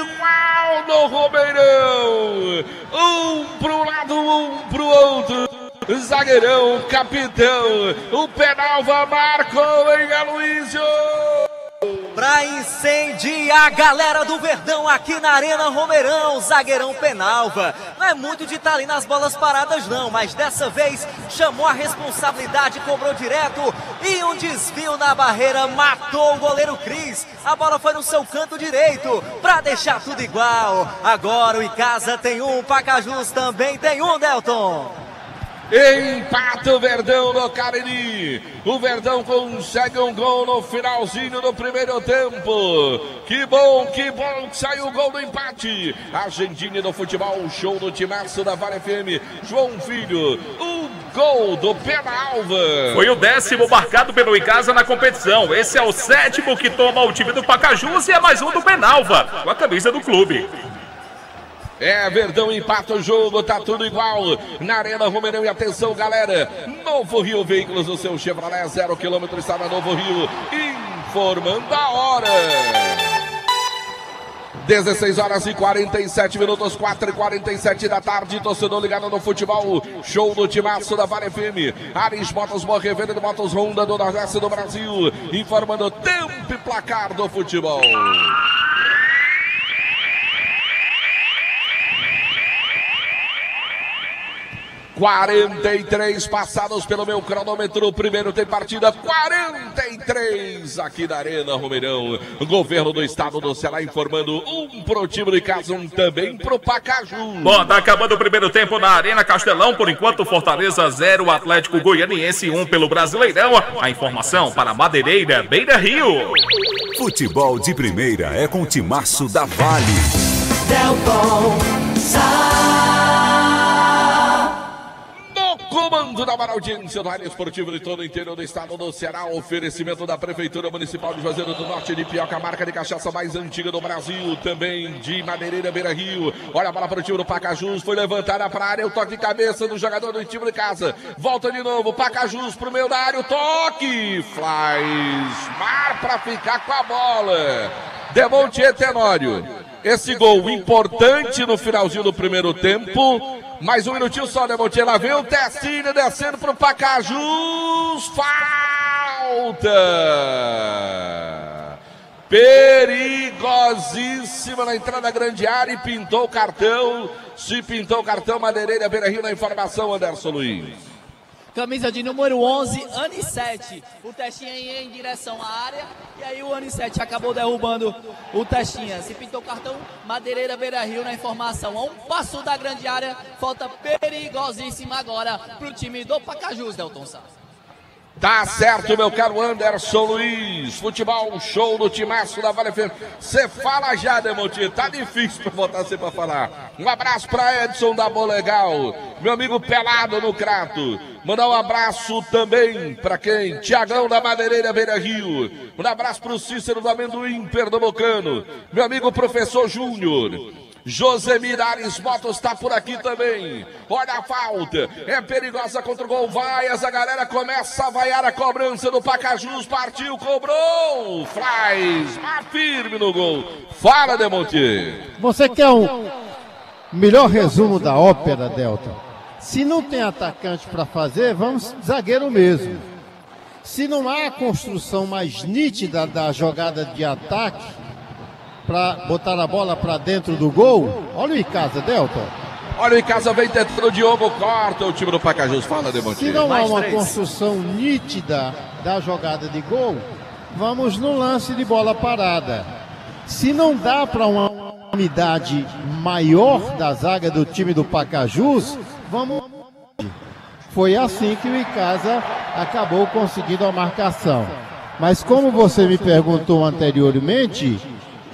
igual no Romeirão. Um pro lado, um pro outro. Zagueirão, capitão. O Peralva marcou em Aloysio. Pra incendiar a galera do Verdão aqui na Arena Romeirão, zagueirão Penalva. Não é muito de estar ali nas bolas paradas não, mas dessa vez chamou a responsabilidade, cobrou direto e um desvio na barreira matou o goleiro Cris. A bola foi no seu canto direito pra deixar tudo igual. Agora o Icasa tem um, Pacajus também tem um, Delton. Empata o Verdão no Cariri. O Verdão consegue um gol no finalzinho do primeiro tempo. Que bom que saiu o gol do empate. Argentina do futebol, show do timaço da Vale FM. João Filho, o gol do Penalva. Foi o 10º marcado pelo Icasa na competição. Esse é o 7º que toma o time do Pacajus e é mais um do Penalva, com a camisa do clube. Verdão empata o jogo, tá tudo igual na Arena Romeirão. E atenção, galera, Novo Rio Veículos, o seu Chevrolet 0 km está na Novo Rio, informando a hora. 16 horas e 47 minutos, 4h47 da tarde, torcedor ligado no futebol, show do timaço da Vale FM. Ares Motos, revenda de motos Honda do Nordeste do Brasil, informando o tempo e placar do futebol. 43 passados pelo meu cronômetro. Primeiro tem partida 43 aqui da Arena Romeirão. Governo do estado do Ceará informando um pro time do Icasa, um também pro Pacajus. Bom, tá acabando o primeiro tempo na Arena Castelão. Por enquanto, Fortaleza 0, Atlético Goianiense 1 pelo Brasileirão. A informação para Madeireira, Beira Rio. Futebol de primeira é com o timaço da Vale. Delton Comando da maior audiência do área esportiva de todo o interior do estado do Ceará. Oferecimento da Prefeitura Municipal de Juazeiro do Norte de Pioca, a marca de cachaça mais antiga do Brasil, também de Madeireira, Beira Rio. Olha a bola para o time do Pacajus, foi levantada para a área, o toque de cabeça do jogador do time de casa. Volta de novo, Pacajus pro meio da área, o toque. Faz mar para ficar com a bola. Demonte Tenório. Esse gol importante no finalzinho do primeiro tempo. Mais um minutinho só, Demonte. Lá vem o Tessinho descendo pro Pacajus. Falta! Perigosíssima na entrada da grande área e pintou o cartão. Se pintou o cartão, Madeireira, Beira Rio na informação, Anderson Luiz. Camisa de número 11, Anissete. O Testinha ia em direção à área e aí o Anissete acabou derrubando o Testinha. Se pintou o cartão, Madeireira, Beira Rio na informação. A um passo da grande área, falta perigosíssima agora pro time do Pacajus, Delton Sá. Tá certo, meu caro Anderson Luiz. Futebol, show do timaço da Vale FM. Você fala já, Demonte. Tá difícil pra botar você pra falar. Um abraço pra Edson da Bolegal. Meu amigo Pelado no Crato. Mandar um abraço também pra quem? Tiagão da Madeireira, Beira Rio. Um abraço pro Cícero do Amendoim, Pernambucano. Meu amigo Professor Júnior. Josemir Ares Motos está por aqui também. Olha a falta. É perigosa contra o gol. Vai, essa galera começa a vaiar a cobrança do Pacajus. Partiu, cobrou. Faz. Mas firme no gol. Fala, Demonte. Você quer um melhor resumo da ópera, Delton? Se não tem atacante para fazer, vamos zagueiro mesmo. Se não há a construção mais nítida da jogada de ataque, para botar a bola para dentro do gol, olha o Icasa, Delton. Olha o Icasa, vem tentando o Diogo, corta o time do Pacajus. Fala, Demonte. Se não há uma construção nítida da jogada de gol, vamos no lance de bola parada. Se não dá para uma unidade maior da zaga do time do Pacajus, vamos... Foi assim que o Icasa acabou conseguindo a marcação. Mas como você me perguntou anteriormente,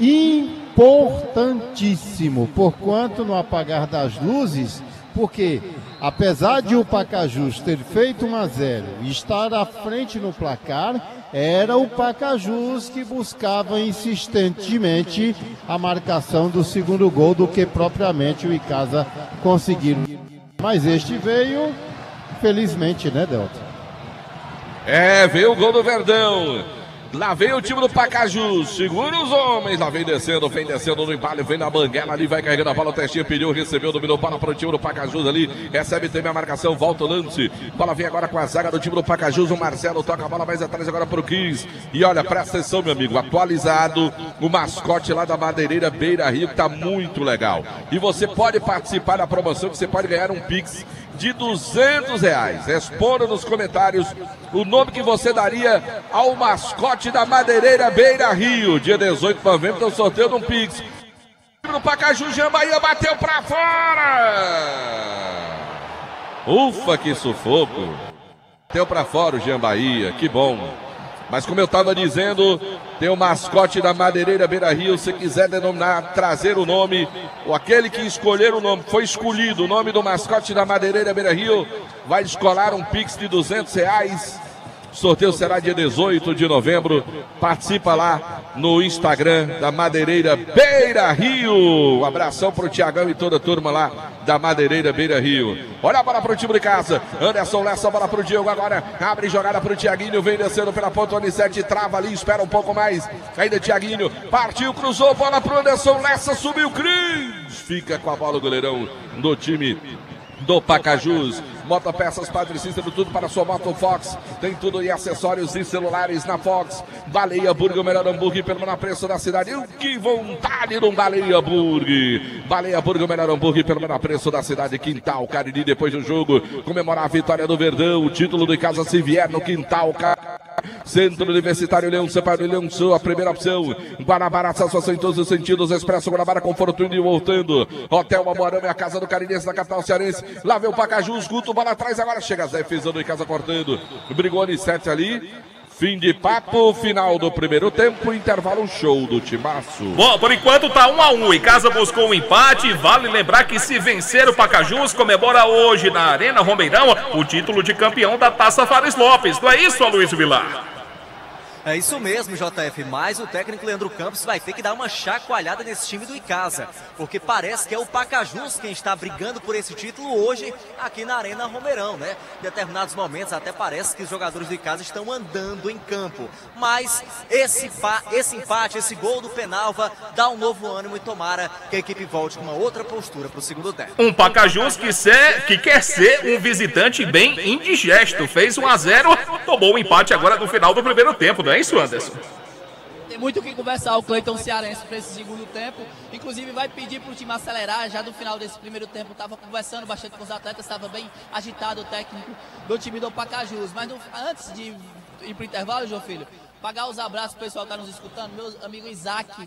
importantíssimo, porquanto no apagar das luzes, porque apesar de o Pacajus ter feito 1-0 e estar à frente no placar, era o Pacajus que buscava insistentemente a marcação do segundo gol do que propriamente o Icasa conseguiu. Mas este veio, felizmente, né, Delton? Veio o gol do Verdão. Lá vem o time do Pacajus, segura os homens, lá vem descendo no embalo, vem na banguela ali, vai carregando a bola, o Testinho pediu, recebeu, dominou, bola para o time do Pacajus ali, recebe também a marcação, volta o lance, bola vem agora com a zaga do time do Pacajus, o Marcelo toca a bola mais atrás agora para o 15, e olha, presta atenção meu amigo, atualizado, o mascote lá da Madeireira Beira Rio, que tá muito legal, e você pode participar da promoção, que você pode ganhar um Pix de R$200. Responda nos comentários o nome que você daria ao mascote da Madeireira Beira Rio. Dia 18 de novembro, então sorteio de um Pix. No Pacajus, Jean Bahia bateu pra fora. Ufa, que sufoco. Bateu pra fora o Jean Bahia, que bom. Mas como eu estava dizendo, tem o mascote da Madeireira Beira Rio. Se quiser denominar, trazer o nome, ou aquele que escolher o nome, foi escolhido o nome do mascote da Madeireira Beira Rio, vai descolar um Pix de R$200. O sorteio será dia 18 de novembro. Participa lá no Instagram da Madeireira Beira Rio. Um abração pro Tiagão e toda a turma lá da Madeireira Beira Rio. Olha a bola pro time de casa. Anderson Lessa, a bola pro Diego agora. Abre jogada pro Tiaguinho. Vem descendo pela ponta. Onissete trava ali, espera um pouco mais. Ainda Tiaguinho. Partiu, cruzou, bola pro Anderson Lessa. Subiu Cris. Fica com a bola o goleirão do time do Pacajus. Motopeças Padre Cícero, tudo para sua moto Fox. Tem tudo e acessórios e celulares na Fox. Baleia Burger, o melhor hambúrguer pelo menor preço da cidade. Que vontade de um Baleia Burger. Baleia Burger, o melhor hambúrguer pelo menor preço da cidade. Quintal, Cariri, depois do jogo, comemorar a vitória do Verdão. O título do casa se vier no Quintal, Centro Universitário Leão Sampaio, Leão Sul, a primeira opção. Guanabara, satisfação em todos os sentidos. Expresso Guanabara, conforto indo e voltando. Hotel Amorama, a casa do Carirense da capital cearense. Lá vem o Pacajus, Guto, bola atrás, agora chega Zé, fezando em casa, cortando. Brigoni 7 ali. Fim de papo, final do primeiro tempo, intervalo, show do Timaço. Bom, por enquanto tá 1-1, e casa buscou um empate. Vale lembrar que se vencer o Pacajus, comemora hoje na Arena Romeirão o título de campeão da Taça Fares Lopes. Não é isso, Aloysio Vilar? É isso mesmo, JF, mas o técnico Leandro Campos vai ter que dar uma chacoalhada nesse time do Icasa, porque parece que é o Pacajus quem está brigando por esse título hoje aqui na Arena Romeirão, né? Em determinados momentos até parece que os jogadores do Icasa estão andando em campo, mas esse empate, esse gol do Penalva dá um novo ânimo e tomara que a equipe volte com uma outra postura para o segundo tempo. Um Pacajus que quer ser um visitante bem indigesto, fez 1-0, tomou o empate agora no final do primeiro tempo, né? É isso, Anderson? Tem muito o que conversar o Cleiton Cearense para esse segundo tempo. Inclusive vai pedir para o time acelerar. Já no final desse primeiro tempo estava conversando bastante com os atletas, estava bem agitado o técnico do time do Pacajus. Mas antes de ir para o intervalo, João Filho, pagar os abraços para o pessoal que está nos escutando. Meu amigo Isaac,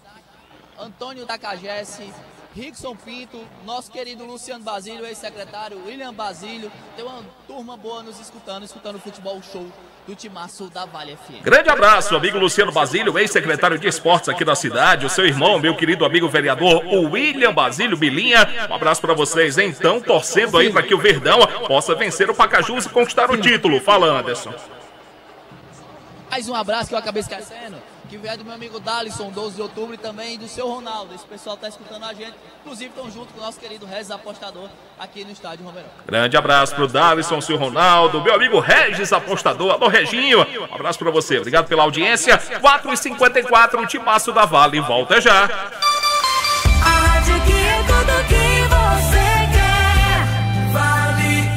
Antônio da Cagesse, Rickson Pinto, nosso querido Luciano Basílio, ex-secretário, William Basílio. Tem uma turma boa nos escutando o futebol show do Timaço da Vale FM. Grande abraço, amigo Luciano Basílio, ex-secretário de esportes aqui da cidade, o seu irmão, meu querido amigo vereador, o William Basílio Bilinha. Um abraço para vocês, então, torcendo aí para que o Verdão possa vencer o Pacajus e conquistar o título. Fala, Anderson. Mais um abraço que eu acabei esquecendo, que vier do meu amigo Dalisson, 12 de outubro, e também do seu Ronaldo. Esse pessoal está escutando a gente, inclusive estão junto com o nosso querido Regis Apostador aqui no estádio Romeirão. Grande abraço pro Dalisson, seu Ronaldo, meu amigo Regis Apostador, alô Reginho, um abraço para você, obrigado pela audiência. 4h54, o Timaço da Vale volta já. A rádio que é tudo que você quer. Vale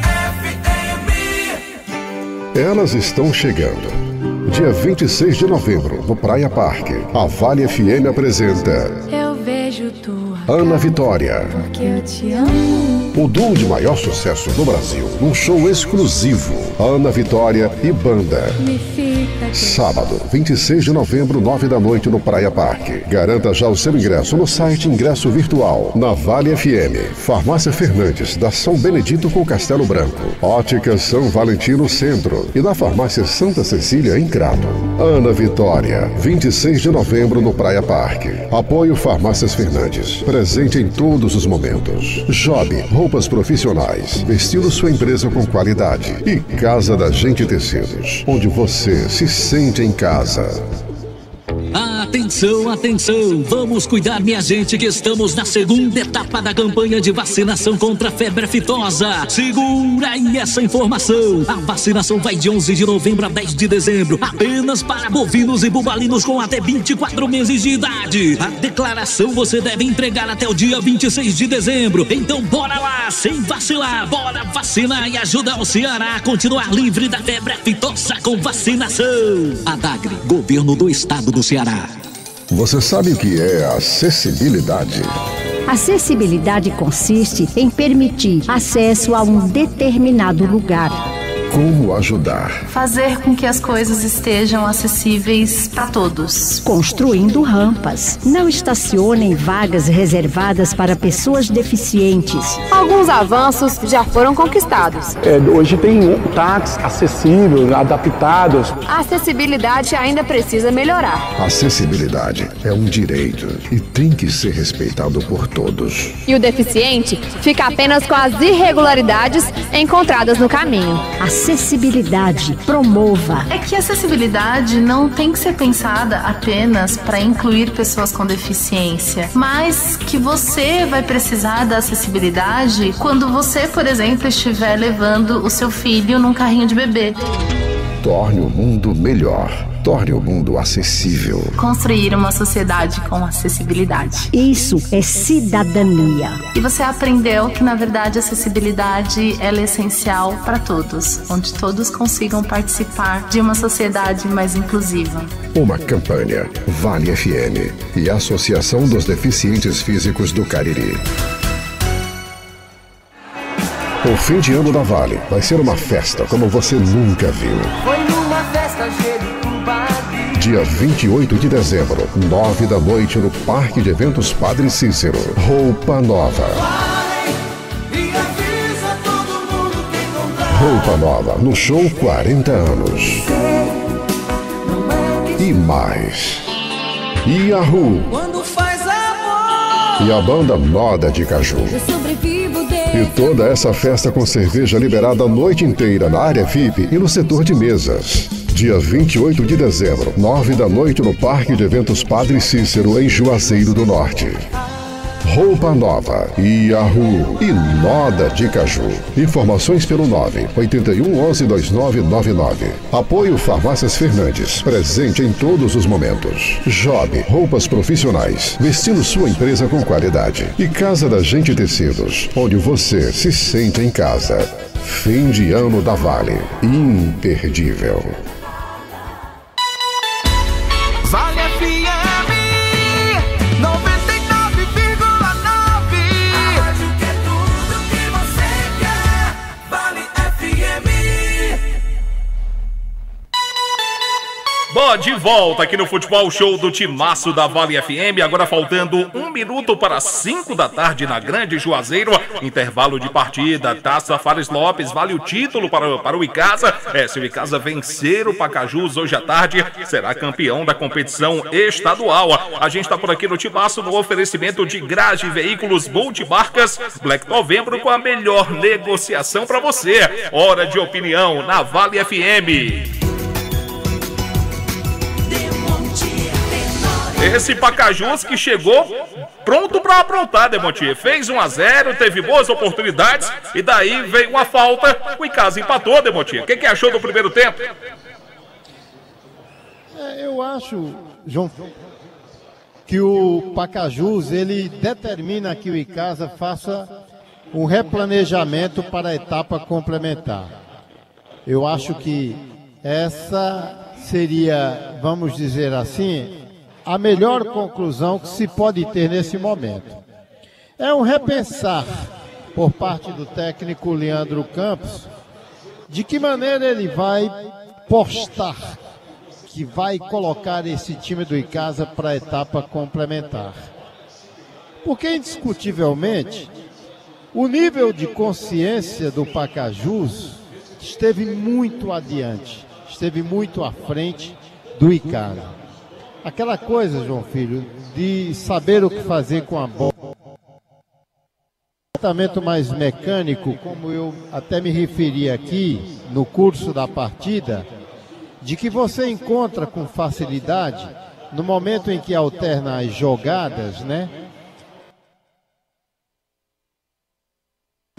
FM. Elas estão chegando. Dia 26 de novembro, no Praia Parque, a Vale FM apresenta Eu vejo tua Ana Vitória, porque eu te amo. o duo de maior sucesso no Brasil, num show exclusivo. Ana Vitória e Banda. Me fica Sábado, 26 de novembro, 9 da noite, no Praia Parque. Garanta já o seu ingresso no site Ingresso Virtual, na Vale FM. Farmácia Fernandes, da São Benedito com Castelo Branco. Ótica São Valentino Centro. E na Farmácia Santa Cecília, em Crato. Ana Vitória, 26 de novembro, no Praia Parque. Apoio Farmácias Fernandes. Presente em todos os momentos. Job, roupas profissionais. Vestindo sua empresa com qualidade. E Casa da Gente Tecidos, onde você se sente em casa. Atenção, atenção, vamos cuidar, minha gente, que estamos na segunda etapa da campanha de vacinação contra a febre aftosa. Segura aí essa informação. A vacinação vai de 11 de novembro a 10 de dezembro, apenas para bovinos e bubalinos com até 24 meses de idade. A declaração você deve entregar até o dia 26 de dezembro. Então bora lá, sem vacilar, bora vacinar e ajudar o Ceará a continuar livre da febre aftosa com vacinação. ADAGRE, Governo do Estado do Ceará. Você sabe o que é acessibilidade? Acessibilidade consiste em permitir acesso a um determinado lugar. Como ajudar? Fazer com que as coisas estejam acessíveis para todos. Construindo rampas. Não estacione em vagas reservadas para pessoas deficientes. Alguns avanços já foram conquistados. Hoje tem táxis acessíveis, adaptados. A acessibilidade ainda precisa melhorar. Acessibilidade é um direito e tem que ser respeitado por todos. E o deficiente fica apenas com as irregularidades encontradas no caminho. Acessibilidade, promova. É que a acessibilidade não tem que ser pensada apenas para incluir pessoas com deficiência, mas que você vai precisar da acessibilidade quando você, por exemplo, estiver levando o seu filho num carrinho de bebê. Torne o mundo melhor. Torne o mundo acessível. Construir uma sociedade com acessibilidade. Isso é cidadania. E você aprendeu que, na verdade, a acessibilidade ela é essencial para todos, onde todos consigam participar de uma sociedade mais inclusiva. Uma campanha Vale FM e Associação dos Deficientes Físicos do Cariri. O fim de ano da Vale vai ser uma festa como você nunca viu. Foi numa festa Dia 28 de dezembro, 9 da noite, no Parque de Eventos Padre Cícero. Roupa Nova. Roupa Nova, no show 40 anos. E mais. Yahoo! E a banda Moda de Caju. E toda essa festa com cerveja liberada a noite inteira na área VIP e no setor de mesas. Dia 28 de dezembro, 9 da noite, no Parque de Eventos Padre Cícero, em Juazeiro do Norte. Roupa Nova, Yahoo e Moda de Caju. Informações pelo 981112999. Apoio Farmácias Fernandes, presente em todos os momentos. Job, roupas profissionais, vestindo sua empresa com qualidade. E Casa da Gente Tecidos, onde você se sente em casa. Fim de ano da Vale, imperdível. Vale FM 99,9. A rádio que é tudo que você quer. Vale FM. Bom, de volta aqui no Futebol Show do Timaço da Vale FM. Agora faltando 1 minuto para 5 da tarde na Grande Juazeiro. Intervalo de partida. Taça Fares Lopes vale o título para o Icasa. Se o Icasa vencer o Pacajus hoje à tarde, será campeão da competição estadual. A gente está por aqui no Timaço no oferecimento de Grage Veículos Multimarcas. Black Novembro com a melhor negociação para você. Hora de opinião na Vale FM. Esse Pacajus que chegou pronto para aprontar, Demontier. Fez 1-0, teve boas oportunidades e daí veio uma falta. O Icasa empatou, Demontier. O que achou do primeiro tempo? Eu acho, João, que o Pacajus, ele determina que o Icasa faça um replanejamento para a etapa complementar. Eu acho que essa seria, vamos dizer assim, a melhor conclusão que se pode ter nesse momento. É um repensar por parte do técnico Leandro Campos de que maneira ele vai postar, que vai colocar esse time do Icasa para a etapa complementar. Porque, indiscutivelmente, o nível de consciência do Pacajus esteve muito adiante, esteve muito à frente do Icasa. Aquela coisa, João Filho, de saber o que fazer com a bola, tratamento mais mecânico, como eu até me referi aqui no curso da partida, de que você encontra com facilidade no momento em que alterna as jogadas, né?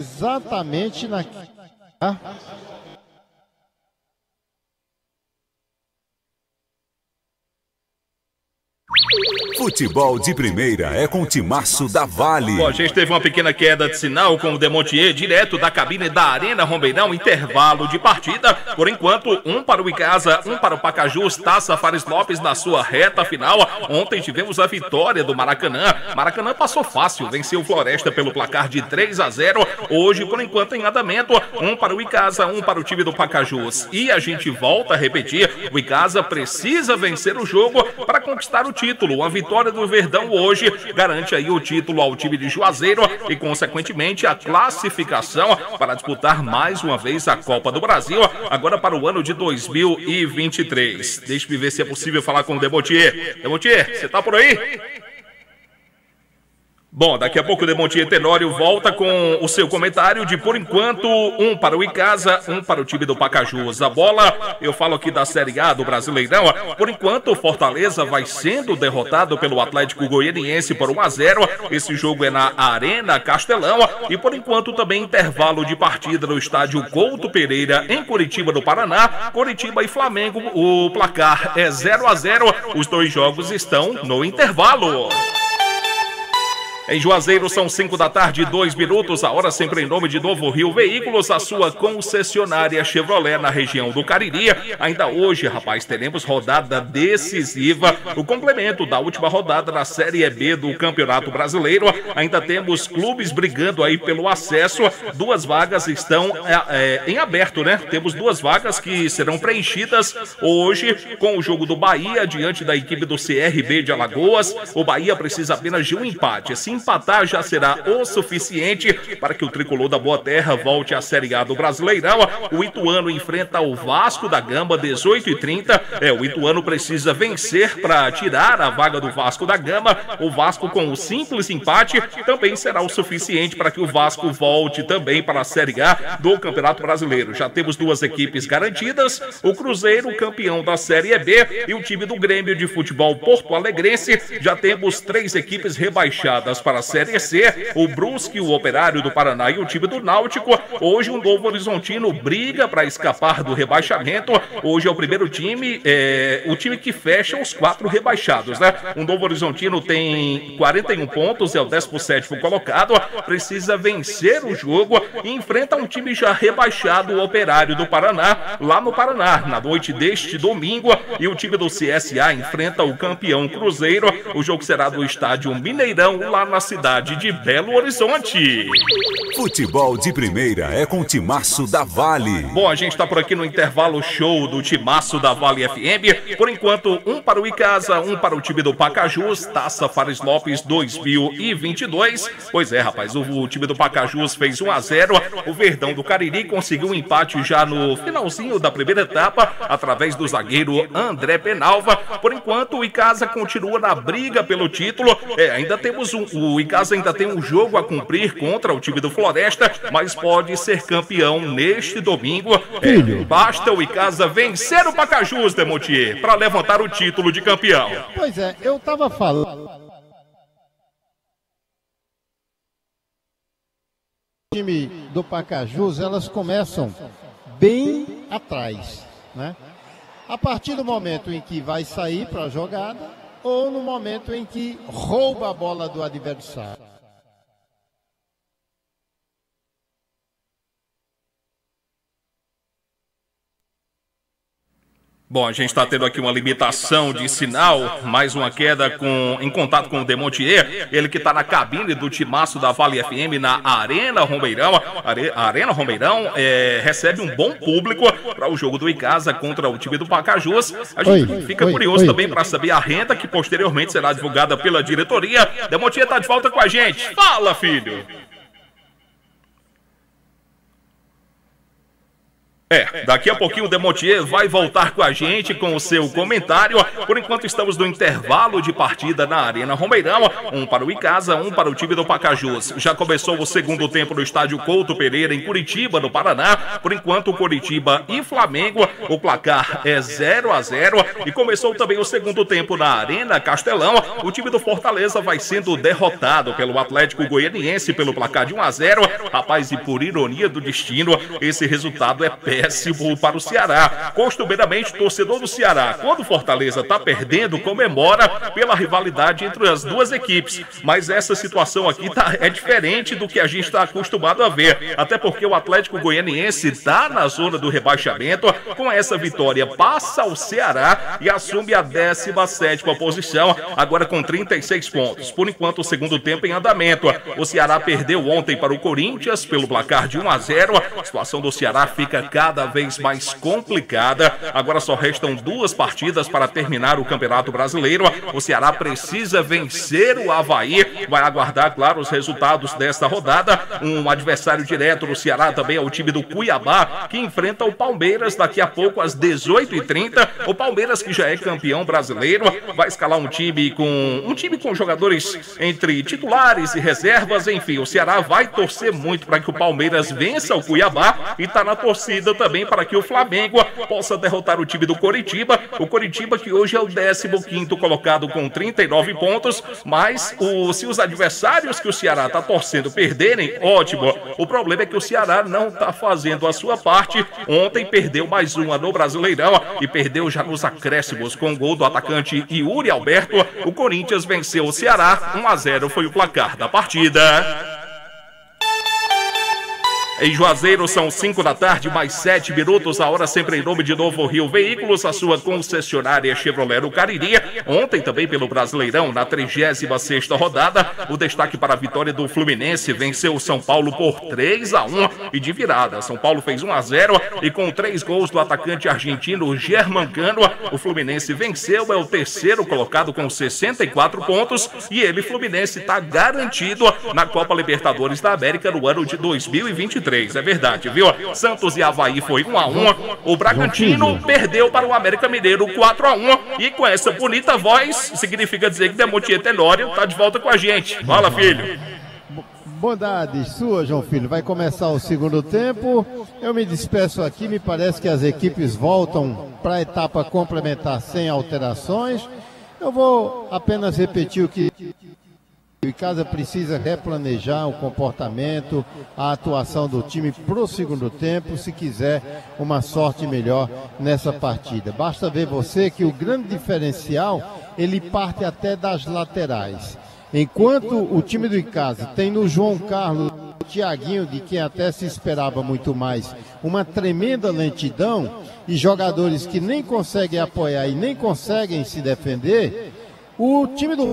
Exatamente na... Futebol de primeira é com o Timaço da Vale. Bom, a gente teve uma pequena queda de sinal com o Demontier, direto da cabine da Arena Rombeirão, intervalo de partida. Por enquanto, um para o Icasa, um para o Pacajus, Taça Fares Lopes na sua reta final. Ontem tivemos a vitória do Maracanã. Maracanã passou fácil, venceu o Floresta pelo placar de 3-0. Hoje, por enquanto, em andamento, um para o Icasa, um para o time do Pacajus. E a gente volta a repetir, o Icasa precisa vencer o jogo para conquistar o título. A vitória do Verdão hoje garante aí o título ao time de Juazeiro e, consequentemente, a classificação para disputar mais uma vez a Copa do Brasil, agora para o ano de 2023. Deixa-me ver se é possível falar com o Demontier. Demontier, você tá por aí? Bom, daqui a pouco o Demontier Tenório volta com o seu comentário de, por enquanto, um para o Icasa, um para o time do Pacajus. A bola, eu falo aqui da Série A do Brasileirão, por enquanto o Fortaleza vai sendo derrotado pelo Atlético Goianiense por 1-0. Esse jogo é na Arena Castelão e, por enquanto, também intervalo de partida no estádio Couto Pereira, em Curitiba, no Paraná. Curitiba e Flamengo, o placar é 0-0. Os dois jogos estão no intervalo. Em Juazeiro são 5 da tarde, 2 minutos, a hora sempre em nome de Novo Rio Veículos, a sua concessionária Chevrolet na região do Cariri. Ainda hoje, rapaz, teremos rodada decisiva, o complemento da última rodada da Série B do Campeonato Brasileiro. Ainda temos clubes brigando aí pelo acesso, 2 vagas estão em aberto, né? Temos 2 vagas que serão preenchidas hoje com o jogo do Bahia diante da equipe do CRB de Alagoas. O Bahia precisa apenas de um empate. Se empatar já será o suficiente para que o tricolor da Boa Terra volte à Série A do Brasileirão. O Ituano enfrenta o Vasco da Gama, 18h30. O Ituano precisa vencer para tirar a vaga do Vasco da Gama. O Vasco, com o simples empate, também será o suficiente para que o Vasco volte também para a Série A do Campeonato Brasileiro. Já temos 2 equipes garantidas, o Cruzeiro, campeão da Série B, e o time do Grêmio de Futebol Porto Alegrense. Já temos 3 equipes rebaixadas para a Série C, o Brusque, o Operário do Paraná e o time do Náutico. Hoje o Novo Horizontino briga para escapar do rebaixamento. Hoje é o primeiro time, o time que fecha os 4 rebaixados, né? O Novo Horizontino tem 41 pontos, é o 17º colocado, precisa vencer o jogo e enfrenta um time já rebaixado, o Operário do Paraná, lá no Paraná, na noite deste domingo. E o time do CSA enfrenta o campeão Cruzeiro. O jogo será do estádio Mineirão, lá na cidade de Belo Horizonte. Futebol de primeira é com o Timaço da Vale. Bom, a gente está por aqui no intervalo show do Timaço da Vale FM. Por enquanto, um para o Icasa, um para o time do Pacajus, Taça Fares Lopes 2022. Pois é, rapaz, o time do Pacajus fez 1-0. O Verdão do Cariri conseguiu um empate já no finalzinho da primeira etapa, através do zagueiro André Penalva. Por enquanto, o Icasa continua na briga pelo título. Ainda temos o Icasa ainda tem um jogo a cumprir contra o time do Floresta, mas pode ser campeão neste domingo. Basta o Icasa vencer o Pacajus, Demontier, para levantar o título de campeão. Pois é, eu tava falando. O time do Pacajus, elas começam bem atrás, né? A partir do momento em que vai sair para a jogada, ou no momento em que rouba a bola do adversário. Bom, a gente está tendo aqui uma limitação de sinal, mais uma queda em contato com o Demontier, ele que está na cabine do Timaço da Vale FM na Arena Rombeirão. A Arena Rombeirão recebe um bom público para o jogo do Icasa contra o time do Pacajus. A gente fica curioso também para saber a renda que posteriormente será divulgada pela diretoria. Demontier está de volta com a gente. Fala, filho! Daqui a pouquinho o Demontier vai voltar com a gente com o seu comentário. Por enquanto estamos no intervalo de partida na Arena Romeirão. Um para o Icasa, um para o time do Pacajus. Já começou o segundo tempo no estádio Couto Pereira, em Curitiba, no Paraná. Por enquanto, Curitiba e Flamengo. O placar é 0-0. E começou também o segundo tempo na Arena Castelão. O time do Fortaleza vai sendo derrotado pelo Atlético Goianiense pelo placar de 1-0. Rapaz, e por ironia do destino, esse resultado é péssimo para o Ceará. Costumeiramente, o torcedor do Ceará, quando o Fortaleza está perdendo, comemora pela rivalidade entre as duas equipes. Mas essa situação aqui é diferente do que a gente está acostumado a ver. Até porque o Atlético Goianiense está na zona do rebaixamento. Com essa vitória, passa o Ceará e assume a 17ª posição, agora com 36 pontos. Por enquanto, o segundo tempo em andamento. O Ceará perdeu ontem para o Corinthians pelo placar de 1-0. A situação do Ceará fica cada vez mais complicada. Agora só restam 2 partidas para terminar o Campeonato Brasileiro. O Ceará precisa vencer o Avaí. Vai aguardar, claro, os resultados desta rodada. Um adversário direto do Ceará também é o time do Cuiabá, que enfrenta o Palmeiras daqui a pouco às 18h30. O Palmeiras, que já é campeão brasileiro, vai escalar um time com jogadores entre titulares e reservas. Enfim, o Ceará vai torcer muito para que o Palmeiras vença o Cuiabá e está na torcida também para que o Flamengo possa derrotar o time do Coritiba. O Coritiba, que hoje é o 15º colocado com 39 pontos, mas se os adversários que o Ceará está torcendo perderem, ótimo. O problema é que o Ceará não está fazendo a sua parte. Ontem perdeu mais uma no Brasileirão e perdeu já nos acréscimos com o gol do atacante Yuri Alberto. O Corinthians venceu o Ceará, 1-0 foi o placar da partida. Em Juazeiro são 5 da tarde, mais 7 minutos, a hora sempre em nome de Novo Rio Veículos, a sua concessionária Chevrolet no Cariri. Ontem também pelo Brasileirão, na 36ª rodada, o destaque para a vitória do Fluminense, venceu o São Paulo por 3-1 e de virada. São Paulo fez 1-0 e com 3 gols do atacante argentino Germancano, o Fluminense venceu, é o 3º colocado com 64 pontos e ele, Fluminense, está garantido na Copa Libertadores da América no ano de 2023. É verdade, viu? Santos e Avaí foi 1-1. O Bragantino perdeu para o América Mineiro 4-1. E com essa bonita voz, significa dizer que Demontier Tenório está de volta com a gente. Fala, filho. Bondade sua, João Filho. Vai começar o segundo tempo. Eu me despeço aqui. Me parece que as equipes voltam para a etapa complementar sem alterações. Eu vou apenas repetir o que o Icasa precisa replanejar o comportamento, a atuação do time para o segundo tempo, se quiser uma sorte melhor nessa partida. Basta ver você que o grande diferencial, ele parte até das laterais. Enquanto o time do Icasa tem no João Carlos, o Thiaguinho, de quem até se esperava muito mais, uma tremenda lentidão e jogadores que nem conseguem apoiar e nem conseguem se defender, o time do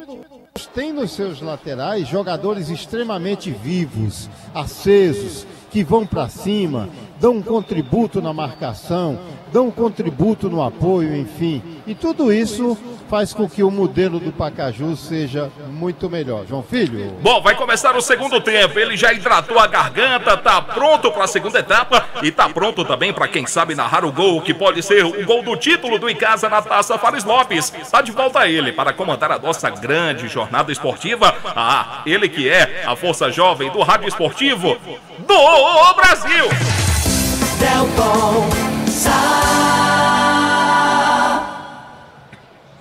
tem nos seus laterais jogadores extremamente vivos, acesos, que vão para cima, dão um contributo na marcação, dão um contributo no apoio, enfim. E tudo isso faz com que o modelo do Pacajus seja muito melhor. João Filho. Bom, vai começar o segundo tempo. Ele já hidratou a garganta, tá pronto para a segunda etapa e tá pronto também para quem sabe narrar o gol, que pode ser o gol do título do Icasa na Taça Fares Lopes. Tá de volta ele para comandar a nossa grande jornada esportiva. Ele que é a força jovem do rádio esportivo do Brasil. Delton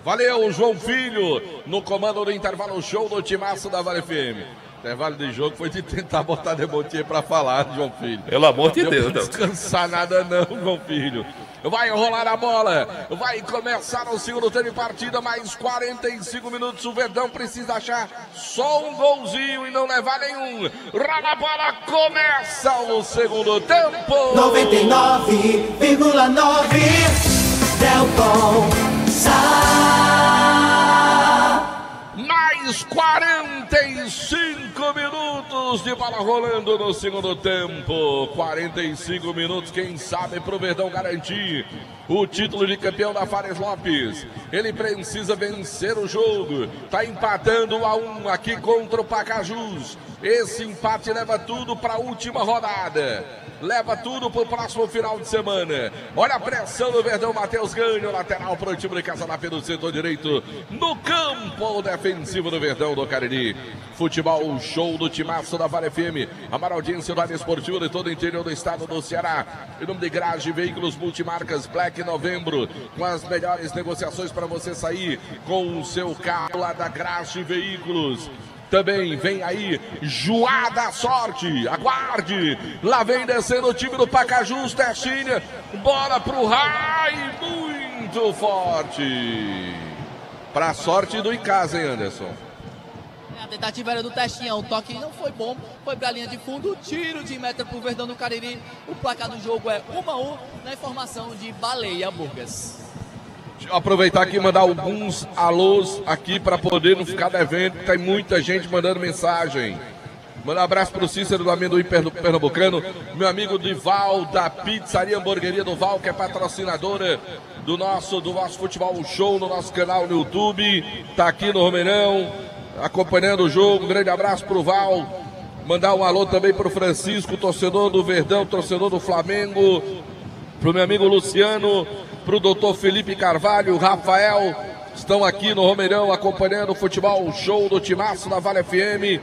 Valeu, João Filho, no comando do intervalo show do timaço da Vale FM. Intervalo de jogo foi de tentar botar Demontier pra falar, João Filho. Pelo amor de Deus. Não descansar nada não, João Filho. Vai rolar a bola, vai começar o segundo tempo de partida, mais 45 minutos. O Verdão precisa achar só um golzinho e não levar nenhum. Rola a bola, começa o segundo tempo. 99,9 Delton Mais 45 minutos de bola rolando no segundo tempo. 45 minutos, quem sabe, pro Verdão garantir o título de campeão da Fares Lopes. Ele precisa vencer o jogo. Está empatando 1 a 1 aqui contra o Pacajus. Esse empate leva tudo para a última rodada. Leva tudo para o próximo final de semana. Olha a pressão do Verdão. Matheus ganha o lateral para o time de casa lá pelo setor direito. No campo defensivo do Verdão do Cariri. Futebol show do timaço da Vale FM. A maior audiência do área esportiva de todo o interior do estado do Ceará. Em nome de Garage Veículos Multimarcas Black Novembro. Com as melhores negociações para você sair com o seu carro lá da Garage Veículos. Também vem aí Joá da Sorte, aguarde, lá vem descendo o time do Pacajus, Testinha, bola pro raio, muito forte, pra sorte do Icasa, hein, Anderson? A tentativa era do Testinha, o toque não foi bom, foi pra linha de fundo, tiro de meta pro Verdão do Cariri, o placar do jogo é 1 a 1 na informação de Baleia Burgas. Aproveitar aqui e mandar alguns alôs aqui para poder não ficar devendo. Tem muita gente mandando mensagem. Manda um abraço para o Cícero do Amendoim Pernambucano. Meu amigo Dival da Pizzaria Hamburgueria do Val, que é patrocinadora do nosso Futebol Show no nosso canal no YouTube. Tá aqui no Romeirão, acompanhando o jogo. Um grande abraço para o Val. Mandar um alô também para o Francisco, torcedor do Verdão, torcedor do Flamengo. Para o meu amigo Luciano. Para o doutor Felipe Carvalho, Rafael, estão aqui no Romeirão acompanhando o futebol show do timaço da Vale FM.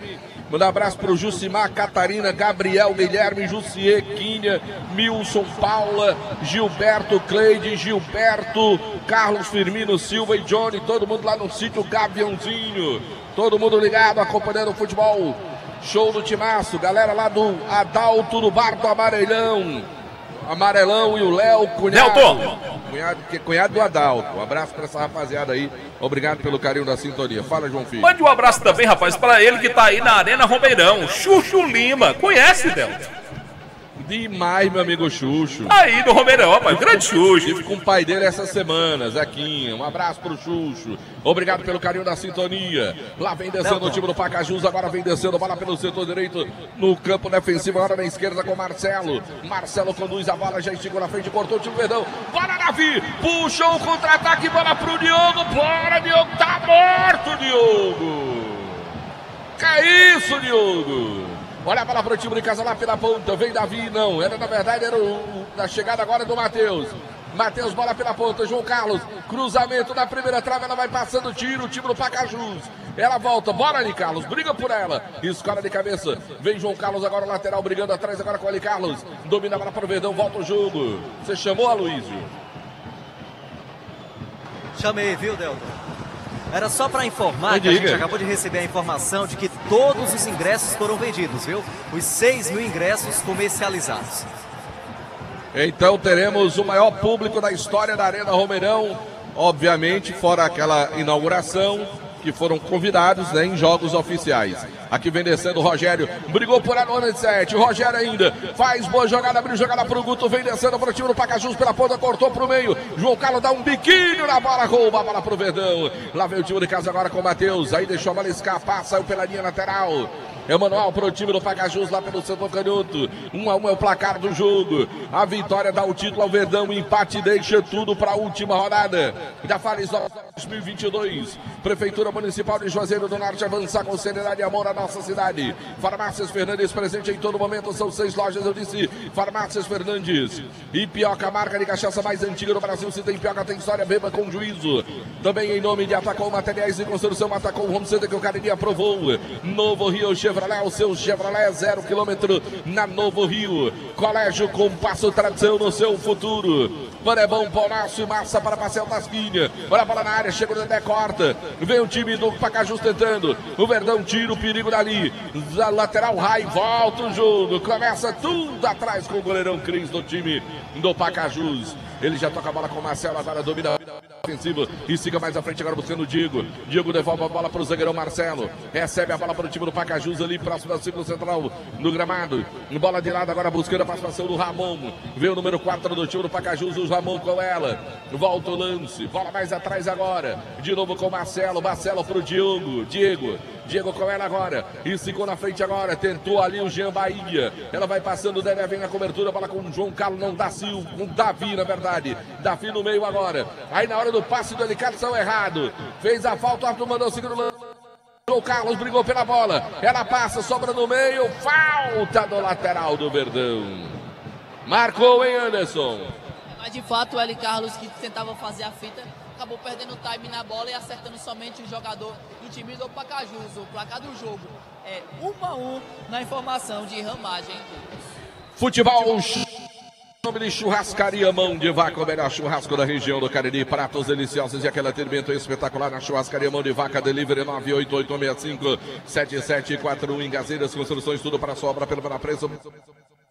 Manda um abraço para o Jucimar, Catarina, Gabriel, Guilherme, Jussier, Quinha, Milson, Paula, Gilberto, Cleide, Gilberto, Carlos Firmino, Silva e Johnny, todo mundo lá no sítio Gaviãozinho. Todo mundo ligado, acompanhando o futebol show do timaço. Galera lá do Adalto, do Bar do Amarelão e o Léo, cunhado do Adalto. Um abraço para essa rapaziada aí. Obrigado pelo carinho da sintonia. Fala, João Filho. Mande um abraço também, rapaz, para ele que tá aí na Arena Romeirão. Chuchu Lima. Conhece, Delta? Demais, meu amigo Xuxo. Aí do Romeirão, rapaz, grande Xuxo. Estive com o pai dele essa semana, Zequinha. Um abraço pro Xuxo. Obrigado pelo carinho da sintonia. Lá vem descendo o time do Pacajus, agora vem descendo a bola pelo setor direito, no campo defensivo, agora na esquerda com Marcelo. Marcelo conduz a bola, já esticou na frente, cortou o time do Verdão. Bora, Davi! Puxou o contra-ataque, bola pro Diogo. Bora, Diogo! Tá morto, Diogo! Que é isso, Diogo? Olha a bola para o time de casa lá pela ponta. Vem Davi, não. Na verdade, era a chegada agora do Matheus. Matheus, bola pela ponta. João Carlos, cruzamento na primeira trave. Ela vai passando tiro. O time do Pacajus. Ela volta. Bora ali, Carlos. Briga por ela. Escola de cabeça. Vem João Carlos agora, lateral, brigando atrás agora com ele, Carlos. Domina a bola para o Verdão. Volta o jogo. Você chamou, Aloysio? Chamei, viu, Delton? Era só para informar que a gente acabou de receber a informação de que todos os ingressos foram vendidos, viu? Os 6.000 ingressos comercializados. Então teremos o maior público da história da Arena Romeirão, obviamente, fora aquela inauguração, que foram convidados, né, em jogos oficiais. Aqui vem descendo o Rogério, brigou por a nona de 7, o Rogério ainda faz boa jogada, abriu jogada pro Guto, vem descendo pro time do Pacajus pela ponta, cortou pro meio, João Carlos dá um biquinho na bola, rouba a bola pro Verdão. Lá vem o time de casa agora com o Matheus, aí deixou a bola escapar, saiu pela linha lateral. É manual para o time do Pacajus lá pelo setor canhoto. 1 a 1 é o placar do jogo. A vitória dá o título ao Verdão. O empate deixa tudo para a última rodada da Fares 2022. Prefeitura Municipal de Juazeiro do Norte avançar com seriedade e amor à nossa cidade. Farmácias Fernandes presente em todo momento. São 6 lojas, eu disse. Farmácias Fernandes. E Pioca, marca de cachaça mais antiga do Brasil. Se tem Pioca, tem história, beba com juízo. Também em nome de Atacom Materiais de Construção. Atacom Home Center que o Cariri aprovou. Novo Rio Chevrolet, o seu Chevrolet 0 km na Novo Rio. Colégio Compasso, tradição no seu futuro. Panebão, Paulaço e massa para Marcelo Tasquinha. Olha a bola na área, chega o Dedé, corta. Vem o time do Pacajus tentando. O Verdão tira o perigo dali. Lateral Rai, volta o jogo. Começa tudo atrás com o goleirão Cris do time do Pacajus. Ele já toca a bola com o Marcelo, agora domina. ofensivo e siga mais à frente agora buscando o Diego. Diego devolve a bola para o zagueirão Marcelo. Recebe a bola para o time do Pacajus ali próximo do círculo central no gramado. Bola de lado agora buscando a participação do Ramon. Vê o número 4 do time do Pacajus, o Ramon com ela. Volta o lance. Bola mais atrás agora. De novo com o Marcelo. Marcelo para o Diego. Diego com ela agora. E ficou na frente agora. Tentou ali o Jean Bahia. Ela vai passando. Deve vem na cobertura. Bola com o João Carlos. Não dá Silva. Com Davi, na verdade. Davi no meio agora. Aí na hora do passe do delicado saiu errado. Fez a falta. O árbitro mandou o segundo lance. João Carlos brigou pela bola. Ela passa. Sobra no meio. Falta do lateral do Verdão. Marcou, hein, Anderson? Mas de fato o Eli Carlos, que tentava fazer a fita, acabou perdendo o time na bola e acertando somente o jogador do time do Pacajus. O placar do jogo é 1-1 na informação de Ramagem. Futebol, nome de Churrascaria Mão de Vaca, o melhor churrasco da região do Cariri. Pratos deliciosos e aquele atendimento espetacular na Churrascaria Mão de Vaca. Delivery 98865-7741 em Gazeiras Construções, tudo para sua obra pelo menor preço.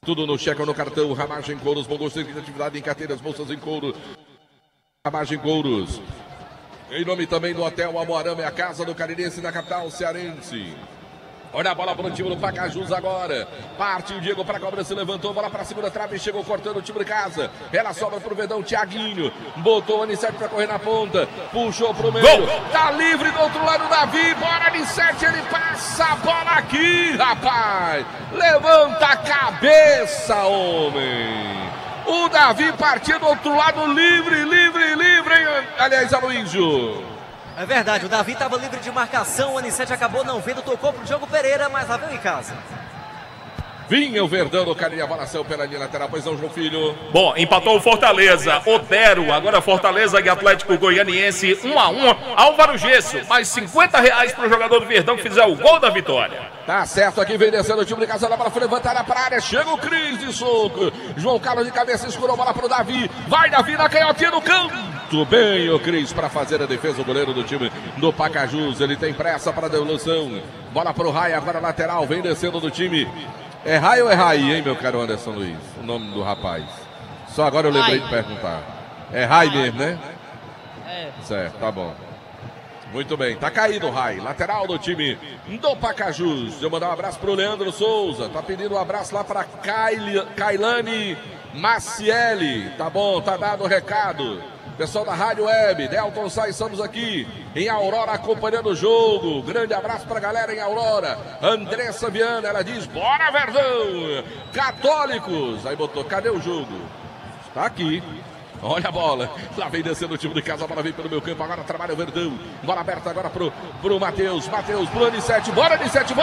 Tudo no cheque ou no cartão. Ramagem Couros, bom gosto de criatividade em carteiras, bolsas em couro. Ramagem Couros. Em nome também do Hotel Amoarama, é a casa do carirense na capital cearense. Olha a bola para o time do Pacajus agora. Parte o Diego para a cobrança, se levantou, bola para a segunda trave, chegou cortando o time de casa. Ela sobra para o Verdão, Thiaguinho. Botou o Anissete para correr na ponta. Puxou para o meio. Tá livre do outro lado, Davi. Bora, Anissete, ele passa a bola aqui, rapaz. Levanta a cabeça, homem. O Davi partiu do outro lado, livre, hein? Aliás, Aloysio. É verdade, o Davi estava livre de marcação, o Anissete acabou não vendo, tocou pro Diogo Pereira, mas lá veio em casa. Vinha o Verdão do Cariri, a bola saiu pela linha lateral, pois não, João Filho. Bom, empatou o Fortaleza, Otero, agora Fortaleza e Atlético Goianiense 1-1, Álvaro Gesso, mais R$50 para o jogador do Verdão que fizer o gol da vitória. Tá certo, aqui vem descendo o time de casa, a bola foi levantada para a área, chega o Cris de soco. João Carlos de cabeça, escurou a bola para o Davi, vai Davi na canhotinha no canto. Bem o Cris para fazer a defesa, o goleiro do time do Pacajus, ele tem pressa para a devolução. Bola para o Rai, agora lateral, vem descendo do time. É Rai ou é Rai, hein, meu caro Anderson Luiz? O nome do rapaz. Só agora eu lembrei de perguntar. É Rai mesmo, né? É. Certo, tá bom. Muito bem, tá caído o Rai, lateral do time do Pacajus. Eu mandar um abraço pro Leandro Souza, tá pedindo um abraço lá pra Kailane Macielli. Tá bom, tá dado o recado. Pessoal da Rádio Web, Delton Sá, estamos aqui em Aurora acompanhando o jogo. Grande abraço pra galera em Aurora. Andressa Viana, ela diz, bora Verdão! Católicos! Aí botou, cadê o jogo? Está aqui. Olha a bola, lá vem descendo o time de casa, a bola vem pelo meu campo, agora trabalha o Verdão, bola aberta agora pro Matheus, pro Anissete, bora Anissete,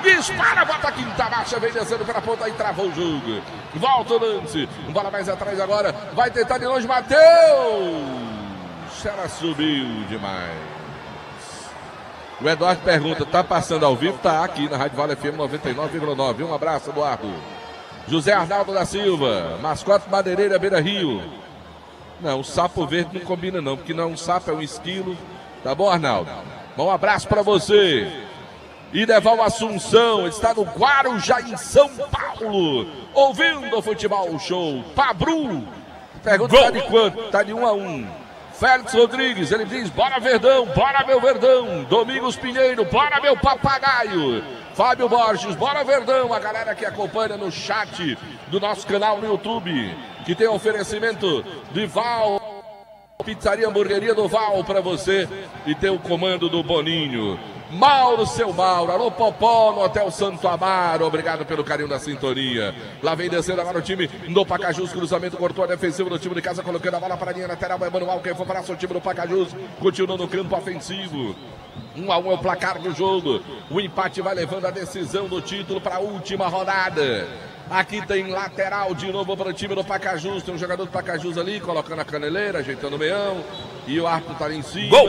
dispara, bota a quinta marcha, vem descendo pela ponta e travou o jogo, volta o lance, bola mais atrás agora, vai tentar de longe, Matheus, ela subiu demais. O Eduardo pergunta, tá passando ao vivo? Tá aqui na Rádio Vale FM 99,9, um abraço, Eduardo. José Arnaldo da Silva, mascote madeireira Beira Rio. Não, o sapo verde não combina não, porque não é um sapo, é um esquilo. Tá bom, Arnaldo? Bom abraço pra você. E Deval Assunção, está no Guarujá, em São Paulo, ouvindo o Futebol Show. Pabru, pergunta tá de quanto? Tá de 1-1. Félix Rodrigues, ele diz, bora Verdão, bora meu Verdão. Domingos Pinheiro, bora meu papagaio. Fábio Borges, bora Verdão, a galera que acompanha no chat do nosso canal no YouTube, que tem oferecimento de Val, pizzaria hamburgueria do Val para você e tem o comando do Boninho. Mauro, seu Mauro, alô Popó no Hotel Santo Amaro, obrigado pelo carinho da sintonia. Lá vem descendo agora o time do Pacajus, cruzamento, cortou a defensiva do time de casa, colocando a bola para a linha lateral, é manual, quem for para o time do Pacajus, continua no campo ofensivo. 1-1 é o placar do jogo, o empate vai levando a decisão do título para a última rodada. Aqui tem lateral de novo para o time do Pacajus. Tem um jogador do Pacajus ali, colocando a caneleira, ajeitando o meião. E o árbitro está ali em cima. Gol.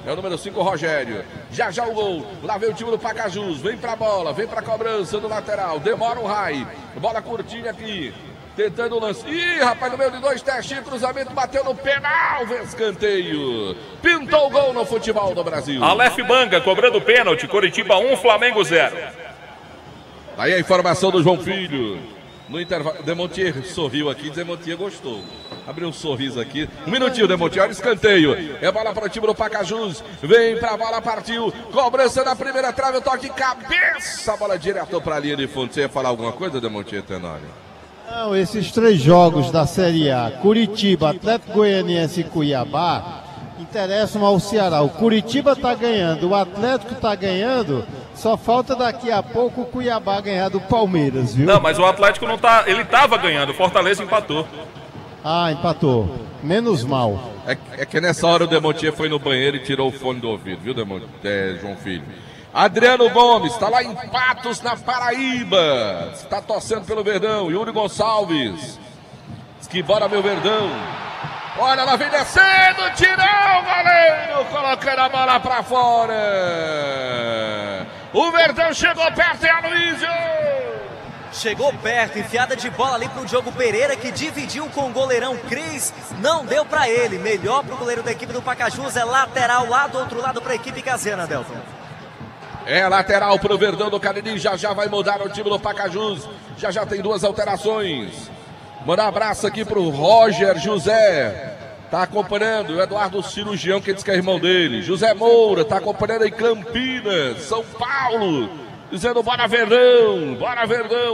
É o número 5, Rogério. Já o gol. Lá vem o time do Pacajus. Vem para a bola, vem para a cobrança do lateral. Demora o Rai. Bola curtinha aqui. Tentando o lance. Ih, rapaz, no meio de dois testes, cruzamento, bateu no penal, vem escanteio. Pintou o gol no futebol do Brasil. Aleph Manga cobrando pênalti. Coritiba 1, Flamengo 0. Aí a informação do João Filho. No intervalo, Demontier sorriu aqui, Demontier gostou. Abriu um sorriso aqui. Um minutinho, Demontier, olha o escanteio. É bola para o time do Pacajus. Vem pra bola, partiu. Cobrança na primeira trave, toque cabeça. Bola direto para a linha de fundo. Você ia falar alguma coisa, Demontier, Tenório? Não, esses 3 jogos da Série A, Curitiba, Atlético Goianiense e Cuiabá, interessam ao Ceará. O Curitiba está ganhando, o Atlético está ganhando. Só falta daqui a pouco o Cuiabá ganhar do Palmeiras, viu? Não, mas o Atlético não tá. Ele tava ganhando, o Fortaleza empatou. Ah, empatou. Menos mal. É que nessa hora o Demontier foi no banheiro e tirou o fone do ouvido, viu, João Filho? Adriano Gomes, está lá em Patos, na Paraíba. Está torcendo pelo Verdão. Yuri Gonçalves. Diz que bora, meu Verdão. Olha, ela vem descendo, tirou o goleiro, colocando a bola pra fora. O Verdão chegou perto, e Aloysio. Chegou perto, enfiada de bola ali pro Diogo Pereira, que dividiu com o goleirão Cris. Não deu pra ele. Melhor pro goleiro da equipe do Pacajus, é lateral lá do outro lado pra equipe casena, Delton. É lateral pro Verdão do Cariri, já vai mudar o time do Pacajus. Já tem 2 alterações. Mandar um abraço aqui pro Roger José. Tá acompanhando o Eduardo Cirurgião, que diz que é irmão dele. José Moura, tá acompanhando em Campinas, São Paulo. Dizendo, bora Verdão,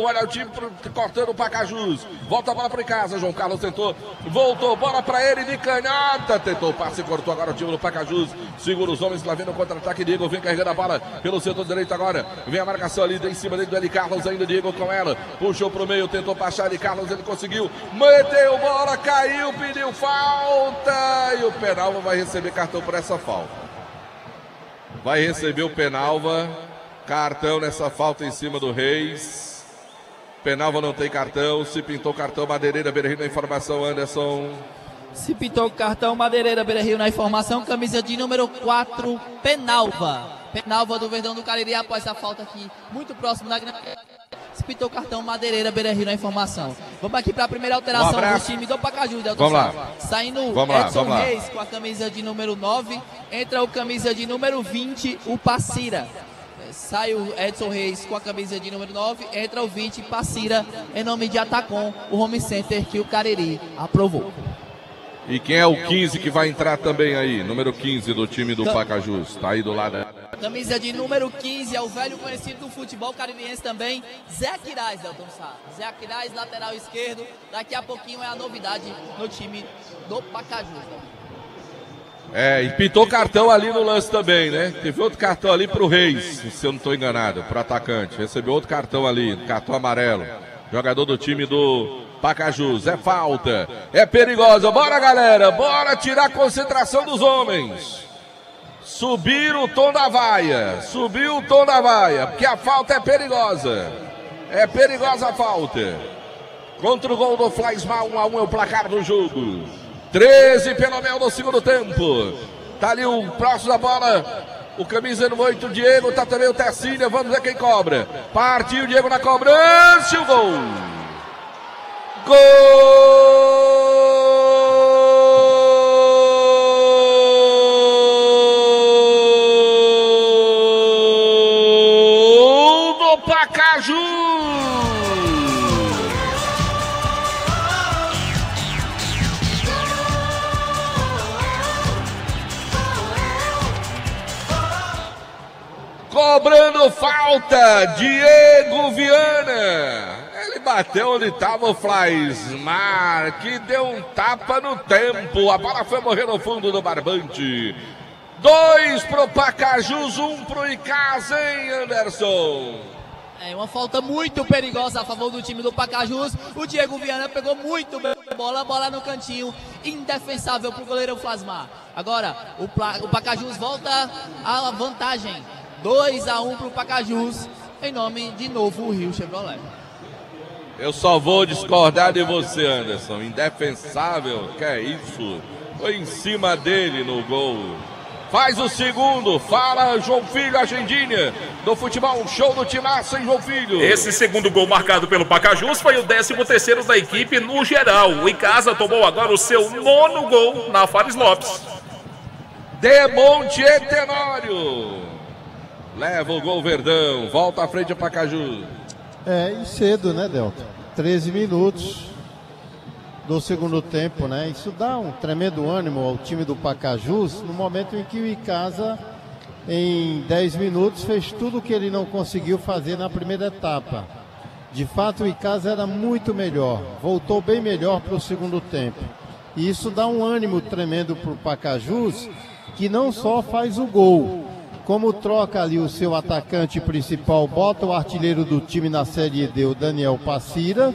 olha o time cortando o Pacajus. Volta a bola para casa, João Carlos tentou, voltou, bola para ele de canhota. Tentou o passe, cortou agora o time do Pacajus. Segura os homens, lá vem no contra-ataque, Diego vem carregando a bola pelo setor direito agora. Vem a marcação ali, em cima dele do Eli Carlos, ainda Diego com ela. Puxou pro meio, tentou passar Eli Carlos, ele conseguiu. Meteu bola, caiu, pediu falta. E o Penalva vai receber cartão por essa falta. Vai receber o Penalva. Cartão nessa falta em cima do Reis. Penalva não tem cartão. Se pintou cartão, Madeireira, Beira Rio na informação, Anderson. Se pintou cartão, Madeireira, Beira Rio na informação. Camisa de número 4, Penalva. Penalva do Verdão do Cariri após a falta aqui, muito próximo da grande. Se pintou cartão, Madeireira, Beira Rio na informação. Vamos aqui para a primeira alteração do time do Pacajus, Delton. Vamos lá. Saindo Edson Reis com a camisa de número 9. Entra o camisa de número 20, o Passira. Sai o Edson Reis com a camisa de número 9, entra o 20, Passira, em nome de Atacom, o home center que o Cariri aprovou. E quem é o 15 que vai entrar também aí? Número 15 do time do Pacajus, tá aí do lado. Camisa de número 15 é o velho conhecido do futebol caririense também, Zé Aquiraz, Delton Sá. Zé Aquiraz, lateral esquerdo, daqui a pouquinho é a novidade no time do Pacajus. É, e pintou cartão ali no lance também, né? Teve outro cartão ali pro Reis, se eu não estou enganado, pro atacante. Recebeu outro cartão ali, cartão amarelo. Jogador do time do Pacajus. É falta, é perigosa. Bora, galera, bora tirar a concentração dos homens. Subir o tom da vaia, subiu o tom da vaia, porque a falta é perigosa. É perigosa a falta. Contra o gol do Flaismar, 1-1 é o placar do jogo. 13 pelo menos no segundo tempo. Tá ali o próximo da bola. O camisa no 8, Diego. Tá também o Tessinha. Vamos ver quem cobra. Partiu o Diego na cobrança. E o gol. Gol do Pacajus. Cobrando falta, Diego Viana. Ele bateu onde estava o Flaismar, que deu um tapa no tempo. A bola foi morrer no fundo do barbante. 2 pro Pacajus, 1 pro Icasa, hein, Anderson? É uma falta muito perigosa a favor do time do Pacajus. O Diego Viana pegou muito bem a bola no cantinho, indefensável pro goleiro Flaismar. Agora, o Pacajus volta à vantagem. 2-1 pro Pacajus, em nome de novo Rio Chevrolet. Eu só vou discordar de você, Anderson. Indefensável, que é isso? Foi em cima dele no gol. Faz o segundo, fala João Filho, agendinha do futebol show do Timaço, em João Filho. Esse segundo gol marcado pelo Pacajus foi o 13º da equipe no geral. O Icasa tomou agora o seu 9º gol na Fares Lopes. Demonte Tenório. Leva o gol Verdão, volta à frente o Pacajus. É, e cedo, né, Delton? 13 minutos do segundo tempo, né? Isso dá um tremendo ânimo ao time do Pacajus no momento em que o Icasa, em 10 minutos, fez tudo o que ele não conseguiu fazer na primeira etapa. De fato, o Icasa era muito melhor, voltou bem melhor para o segundo tempo. E isso dá um ânimo tremendo para o Pacajus, que não só faz o gol, como troca ali o seu atacante principal, bota o artilheiro do time na Série D, o Daniel Passira,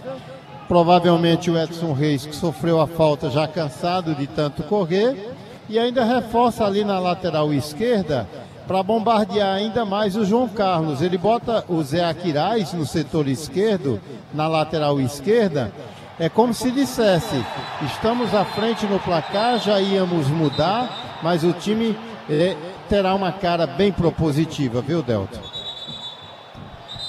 provavelmente o Edson Reis, que sofreu a falta já cansado de tanto correr, e ainda reforça ali na lateral esquerda para bombardear ainda mais o João Carlos. Ele bota o Zé Aquiraz no setor esquerdo, na lateral esquerda. É como se dissesse, estamos à frente no placar, já íamos mudar, mas o time terá uma cara bem propositiva, viu, Delton?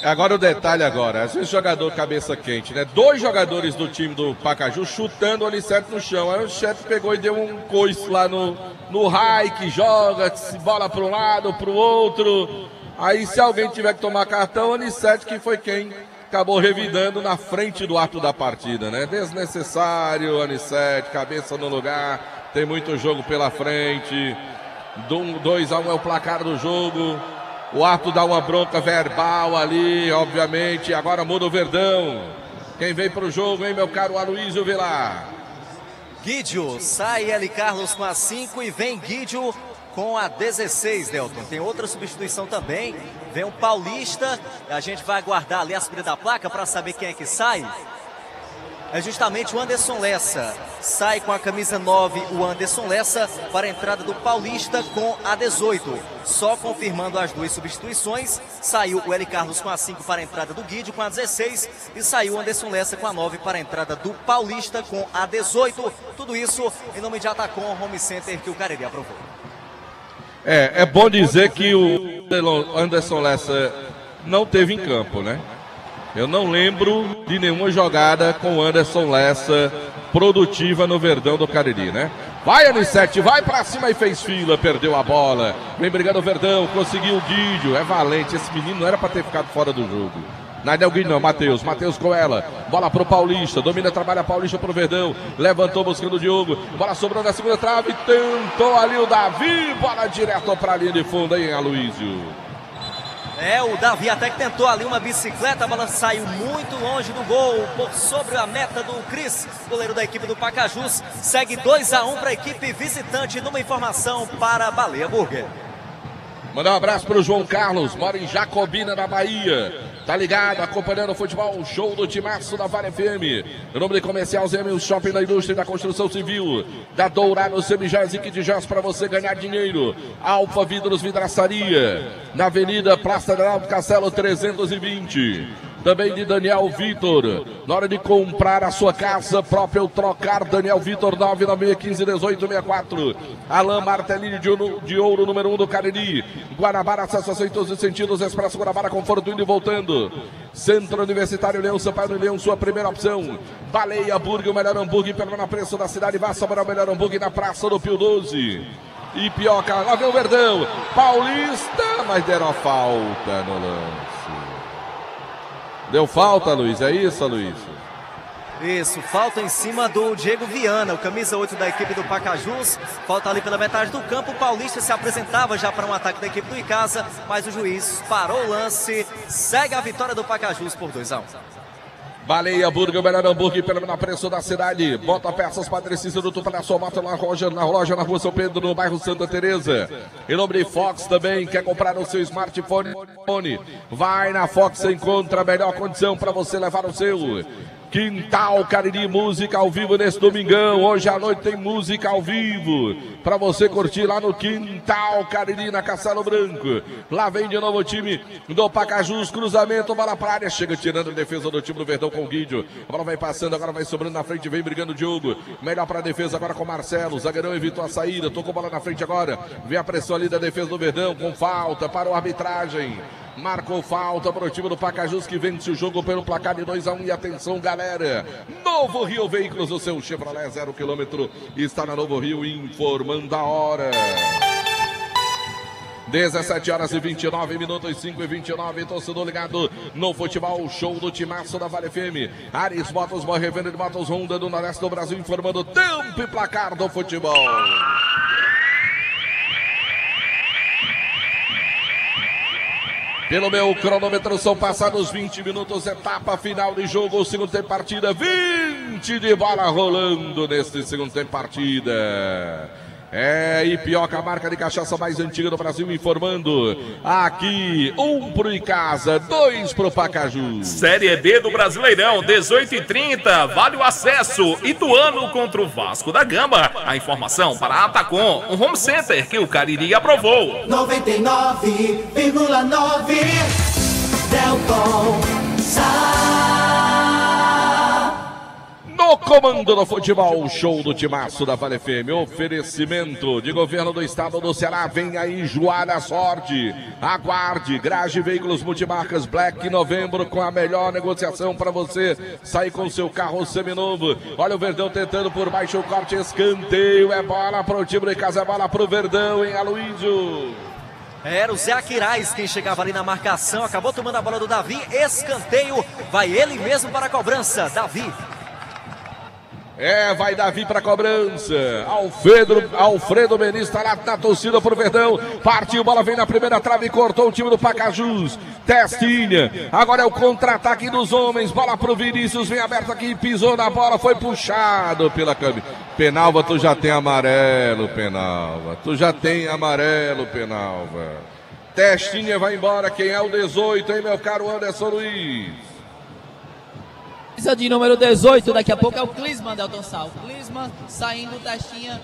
Agora o detalhe agora, às vezes jogador cabeça quente, né? 2 jogadores do time do Pacaju chutando o Anicete no chão. Aí o chefe pegou e deu um coice lá no raio, que joga, bola para um lado, para o outro. Aí se alguém tiver que tomar cartão, o Anicete, que foi quem acabou revidando na frente do ato da partida, né? Desnecessário, Anicete, cabeça no lugar, tem muito jogo pela frente. 2-1 é o placar do jogo. O Arthur dá uma bronca verbal ali, obviamente. Agora muda o Verdão. Quem vem pro jogo, hein, meu caro Aloysio Vilar? Guidio, sai L. Carlos com a 5 e vem Guidio com a 16, Delton. Tem outra substituição também. Vem um Paulista. A gente vai aguardar ali a subida da placa para saber quem é que sai. É justamente o Anderson Lessa. Sai com a camisa 9 o Anderson Lessa para a entrada do Paulista com a 18. Só confirmando as 2 substituições, saiu o L. Carlos com a 5 para a entrada do Guidio com a 16 e saiu o Anderson Lessa com a 9 para a entrada do Paulista com a 18. Tudo isso em nome de Atacom Home Center, que o Cariri aprovou. É bom dizer que o Anderson Lessa não teve em campo, né? Eu não lembro de nenhuma jogada com o Anderson Lessa produtiva no Verdão do Cariri, né? Vai, Anicete, vai pra cima e fez fila, perdeu a bola. Vem brigando o Verdão, conseguiu o Guidio, é valente. Esse menino não era pra ter ficado fora do jogo. Não é o Guidio não, Matheus com ela. Bola pro Paulista, domina, trabalha Paulista pro Verdão. Levantou buscando o Diogo. Bola sobrou na segunda trave, tentou ali o Davi. Bola direto pra linha de fundo aí, Aloysio. O Davi até que tentou ali uma bicicleta, a bola saiu muito longe do gol, por sobre a meta do Cris, goleiro da equipe do Pacajus. Segue 2-1 para a equipe visitante, numa informação para Baleia Burger. Mandar um abraço para o João Carlos, mora em Jacobina, na Bahia. Tá ligado, acompanhando o futebol, show do timaço da Vale FM. O nome de comercial Zemius Shopping da Indústria e da Construção Civil. Da Dourado Semijoias e Kit Joias para você ganhar dinheiro. Alfa Vidros Vidraçaria, na Avenida Praça de Alto Castelo 320. Também de Daniel Vitor. Na hora de comprar a sua casa própria ou trocar, Daniel Vitor 996151864. Alain Martelini de Ouro, número 1 do Cariri. Guanabara, acesso em todos os sentidos. Expresso Guanabara, conforto indo e voltando. Centro Universitário Leão, Sampaio Leão, sua primeira opção. Baleia Burger, o melhor hambúrguer pelo menor preço da cidade. Vá saborar o melhor hambúrguer na Praça do Pio 12. E Pioca, lá vem o Verdão. Paulista, mas deram a falta no lance. Deu falta, Luiz, é isso, Luiz? Isso, falta em cima do Diego Viana, o camisa 8 da equipe do Pacajus. Falta ali pela metade do campo. O Paulista se apresentava já para um ataque da equipe do Icasa, mas o juiz parou o lance. Segue a vitória do Pacajus por 2-1. Baleia Burger, o melhor hambúrguer pelo menor preço da cidade. Bota peças Patricista do Tupa na sua moto na loja na rua São Pedro, no bairro Santa Teresa. Em nome de Fox também, quer comprar o seu smartphone? Vai na Fox, você encontra a melhor condição para você levar o seu. Quintal Cariri, música ao vivo nesse domingão. Hoje à noite tem música ao vivo para você curtir lá no Quintal Cariri, na Castelo Branco. Lá vem de novo o time do Pacajus, cruzamento, bola para a área, chega tirando a defesa do time do Verdão com o Guidio. A bola vai passando, agora vai sobrando na frente, vem brigando o Diogo. Melhor para a defesa agora com o Marcelo. Zagueirão evitou a saída, tocou bola na frente agora. Vem a pressão ali da defesa do Verdão com falta para a arbitragem. Marcou falta para o time do Pacajus, que vence o jogo pelo placar de 2-1. E atenção, galera, Novo Rio Veículos, o seu Chevrolet 0 km está na Novo Rio, informando a hora. 17 horas e 29 minutos, 5 e 29, torcedor ligado no futebol show do Timaço da Vale FM. Ares Motos, boa revenda de motos Honda do Noroeste do Brasil, informando tempo e placar do futebol. Pelo meu cronômetro, são passados 20 minutos, etapa final de jogo, segundo tempo partida, 20 de bola rolando neste segundo tempo partida. Ipioca, a marca de cachaça mais antiga do Brasil, informando aqui, 1 pro Icasa, 2 pro Pacajus. Série B do Brasileirão, 18h30, vale o acesso. Ituano contra o Vasco da Gama. A informação para a Atacom, um home center que o Cariri aprovou. 99,9 Delton No comando do futebol show do Timaço da Vale FM, oferecimento de governo do estado do Ceará, vem aí Joara Sorte, aguarde, Grage Veículos Multimarcas Black Novembro com a melhor negociação para você sair com seu carro seminovo. Olha o Verdão tentando por baixo o corte, escanteio, é bola para o time de casa, é bola para o Verdão, hein, Aloysio? Era o Zé Aquiraz quem chegava ali na marcação, acabou tomando a bola do Davi, escanteio, vai ele mesmo para a cobrança, Davi. Vai Davi para a cobrança. Alfredo Menis está lá na torcida pro Verdão. Partiu, bola vem na primeira trave, cortou o time do Pacajus. Testinha, agora é o contra-ataque dos homens. Bola pro Vinícius, vem aberto aqui, pisou na bola, foi puxado pela câmera. Penalva, tu já tem amarelo, Penalva. Tu já tem amarelo, Penalva. Testinha vai embora, quem é o 18, hein, meu caro Anderson Luiz? De número 18, daqui a pouco é o Clisman, Delton Sal. Clisman saindo, Testinha,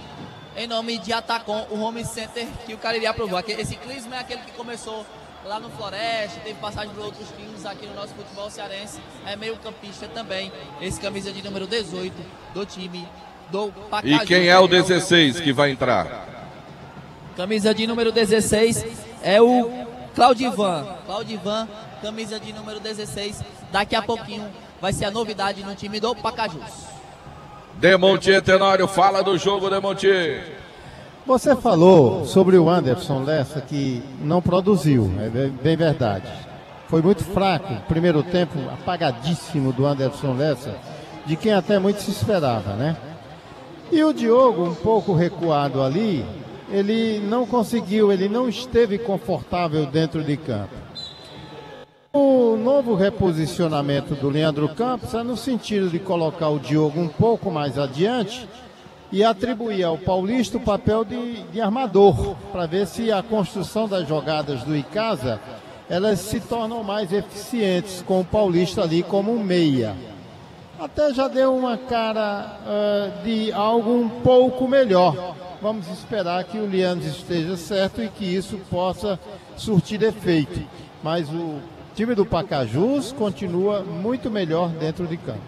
em nome de Atacom, o home center que o Cariri aprovou. Esse Clisman é aquele que começou lá no Floresta, teve passagem por outros times aqui no nosso futebol cearense, é meio campista também. Esse camisa de número 18 do time do Pacajus. E quem é o 16 que vai entrar? Camisa de número 16 é o Claudivan. Claudivan, camisa de número 16, daqui a pouquinho vai ser a novidade no time do Pacajus. Demontier Tenório, fala do jogo, Demontier. Você falou sobre o Anderson Lessa que não produziu, é bem verdade. Foi muito fraco, primeiro tempo apagadíssimo do Anderson Lessa, de quem até muito se esperava, né? E o Diogo, um pouco recuado ali, ele não conseguiu, ele não esteve confortável dentro de campo. O novo reposicionamento do Leandro Campos é no sentido de colocar o Diogo um pouco mais adiante e atribuir ao Paulista o papel de armador, para ver se a construção das jogadas do Icasa, elas se tornam mais eficientes com o Paulista ali como um meia. Até já deu uma cara de algo um pouco melhor. Vamos esperar que o Leandro esteja certo e que isso possa surtir efeito. Mas o time do Pacajus continua muito melhor dentro de campo.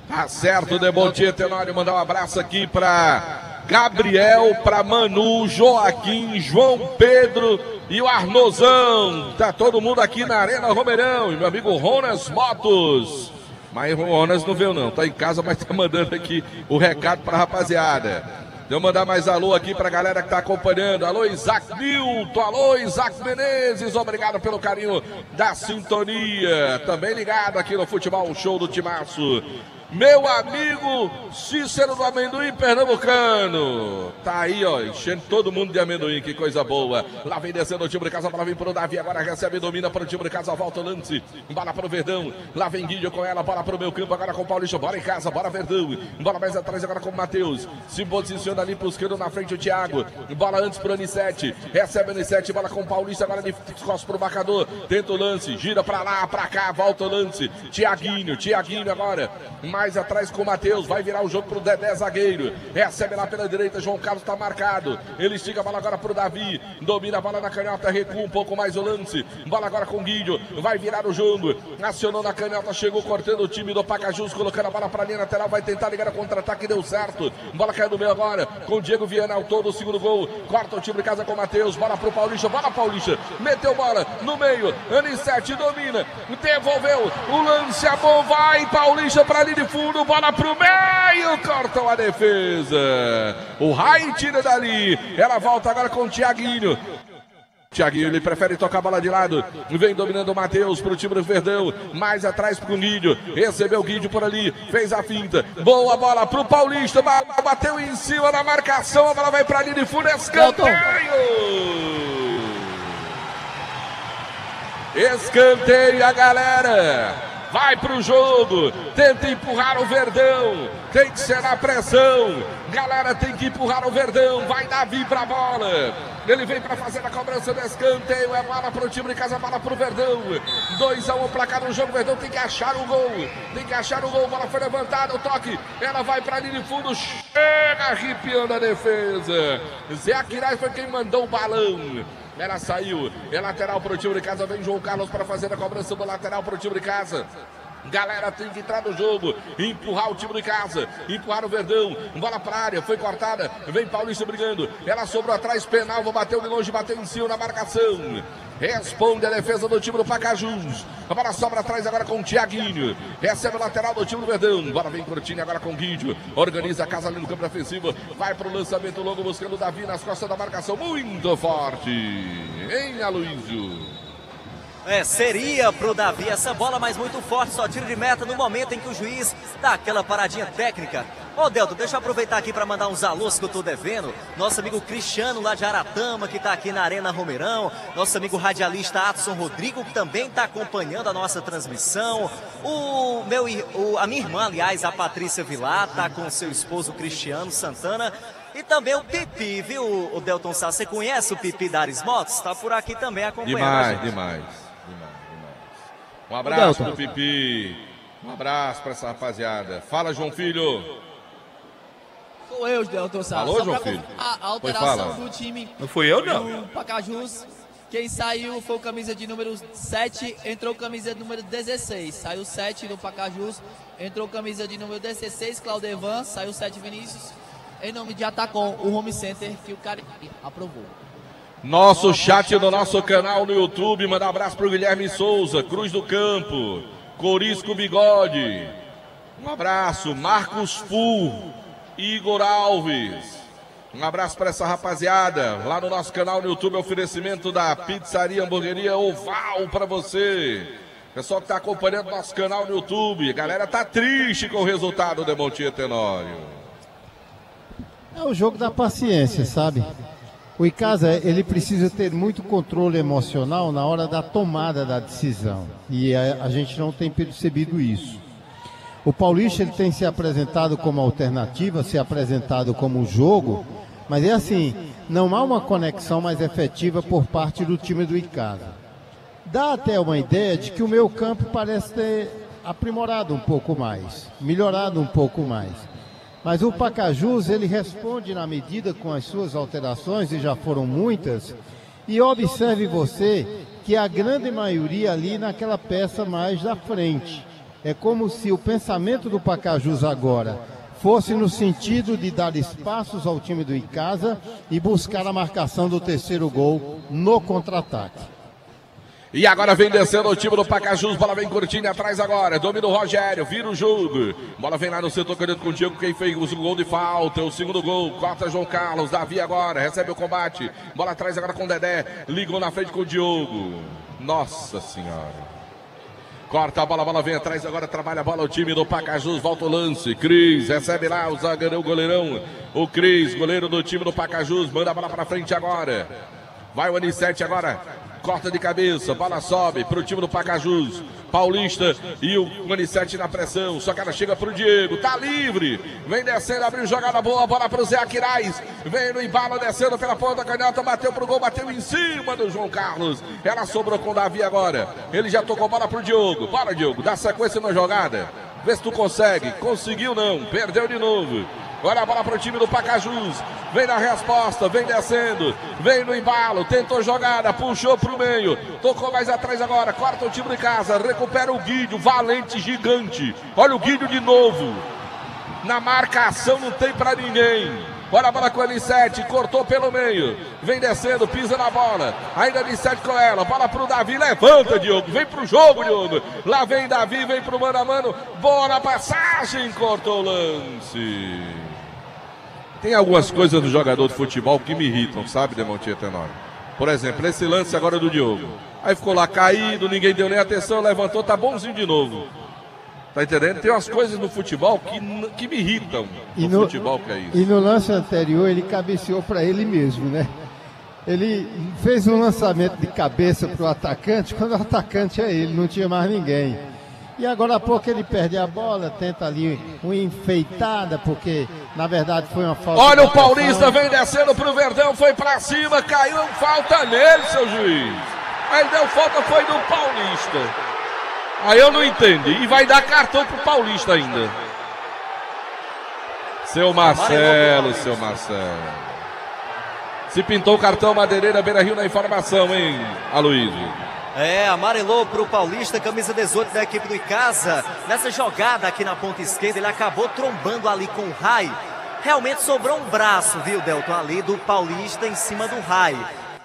Tá certo, Demontier Tenório, mandar um abraço aqui para Gabriel, para Manu, Joaquim, João Pedro e o Arnozão. Tá todo mundo aqui na Arena Romeirão. E meu amigo Ronas Motos. Mas o Ronas não veio não, tá em casa, mas tá mandando aqui o recado pra rapaziada. Deixa eu mandar mais alô aqui pra galera que tá acompanhando. Alô, Isaac Nilton, alô, Isaac Menezes, obrigado pelo carinho da sintonia. Também ligado aqui no Futebol Show do Timaço. Meu amigo Cícero do Amendoim Pernambucano. Tá aí, ó, enchendo todo mundo de amendoim, que coisa boa. Lá vem descendo o time de casa, bola vem pro Davi, agora recebe e domina para o time de casa, volta o lance. Bola pro Verdão, lá vem Guilherme com ela, bola pro meu campo, agora com o Paulista, bora em casa, bora Verdão. Bola mais atrás agora com o Matheus. Se posiciona ali pro esquerdo, na frente o Thiago. Bola antes pro Anissete, recebe o Anissete, bola com o Paulista, agora de costas pro marcador. Tenta o lance, gira pra lá, pra cá, volta o lance. Thiaguinho agora. Mais atrás com o Matheus, vai virar o jogo pro Dedé zagueiro, recebe lá pela direita, João Carlos tá marcado, ele estica a bola agora pro Davi, domina a bola na canhota, recua um pouco mais o lance, bola agora com o Guido, vai virar o jogo, acionou na canhota, chegou cortando o time do Pacajus, colocando a bola pra linha lateral, vai tentar ligar a contra-ataque, deu certo, bola caiu no meio agora, com o Diego Viana, autor do segundo gol, corta o time de casa com o Matheus, bola pro Paulista, meteu bola no meio, Anissete domina, devolveu, o lance é bom, vai Paulista pra linha de fundo, bola pro meio, cortou a defesa. O Rai tira dali. Ela volta agora com o Thiaguinho. Thiaguinho, ele prefere tocar a bola de lado. Vem dominando o Matheus pro time do Verdão. Mais atrás pro Guídio. Recebeu o Guídio por ali. Fez a finta. Boa bola pro Paulista. Bateu em cima da marcação. A bola vai pra linha de fundo. Escanteio. Escanteia, galera. Vai pro jogo, tenta empurrar o Verdão, tem que ser na pressão, galera tem que empurrar o Verdão, vai Davi pra bola, ele vem pra fazer a cobrança do escanteio, é bola pro time de casa, bola pro Verdão, 2-1 o placar no jogo, Verdão tem que achar o gol, bola foi levantada, o toque, ela vai pra linha de fundo, chega arrepiando a defesa, Zé Aquiraz foi quem mandou o balão. Ela saiu, é lateral para o time de casa, vem João Carlos para fazer a cobrança do lateral para o time de casa. Galera tem que entrar no jogo, empurrar o time de casa, empurrar o Verdão, bola para a área, foi cortada, vem Paulista brigando, ela sobrou atrás, penal, bateu de longe, bateu em cima na marcação. Responde a defesa do time do Pacajus. A bola sobra atrás agora com o Thiaguinho. Recebe o lateral do time do Verdão. Bola vem curtinho agora com o Guídio. Organiza a casa ali no campo defensivo. Vai para o lançamento longo buscando o Davi nas costas da marcação. Muito forte. Hein, Aloysio? Seria pro Davi essa bola, mas muito forte, só tiro de meta no momento em que o juiz dá aquela paradinha técnica. Ô Delton, deixa eu aproveitar aqui para mandar uns alôs que eu tô devendo. Nosso amigo Cristiano lá de Aratama, que tá aqui na Arena Romeirão. Nosso amigo radialista Adson Rodrigo, que também tá acompanhando a nossa transmissão. A minha irmã, aliás, a Patrícia Vilar, tá com seu esposo Cristiano Santana. E também o Pipi, viu, o Delton Sá? Você conhece o Pipi da Ares Motos? Tá por aqui também acompanhando. Demais. Um abraço pro Pipi. Um abraço pra essa rapaziada. Fala, João Filho. Sou eu, Delton Sá. Alô, João Filho? A alteração do time. Não fui eu, não. Do Pacajus. Quem saiu foi o camisa de número 7, entrou camisa de número 16. Saiu 7 do Pacajus, entrou camisa de número 16, Claudevan. Saiu 7, Vinícius. Em nome de Atacom, o home center que o cara aprovou. Nosso chat no nosso canal no YouTube. Manda um abraço pro Guilherme Souza, Cruz do Campo, Corisco Bigode. Um abraço, Marcos Fu, Igor Alves. Um abraço para essa rapaziada. Lá no nosso canal no YouTube, oferecimento da Pizzaria Hamburgueria Oval para você. Pessoal que está acompanhando nosso canal no YouTube. A galera tá triste com o resultado do Monte Tenório. É o jogo da paciência, sabe? O Icasa, ele precisa ter muito controle emocional na hora da tomada da decisão. E a gente não tem percebido isso. O Paulista, ele tem se apresentado como alternativa, se apresentado como jogo, mas é assim, não há uma conexão mais efetiva por parte do time do Icasa. Dá até uma ideia de que o meio campo parece ter aprimorado um pouco mais, melhorado um pouco mais. Mas o Pacajus, ele responde na medida com as suas alterações, e já foram muitas, e observe você que a grande maioria ali naquela peça mais da frente. É como se o pensamento do Pacajus agora fosse no sentido de dar espaços ao time do Icasa e buscar a marcação do terceiro gol no contra-ataque. E agora vem descendo o time do Pacajus, bola vem curtinho atrás agora, domina o Rogério, vira o jogo, bola vem lá no setor candidato com o Diego, quem fez o gol de falta, o segundo gol, corta João Carlos, Davi agora, recebe o combate, bola atrás agora com o Dedé, ligou na frente com o Diogo, nossa senhora, corta a bola vem atrás agora, trabalha a bola o time do Pacajus, volta o lance, Cris, recebe lá o zagueirão, o goleirão, o Cris, goleiro do time do Pacajus, manda a bola pra frente agora, vai o Anissete agora, corta de cabeça, bola sobe pro time do Pacajus, Paulista e o Manissete na pressão, só que ela chega pro Diego, tá livre, vem descendo, abriu jogada boa, bola pro Zé Aquiraz, vem no embalo, descendo pela ponta da canhota, bateu pro gol, bateu em cima do João Carlos, ela sobrou com o Davi agora, ele já tocou bola pro Diogo, bora Diogo, dá sequência na jogada, vê se tu consegue, conseguiu não, perdeu de novo. Olha a bola para o time do Pacajus, vem na resposta, vem descendo, vem no embalo, tentou jogada, puxou para o meio, tocou mais atrás agora, corta o time de casa, recupera o Guídio, valente, gigante, olha o Guídio de novo, na marcação não tem para ninguém, olha a bola com o L7, cortou pelo meio, vem descendo, pisa na bola, ainda L7 com ela, bola para o Davi, levanta Diogo, vem para o jogo Diogo, lá vem Davi, vem para o mano a mano, boa na passagem, cortou o lance. Tem algumas coisas do jogador de futebol que me irritam, sabe, Demontier Tenório? Por exemplo, esse lance agora do Diogo. Aí ficou lá caído, ninguém deu nem atenção, levantou, tá bonzinho de novo. Tá entendendo? Tem umas coisas no futebol que me irritam. No futebol que é isso. E no lance anterior ele cabeceou para ele mesmo, né? Ele fez um lançamento de cabeça para o atacante, quando o atacante é ele, não tinha mais ninguém. E agora há pouco ele perde a bola, tenta ali uma enfeitada, porque na verdade foi uma falta. Olha o Paulista, vem descendo pro Verdão, foi pra cima, caiu, falta nele, seu juiz. Aí ele deu falta, foi do Paulista. Aí eu não entendi. E vai dar cartão pro Paulista ainda. Seu Marcelo. Se pintou o cartão Madeireira Beira-Rio na informação, hein, Aloysio? Amarelou para o Paulista, camisa 18 da equipe do Icasa. Nessa jogada aqui na ponta esquerda, ele acabou trombando ali com o Rai. Realmente sobrou um braço, viu, Delton, ali do Paulista em cima do Rai.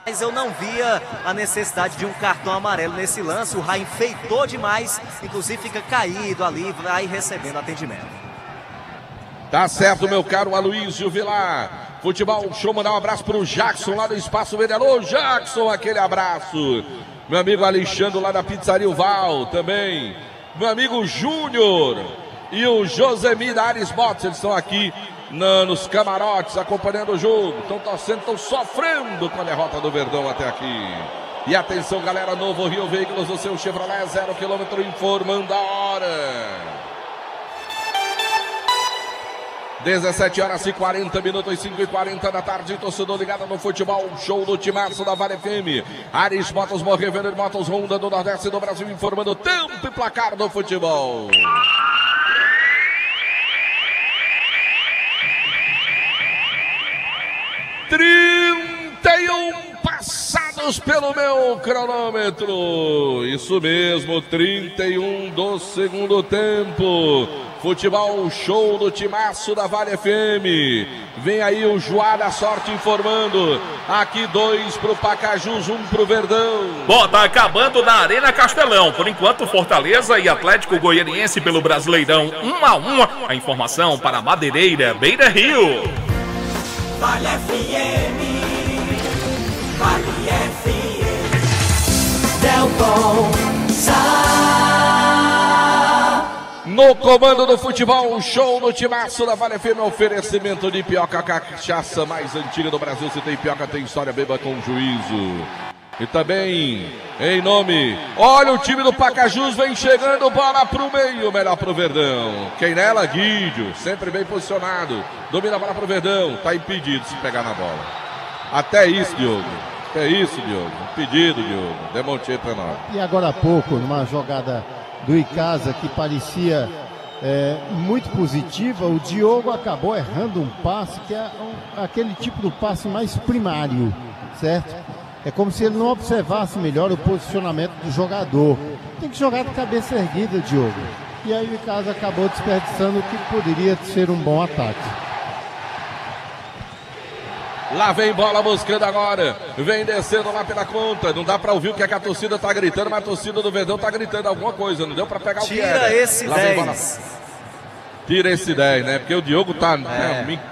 Mas eu não via a necessidade de um cartão amarelo nesse lance. O Rai enfeitou demais, inclusive fica caído ali, vai recebendo atendimento. Tá certo, meu caro Aloysio Vilar. Futebol Show, mandar um abraço pro Jackson lá do Espaço Verde. Alô, Jackson, aquele abraço. Meu amigo Alexandre lá da Pizzaria Val também. Meu amigo Júnior e o Josemir da Ares Motos, eles estão aqui nos camarotes acompanhando o jogo. Estão torcendo, estão sofrendo com a derrota do Verdão até aqui. E atenção, galera, Novo Rio Veículos, o seu Chevrolet 0 km informando a hora. 17h40, 5h40 da tarde, torcedor ligado no futebol, show do Timaço da Vale FM. Ares Motos, Morreveiro de Motos, Honda do Nordeste do Brasil, informando o tempo e placar do futebol. Passados pelo meu cronômetro. Isso mesmo, 31 do segundo tempo. Futebol Show do Timaço da Vale FM. Vem aí o Joá da Sorte informando. Aqui 2 pro Pacajus, 1 pro Verdão. Tá acabando na Arena Castelão. Por enquanto, Fortaleza e Atlético Goianiense pelo Brasileirão 1-1. A informação para Madeireira Beira Rio. Vale FM. Vale FM. Delton No comando do futebol, show no Timaço da Vale FM, oferecimento de Pioca, cachaça mais antiga do Brasil. Se tem Pioca, tem história, beba com juízo. E também, em nome, olha o time do Pacajus, vem chegando, bola pro meio, melhor pro Verdão. Quem nela? Guídio, sempre bem posicionado. Domina a bola pro Verdão, tá impedido se pegar na bola. Até isso, Diogo. Até isso, Diogo. Impedido, Diogo. Demonte pra nós. E agora há pouco, numa jogada do Icasa que parecia muito positiva, o Diogo acabou errando um passe que é aquele tipo do passe mais primário, certo? É como se ele não observasse melhor o posicionamento do jogador. Tem que jogar de cabeça erguida, Diogo. E aí o Icasa acabou desperdiçando o que poderia ser um bom ataque. Lá vem bola buscando agora. Vem descendo lá pela conta. Não dá pra ouvir o que, é que a torcida tá gritando, mas a torcida do Verdão tá gritando alguma coisa. Não deu pra pegar o que era. Tira esse 10. Tira esse 10, né? Porque o Diogo tá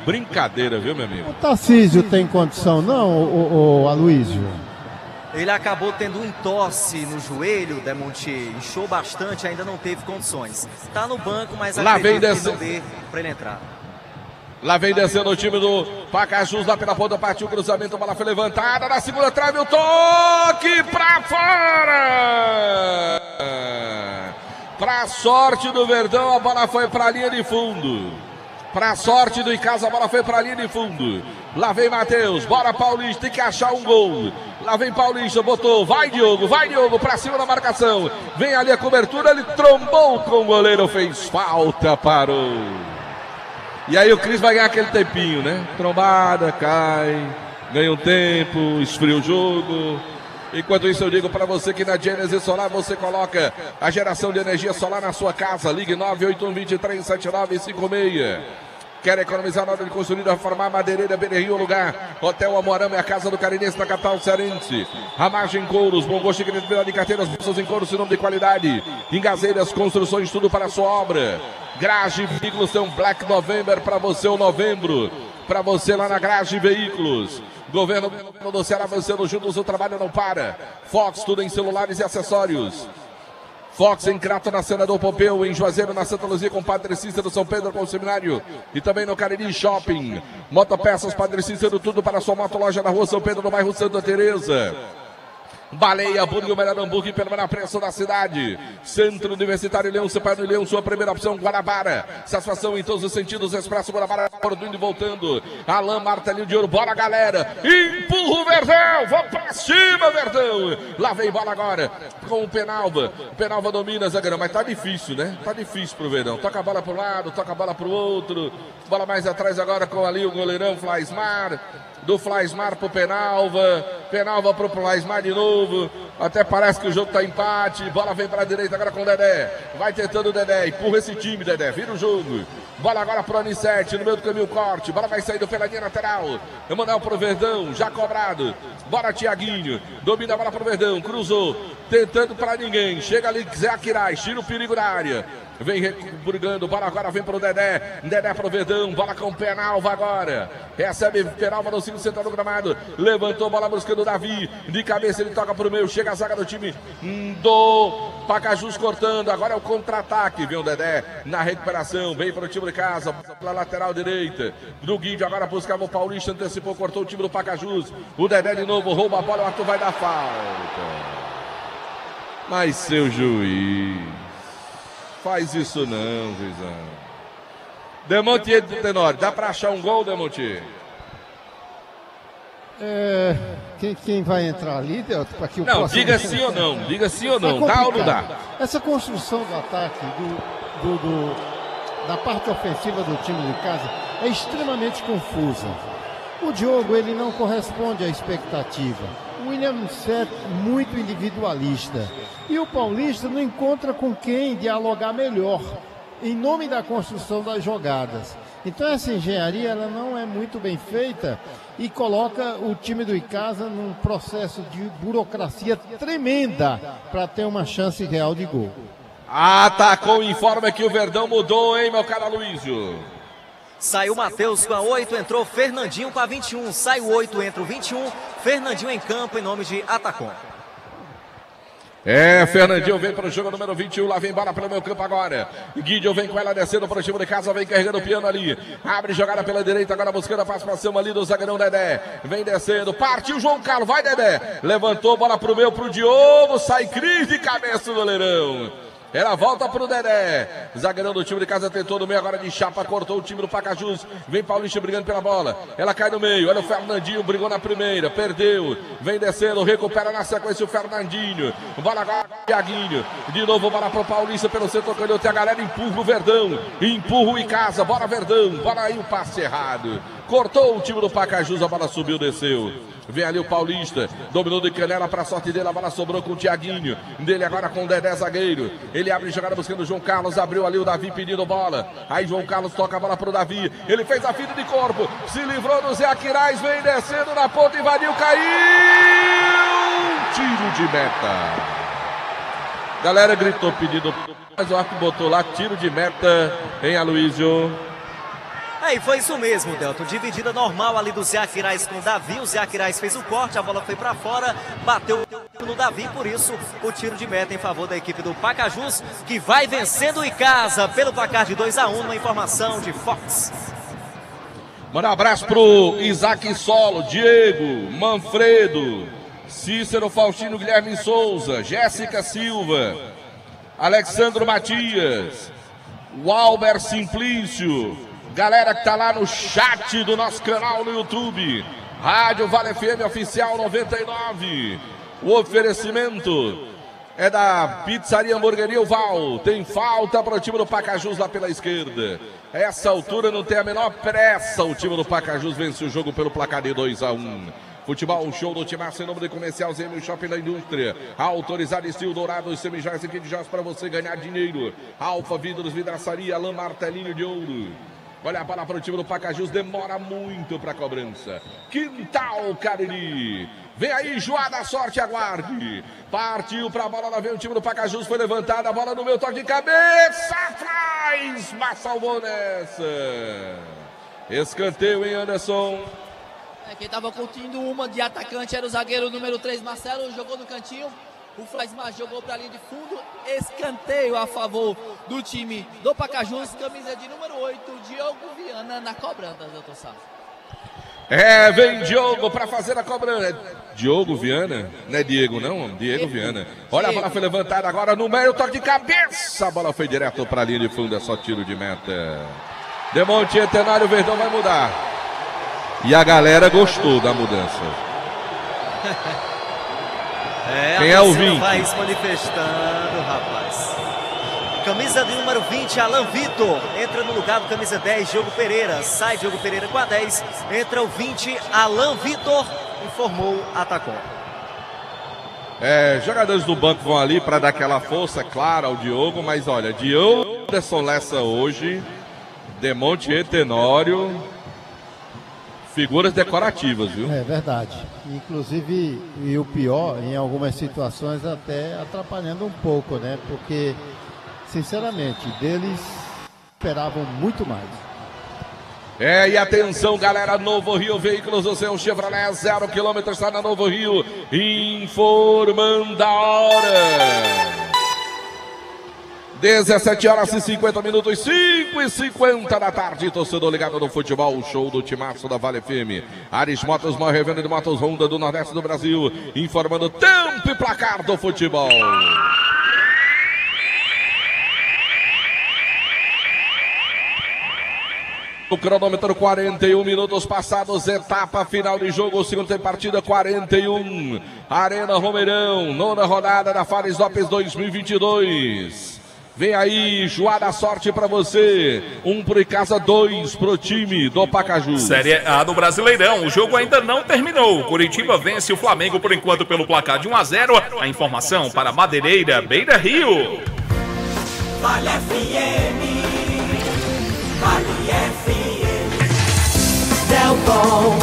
brincadeira, viu, meu amigo? O Tarcísio tem condição, não, o Aloysio? Ele acabou tendo um entorse no joelho, Demontier. Inchou bastante, ainda não teve condições. Tá no banco, mas acredito que não dê pra ele entrar. Lá vem descendo o time do Pacajus, lá pela ponta, partiu o cruzamento, a bola foi levantada, na segunda trave, o toque pra fora! Pra sorte do Verdão, a bola foi pra linha de fundo. Pra sorte do Icasa, a bola foi pra linha de fundo. Lá vem Matheus, bora Paulista, tem que achar um gol. Lá vem Paulista, botou, vai Diogo, pra cima da marcação. Vem ali a cobertura, ele trombou com o goleiro, fez falta, parou. E aí o Cris vai ganhar aquele tempinho, né? Trombada, cai, ganha um tempo, esfria o jogo. Enquanto isso eu digo para você que na Gênesis Solar você coloca a geração de energia solar na sua casa. Ligue 981237956. Quer economizar na hora de construir e reformar? Madeireira Beira Rio, lugar. Hotel Amorama é a casa do carinense na capital cearense. Ramagem Couros, bom gosto e credibilidade de carteiras, bolsas em couro, sinônimo de qualidade. Engazeiras, construções, tudo para a sua obra. Garage Veículos tem um Black November para você, o novembro. Para você lá na Garage Veículos. Governo do Ceará avançando juntos, o trabalho não para. Fox, tudo em celulares e acessórios. Fox em Crato, na Senador Pompeu, em Juazeiro, na Santa Luzia, com Padre Cícero, São Pedro, com o Seminário, e também no Cariri Shopping. Motopeças Padre Cícero, tudo para a sua moto, loja na Rua São Pedro, no bairro Santa Teresa. Baleia, hambúrguer, o melhor hambúrguer pelo menor preço da cidade. Centro Universitário Leão, Cepado Leão, sua primeira opção, Guanabara. Satisfação em todos os sentidos, Expresso Guanabara, indo e voltando. Alain Martelinho de Ouro, bora galera. Empurra o Verdão, vamos pra cima, Verdão. Lá vem bola agora com o Penalva. O Penalva domina, zagueirão, mas tá difícil, né? Tá difícil pro Verdão. Toca a bola pro lado, toca a bola pro outro. Bola mais atrás agora com ali o goleirão Flaismar. Do Flaismar pro Penalva. Penalva pro Flaismar de novo. Até parece que o jogo tá empate. Bola vem pra direita agora com o Dedé. Vai tentando o Dedé. Empurra esse time, Dedé. Vira o jogo. Bola agora pro Anissete. No meio do caminho, corte. Bola vai saindo pela linha lateral. Emanuel pro Verdão. Já cobrado. Bora, Tiaguinho. Domina a bola pro Verdão. Cruzou. Tentando pra ninguém. Chega ali, Zé Aquiraz. Tira o perigo da área. Vem brigando, bola agora vem pro Dedé. Dedé pro Verdão, bola com o Penalva agora. Recebe Penalva no 5 central do gramado. Levantou, bola buscando o Davi. De cabeça ele toca pro meio. Chega a zaga do time do Pacajus cortando. Agora é o contra-ataque. Vem o Dedé na recuperação. Vem pro time de casa. Pela lateral direita. Do Guido agora buscava o Paulista. Antecipou, cortou o time do Pacajus. O Dedé de novo rouba a bola. O Arthur vai dar falta. Mas seu juiz. Faz isso não, Juizão. Demontier do Tenório, dá pra achar um gol, Demontier? Quem vai entrar ali, Delta? Para que o não, diga sim ou não. Diga sim ou não. Dá ou não dá? Essa construção do ataque da parte ofensiva do time de casa é extremamente confusa. O Diogo, ele não corresponde à expectativa. O William Sete, muito individualista. E o Paulista não encontra com quem dialogar melhor em nome da construção das jogadas. Então essa engenharia ela não é muito bem feita e coloca o time do Icasa num processo de burocracia tremenda para ter uma chance real de gol. Atacou, informa que o Verdão mudou, hein, meu cara Luísio? Saiu Matheus com a 8, entrou Fernandinho com a 21. Sai o 8, entra o 21. Fernandinho em campo em nome de Atacom. Fernandinho vem para o jogo número 21, lá vem bola pelo meu campo agora. Guidio vem com ela descendo para o time de casa, vem carregando o piano ali. Abre jogada pela direita, agora buscando a participação ali do zagueirão Dedé. Vem descendo, partiu João Carlos, vai Dedé. Levantou, bola pro Diogo, sai Cris de cabeça do goleirão. Ela volta pro Dedé. Zagueirão do time de casa tentou no meio agora de chapa, cortou o time do Pacajus. Vem Paulista brigando pela bola. Ela cai no meio. Olha o Fernandinho, brigou na primeira, perdeu. Vem descendo, recupera na sequência o Fernandinho. Bola agora, Thiaguinho. De novo, bola pro Paulista pelo setor canhoto. E a galera empurra o Verdão. Empurra o Icasa. Bora Verdão. Bora aí o passe errado. Cortou o time do Pacajus, a bola subiu, desceu. Vem ali o Paulista, dominou de canela para a sorte dele, a bola sobrou com o Thiaguinho, dele agora com o Dedé zagueiro, ele abre jogada buscando o João Carlos, abriu ali o Davi pedindo bola, aí João Carlos toca a bola para o Davi, ele fez a fita de corpo, se livrou do Zé Aquiraz, vem descendo na ponta, invadiu, caiu, tiro de meta. Galera gritou pedido, mas o Arco botou lá, tiro de meta em Aloysio. E foi isso mesmo, Delton. Dividida normal ali do Zé Aquiraz com o Davi. O Zé Aquiraz fez o corte, a bola foi para fora, bateu no Davi, por isso o tiro de meta em favor da equipe do Pacajus, que vai vencendo o Icasa pelo placar de 2-1, uma informação de Fox. Manda um abraço pro Isaac Solo, Diego, Manfredo, Cícero Faustino, Guilherme Souza, Jéssica Silva, Alexandro Matias, Walber Simplício. Galera que tá lá no chat do nosso canal no YouTube, Rádio Vale FM Oficial 99. O oferecimento é da Pizzaria Hamburgueria Oval. Tem falta para o time do Pacajus lá pela esquerda. Essa altura não tem a menor pressa. O time do Pacajus vence o jogo pelo placar de 2-1. Futebol, show do Timaço em nome do Comercial Zêmio Shopping da Indústria. Autorizado Estilo Dourados, semijóias e kit de jóias para você ganhar dinheiro. Alfa Vidros, Vidraçaria, Alain Martelinho de Ouro. Olha a bola para o time do Pacajus, demora muito para a cobrança. Quintal Cariri. Vem aí, Joá da Sorte, aguarde. Partiu para a bola, lá vem o time do Pacajus, foi levantada, a bola no meu toque de cabeça, atrás, mas salvou nessa. Escanteio, hein, Anderson? Quem estava curtindo uma de atacante era o zagueiro número 3, Marcelo, jogou no cantinho. O Flaismar jogou para a linha de fundo, escanteio a favor do time do Pacajus, camisa de número 8, Diogo Viana na cobrança, doutor Sá. Vem Diogo para fazer a cobrança. Diogo Viana? Não é Diego, não? Diego Viana. Olha, a bola foi levantada agora no meio, toque de cabeça. A bola foi direto para a linha de fundo, é só tiro de meta. Demonte Etenário, o Verdão vai mudar. E a galera gostou da mudança. Quem é o 20? Vai se manifestando, rapaz. Camisa de número 20, Alan Vitor. Entra no lugar do camisa 10, Diogo Pereira. Sai Diogo Pereira com a 10. Entra o 20, Alan Vitor. Informou Atacom. Jogadores do banco vão ali para dar aquela força, claro, ao Diogo. Mas olha, Diogo, Anderson Lessa hoje, Demonte Etenório. Figuras decorativas, viu? É verdade. Inclusive, e o pior, em algumas situações, até atrapalhando um pouco, né? Porque, sinceramente, deles esperavam muito mais. E atenção, galera, Novo Rio Veículos, o seu Chevrolet 0 km está na Novo Rio, informando a hora. 17 horas e 50 minutos, 5h50 da tarde, torcedor ligado no futebol, show do Timaço da Vale FM. Ares Motos, maior revenda de motos Honda do Nordeste do Brasil, informando tempo e placar do futebol. O cronômetro 41 minutos passados, etapa final de jogo, segundo tempo partida 41. Arena Romeirão, nona rodada da Fares Lopes 2022. Vem aí, Joá da sorte pra você. 1 pro Icasa, 2 pro time do Pacajus. Série A do Brasileirão, o jogo ainda não terminou. Curitiba vence o Flamengo por enquanto pelo placar de 1-0. A informação para Madeireira, Beira Rio. Vale FM, Vale FM, Delton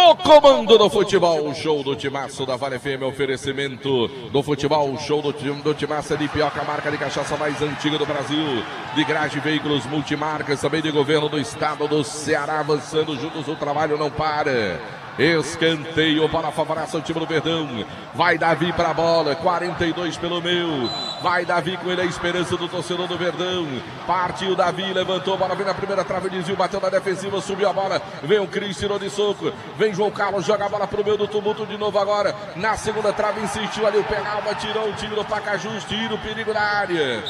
No comando do futebol, show do Timaço da Vale FM, oferecimento do futebol, show do Timaço de Pioca, marca de cachaça mais antiga do Brasil, de Grage Veículos Multimarcas, também de governo do estado do Ceará, avançando juntos, o trabalho não para. Escanteio, bola favorece o time do Verdão. Vai Davi pra bola, 42 pelo meu. Vai Davi com ele, a esperança do torcedor do Verdão. Partiu Davi, levantou, bola vem na primeira trave, desvio, bateu na defensiva, subiu a bola. Vem o Cris, tirou de soco. Vem João Carlos, joga a bola pro meio do tumulto de novo agora. Na segunda trave, insistiu ali o Penalva, tirou o time do Pacajus, tira o perigo na área.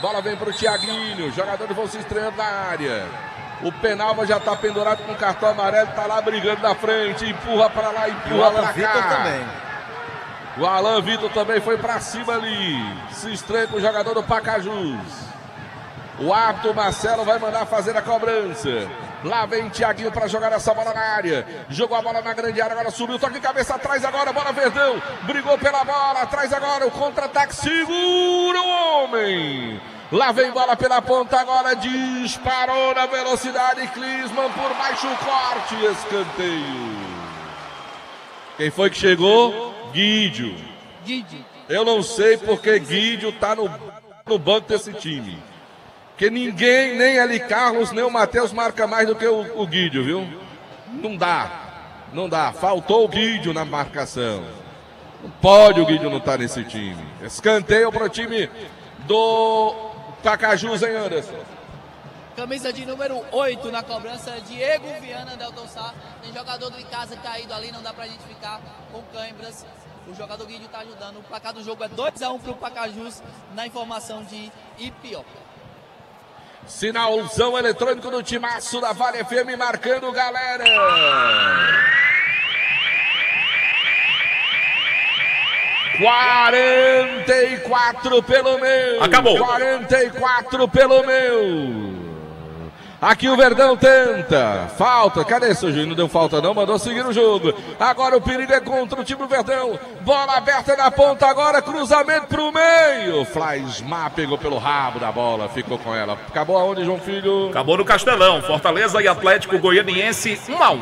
Bola vem pro Thiaguinho, jogadores vão se estreando na área. O Penalva já está pendurado com o cartão amarelo, está lá brigando na frente, empurra para lá, empurra para cá. Também. O Alan Vitor também foi para cima ali, se estreia com o jogador do Pacajus. O árbitro Marcelo vai mandar fazer a cobrança. Lá vem Thiaguinho para jogar essa bola na área. Jogou a bola na grande área, agora subiu, toque de cabeça atrás agora, bola Verdão. Brigou pela bola, atrás agora, o contra-ataque, segura o homem. Lá vem bola pela ponta agora, disparou na velocidade, Klinsmann por baixo, corte, escanteio. Quem foi que chegou? Guídio. Eu não sei porque Guídio tá no banco desse time. Porque ninguém, nem ali Carlos, nem o Matheus marca mais do que o Guídio, viu? Não dá, faltou o Guídio na marcação. Não pode o Guídio não estar nesse time. Escanteio para o time do Pacajus, hein, Anderson? Camisa de número 8 na cobrança, Diego Viana, Delton Sá. Tem jogador do Icasa caído ali, não dá pra gente ficar com câimbras. O jogador Guido tá ajudando. O placar do jogo é 2-1 pro Pacajus, na informação de Ipioca. Sinalzão eletrônico do Timaço da Vale FM, marcando galera. ...44 pelo meu. Acabou. 44 pelo meu. Aqui o Verdão tenta. Falta. Cadê seu Júnior? Não deu falta não, mandou seguir o jogo. Agora o perigo é contra o time do Verdão. Bola aberta na ponta agora, cruzamento pro meio. Flaismar pegou pelo rabo da bola, ficou com ela. Acabou aonde, João Filho? Acabou no Castelão. Fortaleza e Atlético Goianiense 1-1.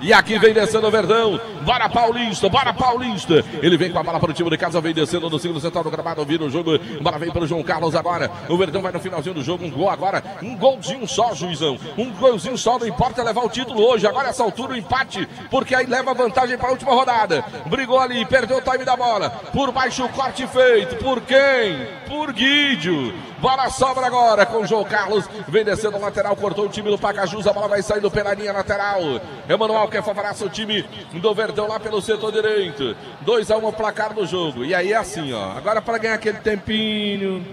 E aqui vem descendo o Verdão. Bora Paulista, bora Paulista. Ele vem com a bola para o time de casa, vem descendo no segundo central do gramado, vira o jogo. Bola vem para o João Carlos agora. O Verdão vai no finalzinho do jogo, um gol agora, um golzinho só, juizão. Um golzinho só, não importa levar o título hoje. Agora essa altura o empate, porque aí leva vantagem para a última rodada. Brigou ali, perdeu o time da bola. Por baixo o corte feito, por quem? Por Guídio. Bola sobra agora com o João Carlos. Vem descendo o lateral, cortou o time do Pacajus. A bola vai saindo pela linha lateral. Emanuel quer favorecer o time do Verdão lá pelo setor direito. 2-1 o placar do jogo. E aí é assim, ó. Agora para ganhar aquele tempinho,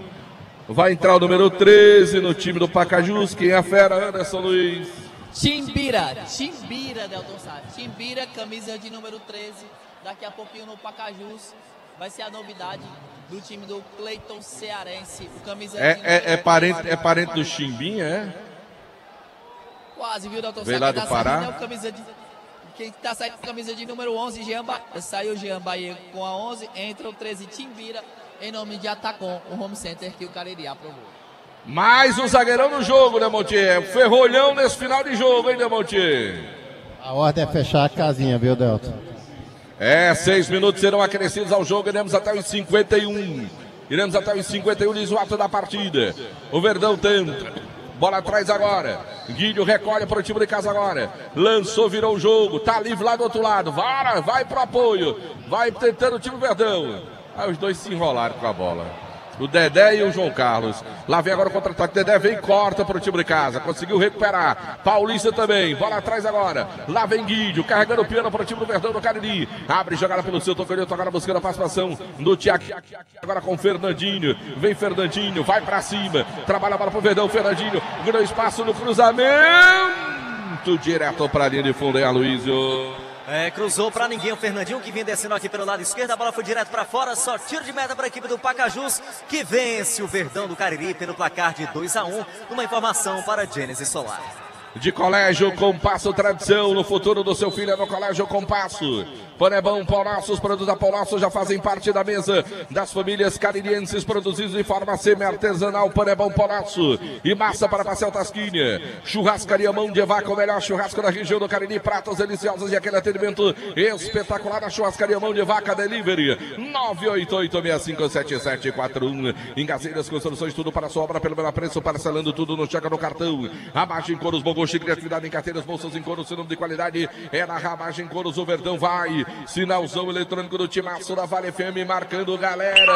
vai entrar o número 13 no time do Pacajus. Quem é a fera? Anderson Luiz. Timbira, Delton Sá. Timbira, camisa de número 13. Daqui a pouquinho no Pacajus vai ser a novidade do time do Cleiton Cearense. O camisa é parente do Chimbinha, é? Quase, viu, Delton Sá? Veio lá do Pará. Quem tá saindo com a camisa de número 11, Jean Bahia. Saiu o Jean Bahia com a 11, entra o 13, Timbira, em nome de Atacom, o home center que o Cariri aprovou. Mais um zagueirão no jogo, né, Montier? Ferrolhão nesse final de jogo, hein, né, Montier? A ordem é fechar a casinha, viu, Delton? 6 minutos serão acrescidos ao jogo, iremos até os 51. Iremos até os 51, diz o ato da partida. O Verdão tenta. Bola atrás agora. Guilho recolhe para o time de casa agora. Lançou, virou o jogo. Tá livre lá do outro lado. Vai pro apoio. Vai tentando o time do Verdão. Aí os dois se enrolaram com a bola. O Dedé e o João Carlos. Lá vem agora o contra-ataque. Dedé vem e corta para o time de casa. Conseguiu recuperar. Paulista também. Bola atrás agora. Lá vem Guidio. Carregando o piano para o time do Verdão do Cariri. Abre jogada pelo seu Tocanhoto. Agora buscando a participação do Tiago. Agora com Fernandinho. Vem Fernandinho. Vai para cima. Trabalha a bola para o Verdão. Fernandinho. Ganhou espaço no cruzamento. Direto para a linha de fundo aí, Aloysio. Cruzou para ninguém o Fernandinho, que vinha descendo aqui pelo lado esquerdo. A bola foi direto para fora, só tiro de meta para a equipe do Pacajus, que vence o Verdão do Cariri pelo placar de 2-1. Uma informação para Gênesis Solar. De Colégio Compasso, tradição no futuro do seu filho é no Colégio Compasso. Panebão Paulaço, os produtos da Paulaço já fazem parte da mesa das famílias caririenses, produzidos de forma semi-artesanal. Panebão Paulaço e massa para pastel Tasquinha. Churrascaria Mão de Vaca, o melhor churrasco da região do Cariri. Pratos deliciosos e aquele atendimento espetacular na Churrascaria Mão de Vaca Delivery. 988657741. Em Gazeiras Construções, tudo para sua obra pelo menor preço, parcelando tudo no cheque no cartão. Ramagem Coros, Bogoshi, criatividade em carteiras, bolsas em couro, sinônimo de qualidade. É na Ramagem Coros, o Verdão vai. Sinalzão eletrônico do Timaço da Vale FM marcando galera.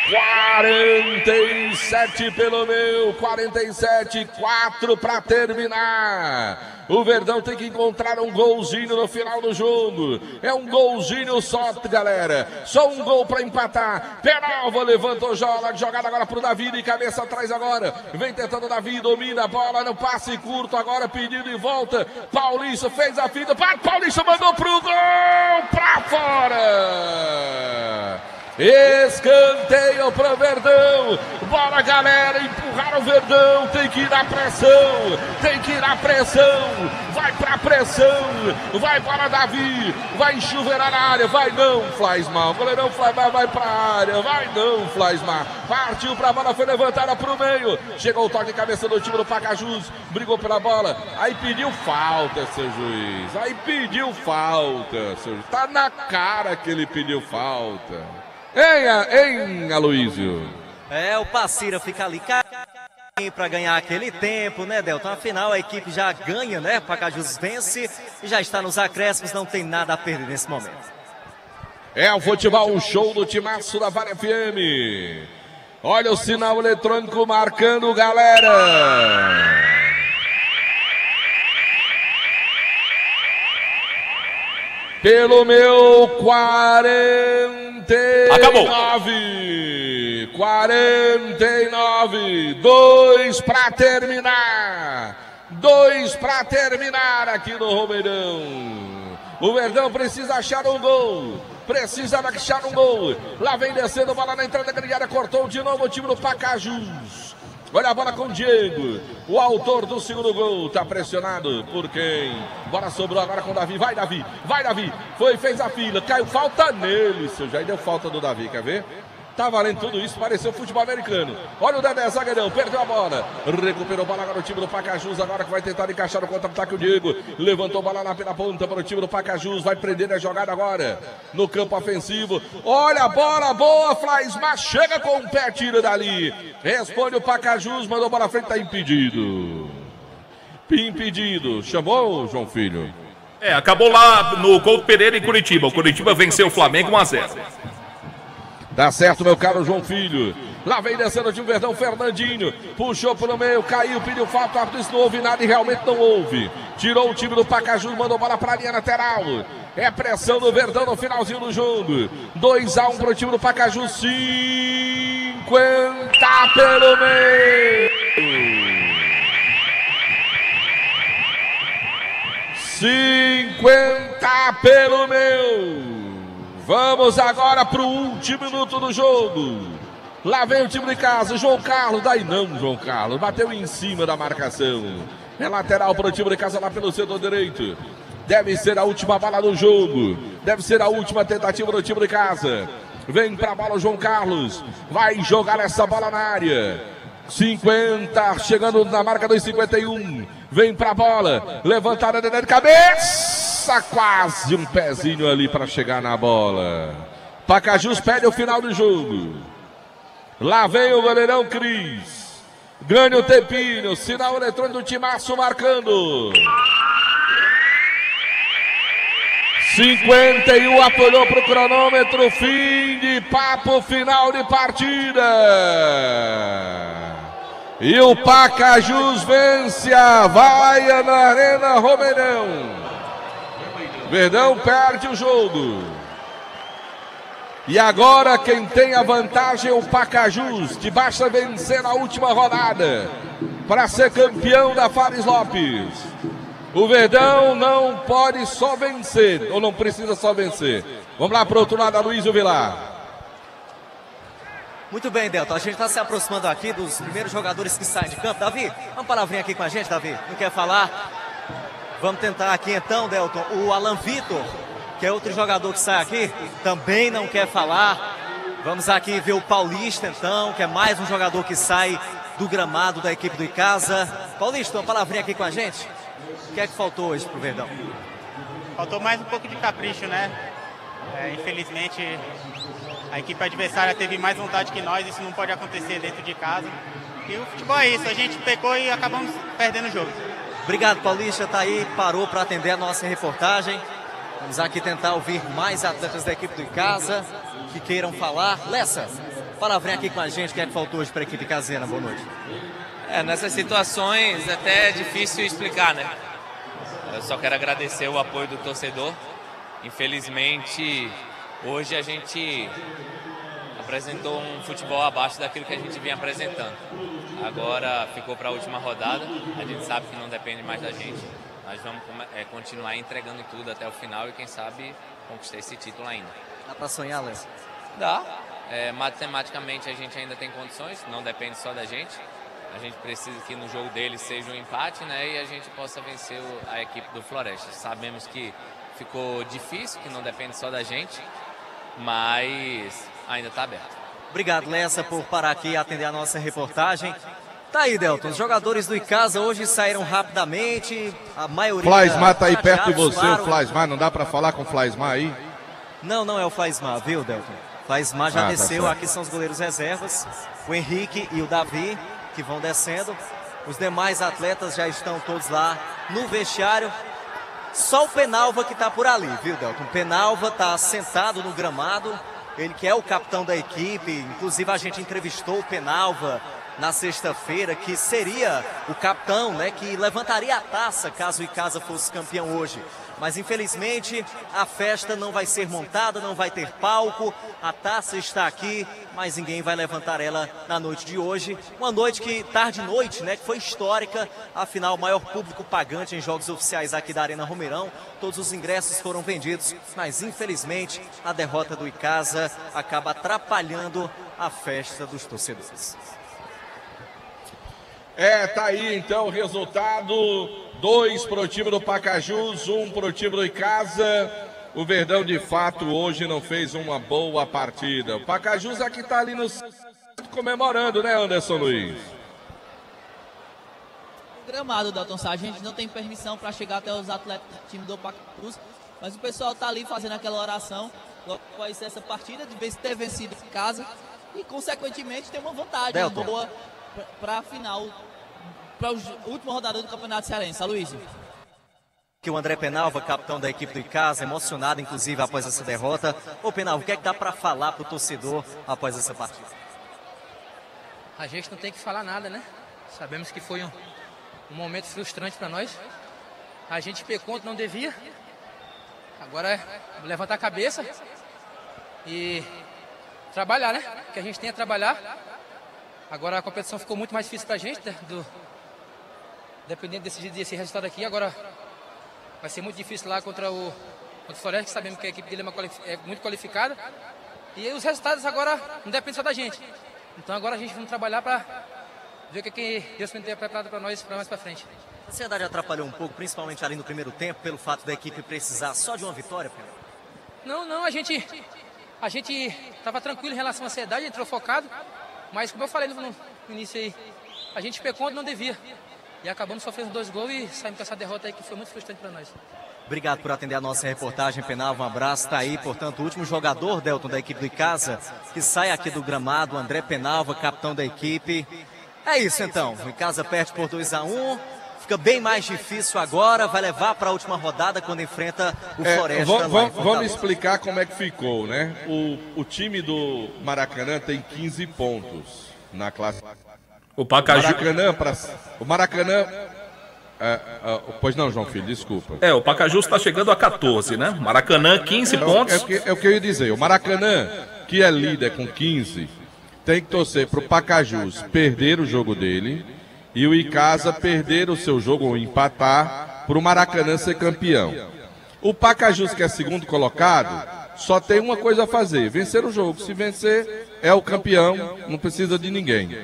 47 pelo meu, 47, 4 para terminar. O Verdão tem que encontrar um golzinho no final do jogo. É um golzinho só, galera. Só um gol para empatar. Penalva levantou jogada agora pro Davi, de cabeça atrás agora. Vem tentando o Davi, domina a bola no passe curto agora, pedindo e volta. Paulista fez a fita, Paulista mandou pro gol, para fora. Escanteio pro Verdão. Bora, galera, empurrar o Verdão. Tem que ir na pressão. Vai pra pressão. Vai para Davi. Vai enxuverar na área. Vai não, Flaismar. O goleirão Flaismar vai pra área. Vai não, Flaismar. Partiu pra bola, foi levantada pro meio. Chegou o toque de cabeça do time do Pacajus. Brigou pela bola. Aí pediu falta, seu juiz. Tá na cara que ele pediu falta. Hein, Aloysio? O Passira fica ali para ganhar aquele tempo, né, Delton? Afinal, a equipe já ganha, né? Pacajus vence e já está nos acréscimos, não tem nada a perder nesse momento. É o futebol, um show do Timaço da Vale FM. Olha o sinal eletrônico marcando, galera. Pelo meu 49. Acabou. 49. 2 para terminar. 2 para terminar aqui no Romeirão. O Verdão precisa achar um gol. Lá vem descendo, bola na entrada da grande área. Cortou de novo o time do Pacajus. Olha a bola com o Diego, o autor do segundo gol. Tá pressionado por quem? Bola sobrou agora com o Davi. Vai, Davi. Fez a fila. Caiu falta nele. Seu Jair deu falta do Davi, quer ver? Tá valendo tudo isso, pareceu futebol americano. Olha o Dedé, zagueirão, perdeu a bola. Recuperou a bola agora o time do Pacajus, agora que vai tentar encaixar o contra-ataque o Diego. Levantou a bola na ponta para o time do Pacajus, vai prender a jogada agora no campo ofensivo. Olha a bola boa, Flaismar chega com o pé, tira dali. Responde o Pacajus, mandou a bola à frente, tá impedido. Impedido, chamou, João Filho? Acabou lá no Couto Pereira em Curitiba. O Curitiba venceu o Flamengo 1-0. Tá certo, meu caro João Filho. Lá vem descendo o time Verdão, Fernandinho. Puxou pro meio, caiu, pediu falta. O árbitro disse não houve nada e realmente não houve. Tirou o time do Pacajus, mandou bola pra linha lateral. É pressão do Verdão no finalzinho do jogo. 2-1 pro time do Pacajus. 50 pelo meio. 50 pelo meio. Vamos agora para o último minuto do jogo. Lá vem o time de casa, João Carlos. Daí não, João Carlos. Bateu em cima da marcação. É lateral para o time de casa lá pelo setor direito. Deve ser a última bola do jogo. Deve ser a última tentativa do time de casa. Vem para a bola o João Carlos. Vai jogar essa bola na área. 50, chegando na marca dos 51. Vem para a bola. Levantada de cabeça. Quase um pezinho ali para chegar na bola. Pacajus pede o final do jogo. Lá vem o goleirão Cris. Ganha o tempinho. Sinal eletrônico do Timaço marcando. 51 apurou para o cronômetro. Fim de papo, final de partida. E o Pacajus vence a vaia na Arena Romeirão. Verdão perde o jogo. E agora quem tem a vantagem é o Pacajus, que basta vencer na última rodada para ser campeão da Fares Lopes. O Verdão não pode só vencer, ou não precisa só vencer. Vamos lá para o outro lado, Aloysio Vilar. Muito bem, Delton, a gente está se aproximando aqui dos primeiros jogadores que saem de campo. Davi, uma palavrinha aqui com a gente, Davi. Não quer falar? Vamos tentar aqui então, Delton. O Alan Vitor, que é outro jogador que sai aqui, também não quer falar. Vamos aqui ver o Paulista então, que é mais um jogador que sai do gramado da equipe do Icasa. Paulista, uma palavrinha aqui com a gente. O que é que faltou hoje pro Verdão? Faltou mais um pouco de capricho, né? Infelizmente, a equipe adversária teve mais vontade que nós, isso não pode acontecer dentro de casa. E o futebol é isso, a gente pecou e acabamos perdendo o jogo. Obrigado, Paulista, tá aí, parou para atender a nossa reportagem. Vamos aqui tentar ouvir mais atletas da equipe do Icasa que queiram falar. Lessa, palavrinha aqui com a gente, o que é que faltou hoje para a equipe caseira? Boa noite. Nessas situações até é difícil explicar, né? Eu só quero agradecer o apoio do torcedor. Infelizmente, hoje a gente apresentou um futebol abaixo daquilo que a gente vinha apresentando. Agora ficou para a última rodada, a gente sabe que não depende mais da gente. Nós vamos continuar entregando tudo até o final e quem sabe conquistar esse título ainda. Dá para sonhar, Léo? Dá. Matematicamente a gente ainda tem condições, não depende só da gente. A gente precisa que no jogo deles seja um empate, né? E a gente possa vencer a equipe do Floresta. Sabemos que ficou difícil, que não depende só da gente, mas ainda está aberto. Obrigado, Lessa, por parar aqui e atender a nossa reportagem. Tá aí, Delton, os jogadores do Icasa hoje saíram rapidamente, a maioria... Flaismar tá aí perto de você, claro. O Flaismar, não dá para falar com o Flaismar aí? Não é o Flaismar, viu, Delton? O Flaismar já desceu, tá, aqui são os goleiros reservas, o Henrique e o Davi, que vão descendo. Os demais atletas já estão todos lá no vestiário. Só o Penalva que tá por ali, viu, Delton? O Penalva tá sentado no gramado, ele que é o capitão da equipe, inclusive a gente entrevistou o Penalva na sexta-feira, que seria o capitão, né, que levantaria a taça caso o Icasa fosse campeão hoje. Mas infelizmente a festa não vai ser montada, não vai ter palco, a taça está aqui, mas ninguém vai levantar ela na noite de hoje. Uma noite que, tarde e noite, né, que foi histórica, afinal o maior público pagante em jogos oficiais aqui da Arena Romeirão. Todos os ingressos foram vendidos, mas infelizmente a derrota do Icasa acaba atrapalhando a festa dos torcedores. Tá aí então o resultado: 2 pro time do Pacajus, 1 pro time do Icasa. O Verdão, de fato, hoje não fez uma boa partida. O Pacajus aqui tá ali no comemorando, né, Anderson Luiz? Gramado, Delton Sá, a gente não tem permissão para chegar até os atletas do time do Pacajus, mas o pessoal tá ali fazendo aquela oração após essa partida, de vez ter vencido em casa e, consequentemente, ter uma vantagem boa para a final, para a última rodada do Campeonato Cearense. Aloysio. Que o André Penalva, capitão da equipe do Icasa, emocionado inclusive após essa derrota. Ô Penalva, o que é que dá para falar pro torcedor após essa partida? A gente não tem que falar nada, né? Sabemos que foi um momento frustrante para nós. A gente pecou onde não devia. Agora é levantar a cabeça e trabalhar, né? Que a gente tem a trabalhar. Agora a competição ficou muito mais difícil pra gente, dependendo desse resultado aqui. Agora vai ser muito difícil lá contra o Floresta, que sabemos que a equipe dele é muito qualificada. E os resultados agora não dependem só da gente. Então agora a gente vai trabalhar para ver o que Deus tem preparado para nós mais para frente. A ansiedade atrapalhou um pouco, principalmente ali no primeiro tempo, pelo fato da equipe precisar só de uma vitória, Pedro? Não, a gente estava tranquilo em relação à ansiedade, entrou focado, mas como eu falei no início aí, a gente pecou onde não devia. E acabamos sofrendo 2 gols e saímos com essa derrota aí que foi muito frustrante para nós. Obrigado por atender a nossa reportagem, Penalva. Um abraço. Está aí, portanto, o último jogador, Delton, da equipe do Icasa, que sai aqui do gramado, André Penalva, capitão da equipe. É isso então, o Icasa perde por 2-1. Fica bem mais difícil agora, vai levar para a última rodada quando enfrenta o Floresta. Vamos explicar como é que ficou, né? O time do Maracanã tem 15 pontos na classe. O Pacajus... O Maracanã... pois não, João Filho, desculpa. O Pacajus está chegando a 14, né? Maracanã, 15 pontos. É o que eu ia dizer. O Maracanã, que é líder com 15, tem que torcer para o Pacajus perder o jogo dele e o Icasa perder o seu jogo ou empatar para o Maracanã ser campeão. O Pacajus, que é segundo colocado, só tem uma coisa a fazer: vencer o jogo. Se vencer, é o campeão, não precisa de ninguém.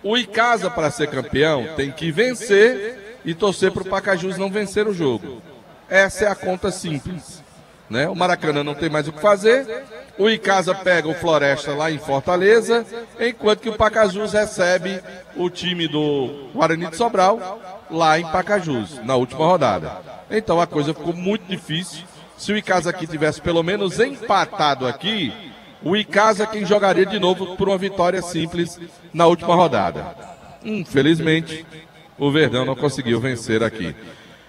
O Icasa, para ser campeão, tem que vencer e torcer para o Pacajus não vencer o jogo. Essa é a conta simples, né? O Maracanã não tem mais o que fazer. O Icasa pega o Floresta lá em Fortaleza, enquanto que o Pacajus recebe o time do Guarani de Sobral lá em Pacajus, na última rodada. Então a coisa ficou muito difícil. Se o Icasa aqui tivesse pelo menos empatado aqui, o Icasa quem jogaria de novo por uma vitória simples na última rodada. Infelizmente, o Verdão não conseguiu vencer aqui.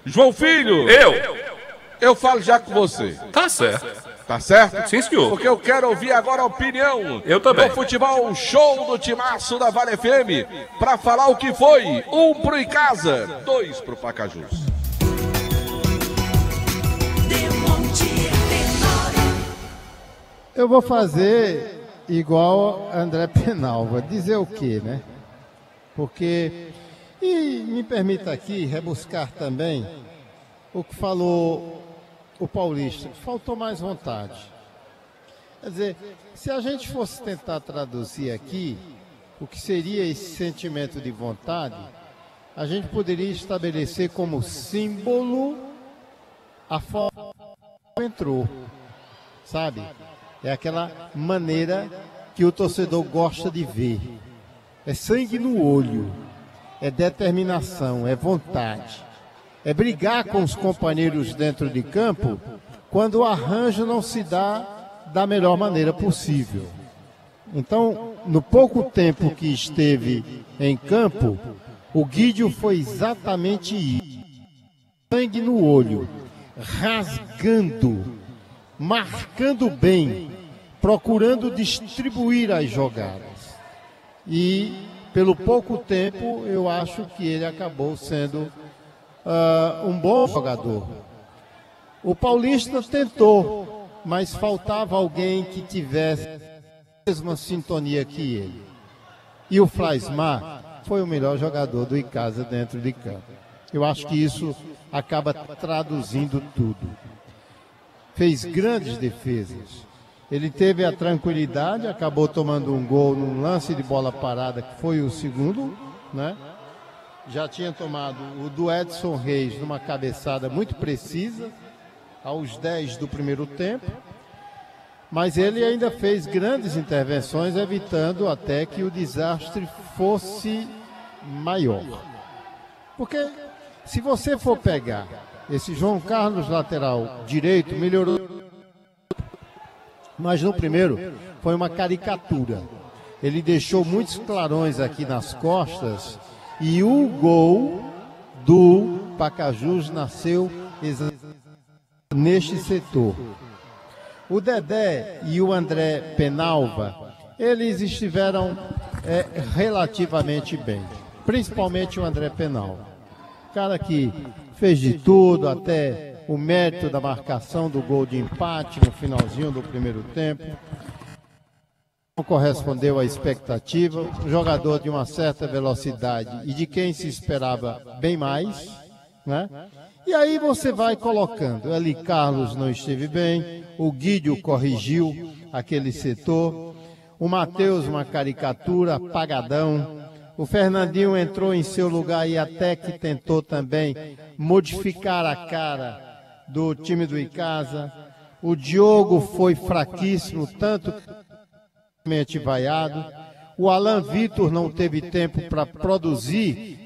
João Filho! Eu falo já com você. Tá certo. Tá certo? Sim, senhor. Porque eu quero ouvir agora a opinião também. do futebol show do timaço da Vale FM para falar o que foi. 1 pro Icasa, 2 pro Pacajus. Eu vou fazer igual André Penalva. Dizer o quê, né? Porque... E me permita aqui rebuscar também o que falou o Paulista. Faltou mais vontade. Quer dizer, se a gente fosse tentar traduzir aqui o que seria esse sentimento de vontade, a gente poderia estabelecer como símbolo a forma que entrou, sabe? É aquela maneira que o torcedor gosta de ver. É sangue no olho. É determinação, é vontade. É brigar com os companheiros dentro de campo quando o arranjo não se dá da melhor maneira possível. Então, no pouco tempo que esteve em campo, o Guídio foi exatamente isso. Sangue no olho, rasgando, marcando bem, procurando distribuir as jogadas. E pelo pouco tempo, eu acho que ele acabou sendo um bom jogador. O Paulista tentou, mas faltava alguém que tivesse a mesma sintonia que ele. E o Flaismar foi o melhor jogador do Icasa dentro de campo. Eu acho que isso acaba traduzindo tudo. Fez grandes defesas. Ele teve a tranquilidade, acabou tomando um gol num lance de bola parada, que foi o segundo, né? Já tinha tomado o do Edson Reis numa cabeçada muito precisa, aos 10 do primeiro tempo, mas ele ainda fez grandes intervenções, evitando até que o desastre fosse maior. Porque se você for pegar esse João Carlos, lateral direito, melhorou, mas no primeiro foi uma caricatura. Ele deixou muitos clarões aqui nas costas e o gol do Pacajus nasceu neste setor. O Dedé e o André Penalva, eles estiveram relativamente bem, principalmente o André Penalva. Cara que fez de tudo, até o mérito da marcação do gol de empate no finalzinho do primeiro tempo. Não correspondeu à expectativa, um jogador de uma certa velocidade e de quem se esperava bem mais, né? E aí você vai colocando, ali Carlos não esteve bem, o Guídio corrigiu aquele setor, o Matheus uma caricatura, apagadão, o Fernandinho entrou em seu lugar e até que tentou também modificar a cara do time do Icasa, o Diogo foi fraquíssimo, tanto vaiado. O Alan Vitor não teve tempo para produzir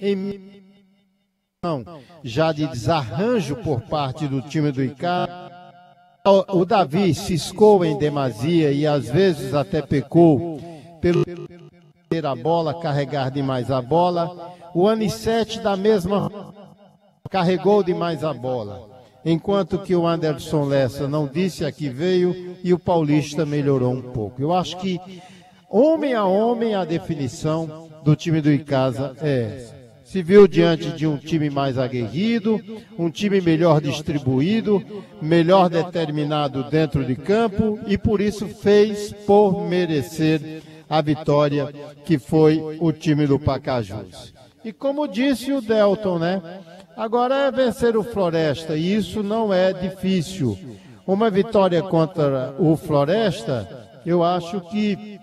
já de desarranjo por parte do time do Icasa. O Davi ciscou em demasia e às vezes até pecou pelo ter a bola, carregar demais a bola. O Anissete da mesma carregou demais a bola. Enquanto que o Anderson Lessa não disse a que veio e o Paulista melhorou um pouco. Eu acho que, homem a homem, a definição do time do Icasa é essa. Se viu diante de um time mais aguerrido, um time melhor distribuído, melhor determinado dentro de campo e por isso fez por merecer a vitória que foi o time do Pacajus. E como disse o Delton, né? Agora é vencer o Floresta, e isso não é difícil. Uma vitória contra o Floresta, eu acho que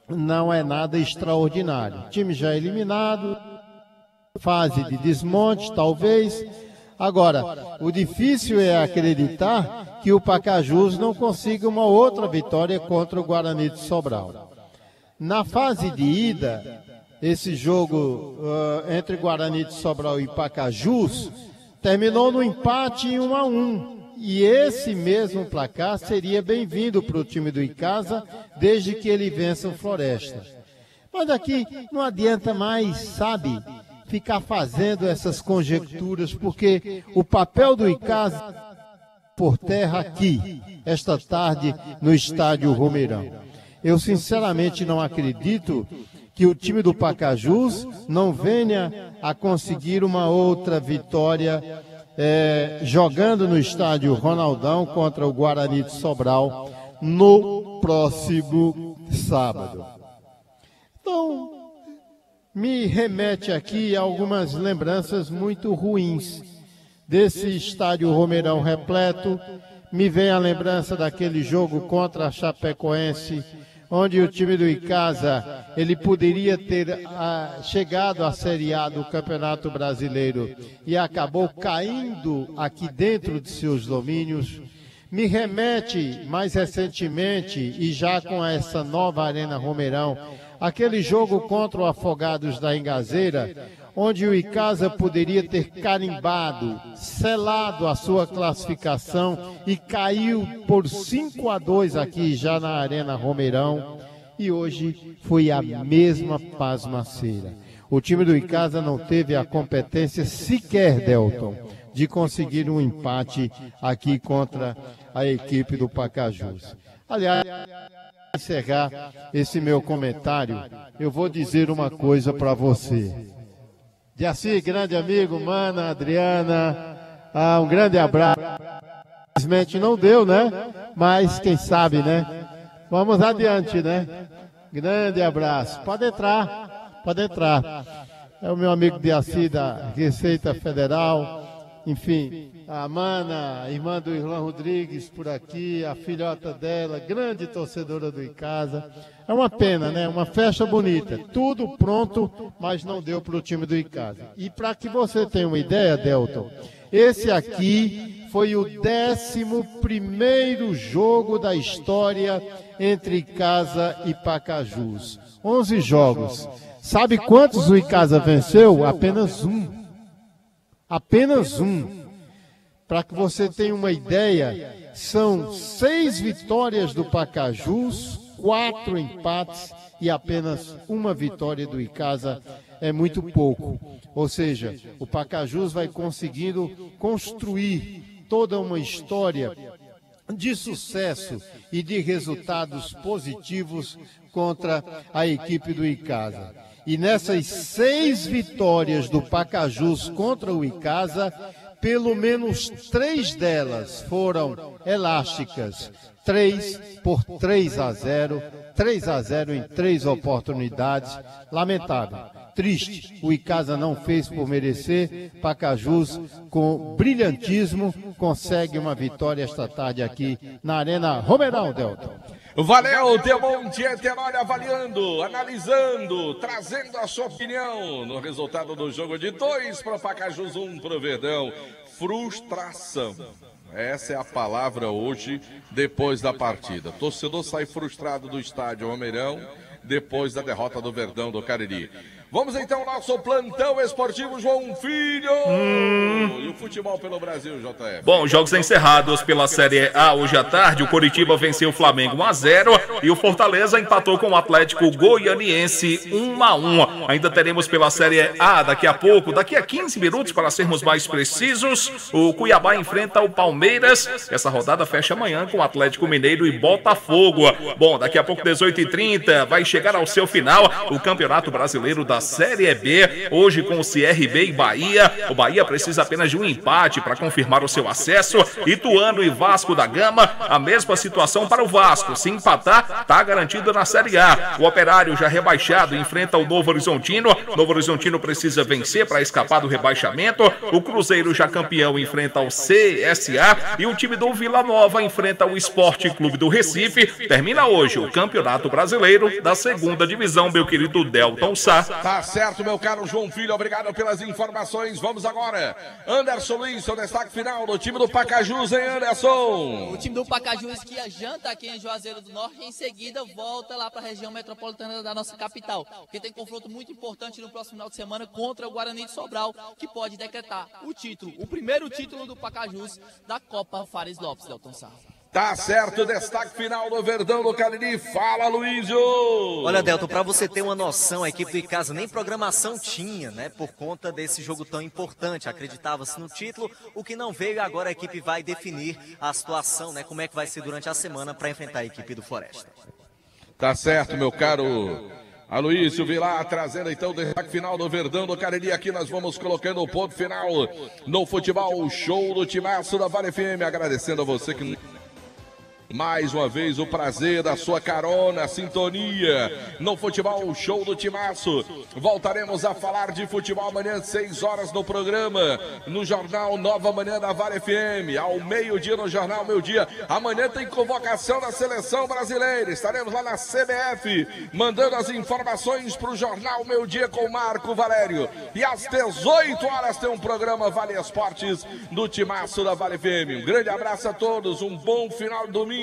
não é nada extraordinário. O time já eliminado, fase de desmonte, talvez. Agora, o difícil é acreditar que o Pacajus não consiga uma outra vitória contra o Guarani de Sobral. Na fase de ida, esse jogo entre Guarani de Sobral e Pacajus terminou no empate em 1-1. E esse mesmo placar seria bem-vindo para o time do Icasa, desde que ele vença o Floresta. Mas aqui não adianta mais, sabe, ficar fazendo essas conjecturas, porque o papel do Icasa por terra aqui, esta tarde, no estádio Romeirão. Eu sinceramente não acredito que o time do Pacajus não venha a conseguir uma outra vitória jogando no estádio Ronaldão contra o Guarani de Sobral no próximo sábado. Então, me remete aqui a algumas lembranças muito ruins desse estádio Romeirão repleto. Me vem a lembrança daquele jogo contra a Chapecoense, onde o time do Icasa, ele poderia ter chegado à Série A do Campeonato Brasileiro e acabou caindo aqui dentro de seus domínios. Me remete, mais recentemente, e já com essa nova Arena Romeirão, aquele jogo contra o Afogados da Engazeira, onde o Icasa poderia ter carimbado, selado a sua classificação e caiu por 5-2 aqui já na Arena Romeirão. E hoje foi a mesma pasmaceira. O time do Icasa não teve a competência sequer, Delton, de conseguir um empate aqui contra a equipe do Pacajus. Aliás, para encerrar esse meu comentário, eu vou dizer uma coisa para você. Jaci, grande amigo, Mana, Adriana, um grande abraço. Infelizmente não deu, né? Mas quem sabe, né? Vamos adiante, né? Grande abraço. Pode entrar, pode entrar. É o meu amigo Jaci da Receita Federal. Enfim, a Mana, irmã do Irlan Rodrigues por aqui, a filhota dela, grande torcedora do Icasa. É uma pena, né? Uma festa bonita. Tudo pronto, mas não deu para o time do Icasa. E para que você tenha uma ideia, Delton, esse aqui foi o 11º jogo da história entre Icasa e Pacajus. 11 jogos. Sabe quantos o Icasa venceu? Apenas um. Apenas um. Para que você tenha uma ideia, são 6 vitórias do Pacajus, 4 empates e apenas uma vitória do Icasa. É muito pouco. Ou seja, o Pacajus vai conseguindo construir toda uma história de sucesso e de resultados positivos contra a equipe do Icasa. E nessas 6 vitórias do Pacajus contra o Icasa, pelo menos 3 delas foram elásticas. 3 por 3-0, 3-0 em 3 oportunidades. Lamentável, triste, o Icasa não fez por merecer. Pacajus, com brilhantismo, consegue uma vitória esta tarde aqui na Arena Romeirão, Delton. Valeu, Demonte Etenório avaliando, analisando, trazendo a sua opinião no resultado do jogo de 2 para o Pacajus, 1 para o Verdão. Frustração. Essa é a palavra hoje, depois da partida. Torcedor sai frustrado do estádio Romeirão, depois da derrota do Verdão do Cariri. Vamos então ao nosso plantão esportivo, João Filho. E o futebol pelo Brasil, JF. Bom, jogos encerrados pela Série A hoje à tarde. O Coritiba venceu o Flamengo 1-0 e o Fortaleza empatou com o Atlético Goianiense 1-1. Ainda teremos pela Série A daqui a pouco, daqui a 15 minutos para sermos mais precisos, o Cuiabá enfrenta o Palmeiras. Essa rodada fecha amanhã com o Atlético Mineiro e Botafogo. Bom, daqui a pouco 18h30 vai chegar ao seu final o Campeonato Brasileiro da Série B, hoje com o CRB e Bahia. O Bahia precisa apenas de um empate para confirmar o seu acesso. Ituano e Vasco da Gama, a mesma situação para o Vasco. Se empatar, está garantido na Série A. O Operário, já rebaixado, enfrenta o Novo Horizontino. Novo Horizontino precisa vencer para escapar do rebaixamento. O Cruzeiro, já campeão, enfrenta o CSA. E o time do Vila Nova enfrenta o Sport Clube do Recife. Termina hoje o Campeonato Brasileiro da 2ª Divisão, meu querido Delton Sá. Tá certo, meu caro João Filho, obrigado pelas informações. Vamos agora, Anderson Luiz, seu destaque final do time do Pacajus, hein, Anderson? O time do Pacajus que janta aqui em Juazeiro do Norte e em seguida volta lá para a região metropolitana da nossa capital, que tem confronto muito importante no próximo final de semana contra o Guarani de Sobral, que pode decretar o título, o primeiro título do Pacajus da Copa Fares Lopes, Delton Sá. Tá certo, destaque final do Verdão do Cariri. Fala, Luísio! Olha, Delton, para você ter uma noção, a equipe do Icasa nem programação tinha, né? Por conta desse jogo tão importante. Acreditava-se no título, o que não veio, e agora a equipe vai definir a situação, né? Como é que vai ser durante a semana para enfrentar a equipe do Floresta. Tá certo, meu caro Aloysio Vilar, trazendo então o destaque final do Verdão do Cariri. Aqui nós vamos colocando o ponto final no futebol show do Timaço da Vale FM. Agradecendo a você que... mais uma vez o prazer da sua carona, sintonia no futebol show do Timaço. Voltaremos a falar de futebol amanhã às 6 horas no programa, no Jornal Nova Manhã da Vale FM, ao meio-dia no Jornal Meu Dia. Amanhã tem convocação da Seleção Brasileira, estaremos lá na CBF, mandando as informações para o Jornal Meu Dia com Marco Valério. E às 18 horas tem um programa Vale Esportes do Timaço da Vale FM. Um grande abraço a todos, um bom final de domingo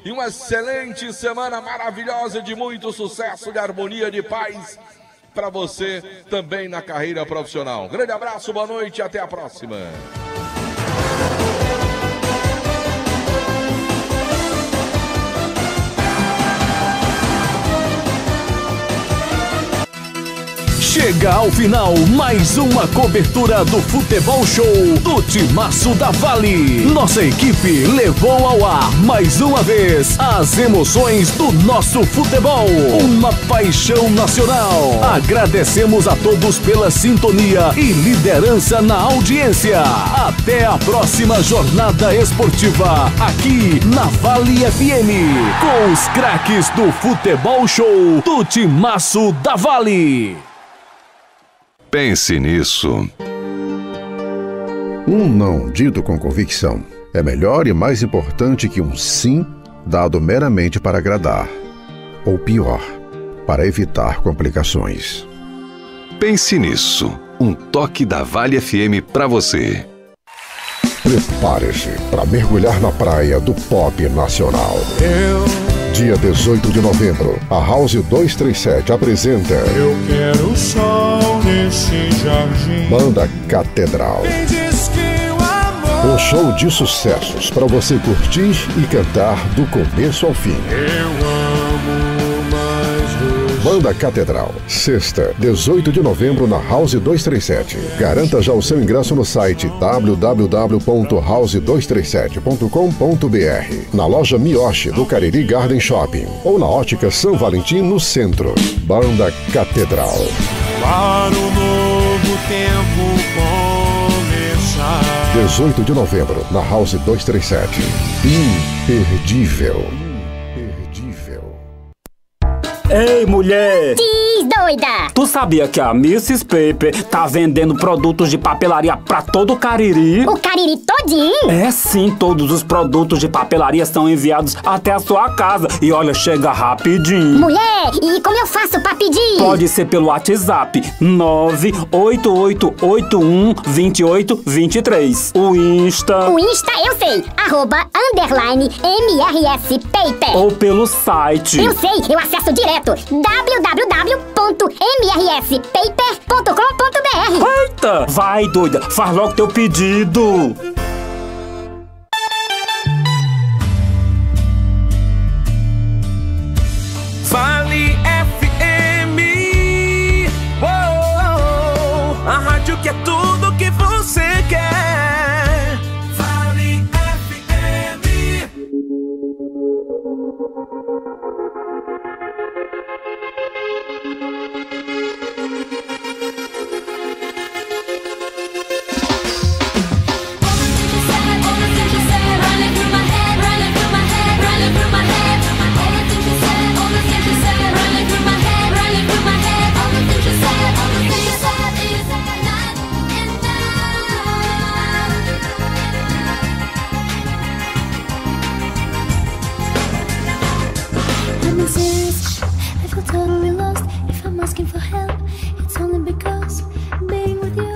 e uma excelente semana maravilhosa de muito sucesso, de harmonia, de paz para você também na carreira profissional. Um grande abraço, boa noite e até a próxima. Chega ao final mais uma cobertura do Futebol Show do Timaço da Vale. Nossa equipe levou ao ar mais uma vez as emoções do nosso futebol. Uma paixão nacional. Agradecemos a todos pela sintonia e liderança na audiência. Até a próxima jornada esportiva aqui na Vale FM. Com os craques do Futebol Show do Timaço da Vale. Pense nisso. Um não dito com convicção é melhor e mais importante que um sim dado meramente para agradar. Ou pior, para evitar complicações. Pense nisso. Um toque da Vale FM para você. Prepare-se para mergulhar na praia do pop nacional. Dia 18 de novembro, a House 237 apresenta Eu quero o sol nesse jardim. Banda Catedral. Um show de sucessos para você curtir e cantar do começo ao fim. Banda Catedral, sexta, 18 de novembro na House 237. Garanta já o seu ingresso no site www.house237.com.br, na loja Miyoshi do Cariri Garden Shopping ou na Ótica São Valentim no centro. Banda Catedral. Para o novo tempo começar. 18 de novembro na House 237. Imperdível. Ei, mulher! Diz, doida! Tu sabia que a Mrs. Paper tá vendendo produtos de papelaria pra todo o Cariri? O Cariri todinho? É sim, todos os produtos de papelaria são enviados até a sua casa. E olha, chega rapidinho. Mulher, e como eu faço pra pedir? Pode ser pelo WhatsApp 988812823. O Insta eu sei, @_MRS Paper. Ou pelo site. Eu sei, eu acesso direto. www.mrspaper.com.br. Eita! Vai, doida, faz logo teu pedido. Vale FM, a rádio que é tudo que você quer. Vale FM. I'm serious. I feel totally lost. If I'm asking for help, it's only because being with you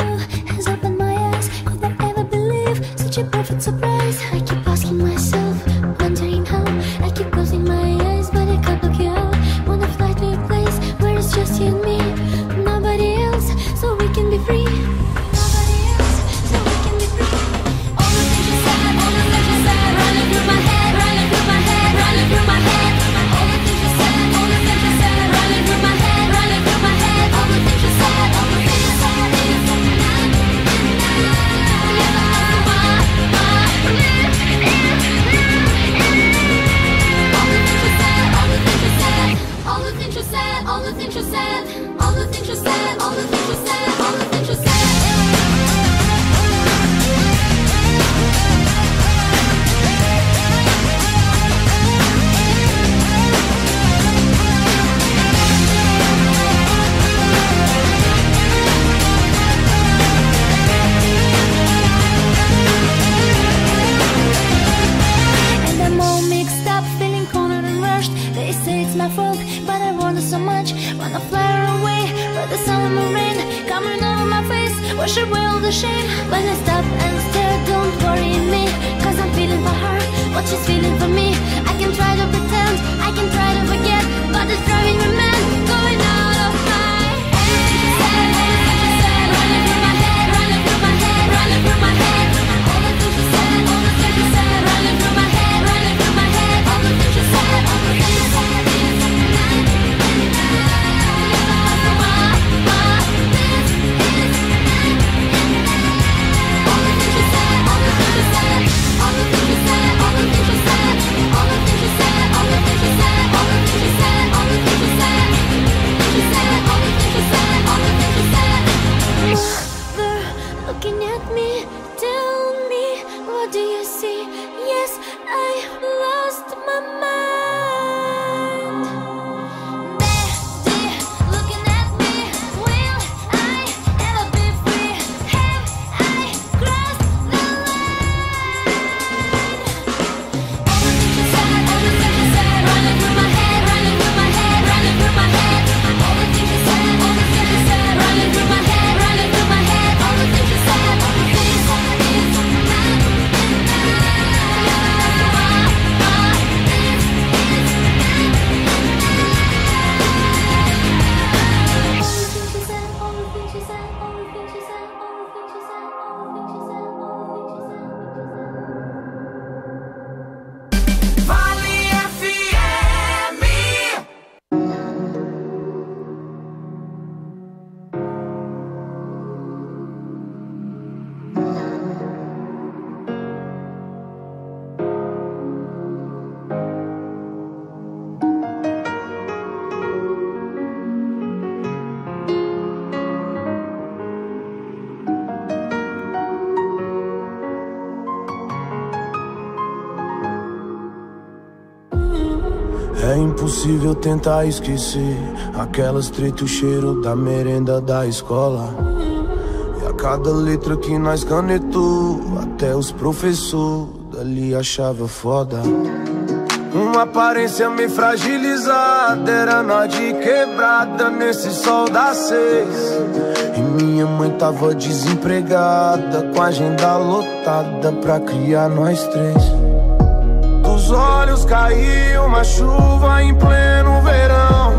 has opened my eyes. Could I ever believe such a perfect surprise? I keep asking myself, wondering how. I keep closing my eyes, but I can't look you out. Wanna fly to a place where it's just you and me, nobody else, so we can be free. Nobody else, so we can be free. All the things you said, running through my head, running through my head, running through my head. All the things you said, running through my head, running through my head. All the things you said, É impossível tentar esquecer aquelas tretas, o cheiro da merenda da escola. E a cada letra que nós canetou, até os professores dali achavam foda. Uma aparência meio fragilizada, era nós de quebrada nesse sol das 6. E minha mãe tava desempregada, com a agenda lotada pra criar nós 3. Dos olhos caiu uma chuva em pleno verão.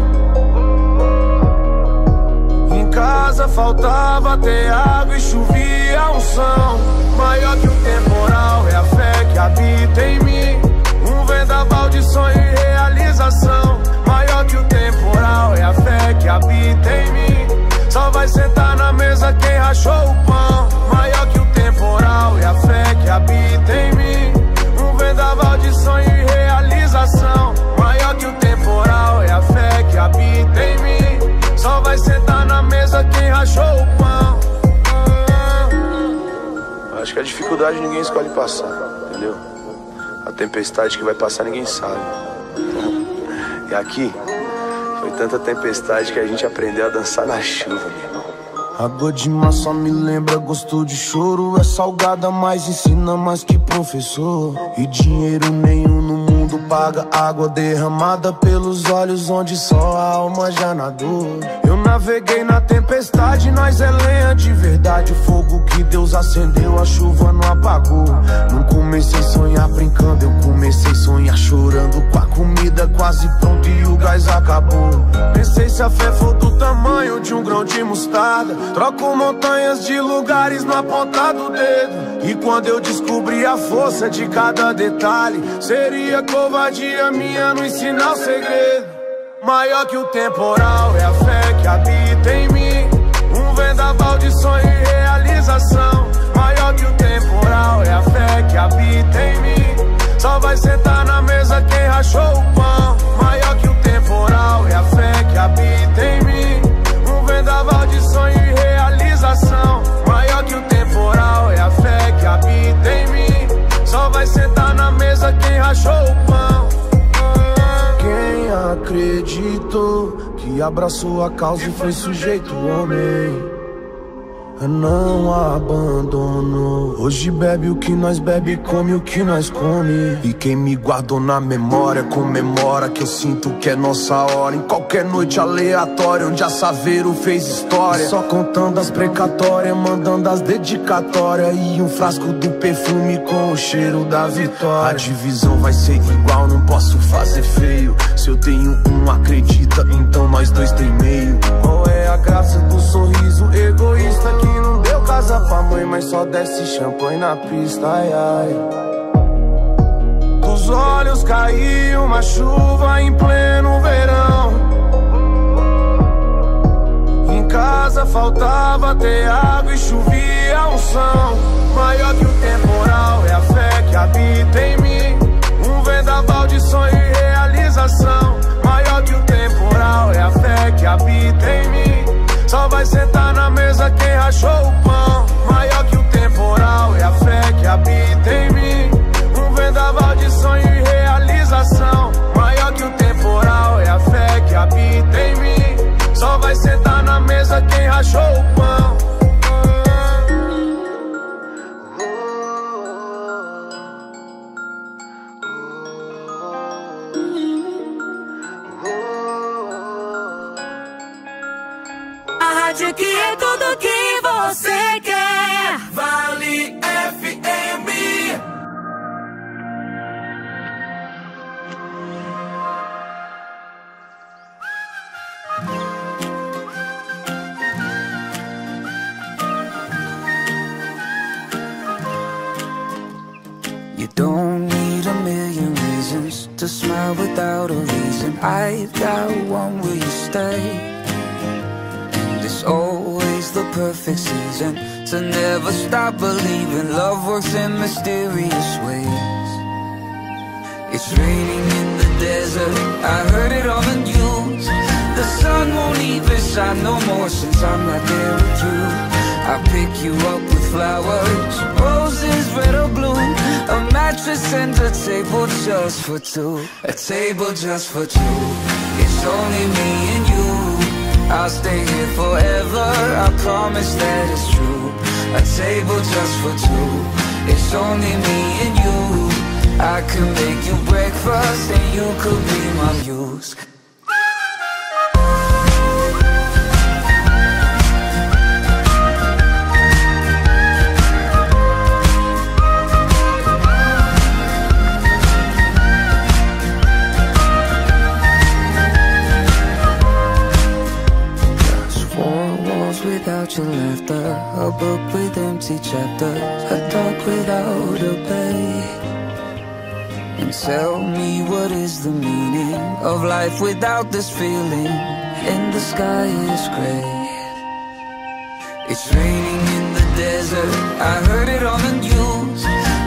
Em casa faltava ter água e chovia unção. Maior que o temporal é a fé que habita em mim. Um vendaval de sonho e realização. Maior que o temporal é a fé que habita em mim. Só vai sentar na mesa quem rachou o pão. Maior que o temporal é a fé que habita em mim. Um vendaval de sonho e realização. Maior que o temporal é a fé que habita em mim. Só vai sentar na mesa quem rachou o pão. Acho que a dificuldade ninguém escolhe passar, entendeu? A tempestade que vai passar ninguém sabe. E aqui foi tanta tempestade que a gente aprendeu a dançar na chuva, meu irmão. Água de mar só me lembra gosto de choro. É salgada, mas ensina mais que professor. E dinheiro nenhum no mundo paga água derramada pelos olhos onde só a alma já nadou. Eu naveguei na tempestade, nós é lenha de verdade. O fogo que Deus acendeu, a chuva não apagou. Não comecei a sonhar brincando, eu comecei a sonhar chorando. Com a comida quase pronta e o gás acabou. Pensei se a fé for do tamanho de um grão de mostarda, troco montanhas de lugares na ponta do dedo. E quando eu descobri a força de cada detalhe, seria covardia minha não ensinar o segredo. Maior que o temporal é a fé que habita em mim. Um vendaval de sonho e realização. Maior que o temporal é a fé que habita em mim. Só vai sentar na mesa quem rachou o pão. Maior que o temporal é a fé que habita em mim. Um vendaval de sonho e realização. Maior que o temporal é a fé que habita em mim. Só vai sentar na mesa quem rachou o pão. Quem acreditou que abraçou a causa e foi sujeito homem, não abandonou. Hoje bebe o que nós bebe, come o que nós come. E quem me guardou na memória comemora que eu sinto que é nossa hora. Em qualquer noite aleatória onde a Saveiro fez história, só contando as precatórias, mandando as dedicatórias. E um frasco do perfume com o cheiro da vitória. A divisão vai ser igual, não posso fazer feio. Se eu tenho um, acredita, então nós dois tem meio. Qual é a graça do sorriso egoísta que não deu casa pra mãe, mas só desce champanhe na pista, ai, ai. Dos olhos caiu uma chuva em pleno verão. Em casa faltava ter água e chovia unção. Maior que o temporal é a fé que habita em mim. Um vendaval de sonho e realização. Maior que o temporal é a fé que habita em mim. Só vai sentar na mesa quem rachou o pão. Maior que o temporal é a fé que habita em mim. Um vendaval de sonho e realização. Maior que o temporal é a fé que habita em mim. Só vai sentar na mesa quem rachou o pão. Rádio que é tudo que você quer. Vale FM. You don't need a million reasons to smile without a reason. I've got one, will you stay? It's always the perfect season to never stop believing. Love works in mysterious ways. It's raining in the desert, I heard it on the news. The sun won't even shine no more since I'm not there with you. I pick you up with flowers, roses, red or blue, a mattress and a table just for two, a table just for two. It's only me and you, I'll stay here forever, I promise that it's true. A table just for two, it's only me and you. I could make you breakfast and you could be my muse. Without your laughter, a book with empty chapters, a dog without a bay. And tell me, what is the meaning of life without this feeling? And the sky is gray. It's raining in the desert, I heard it on the news.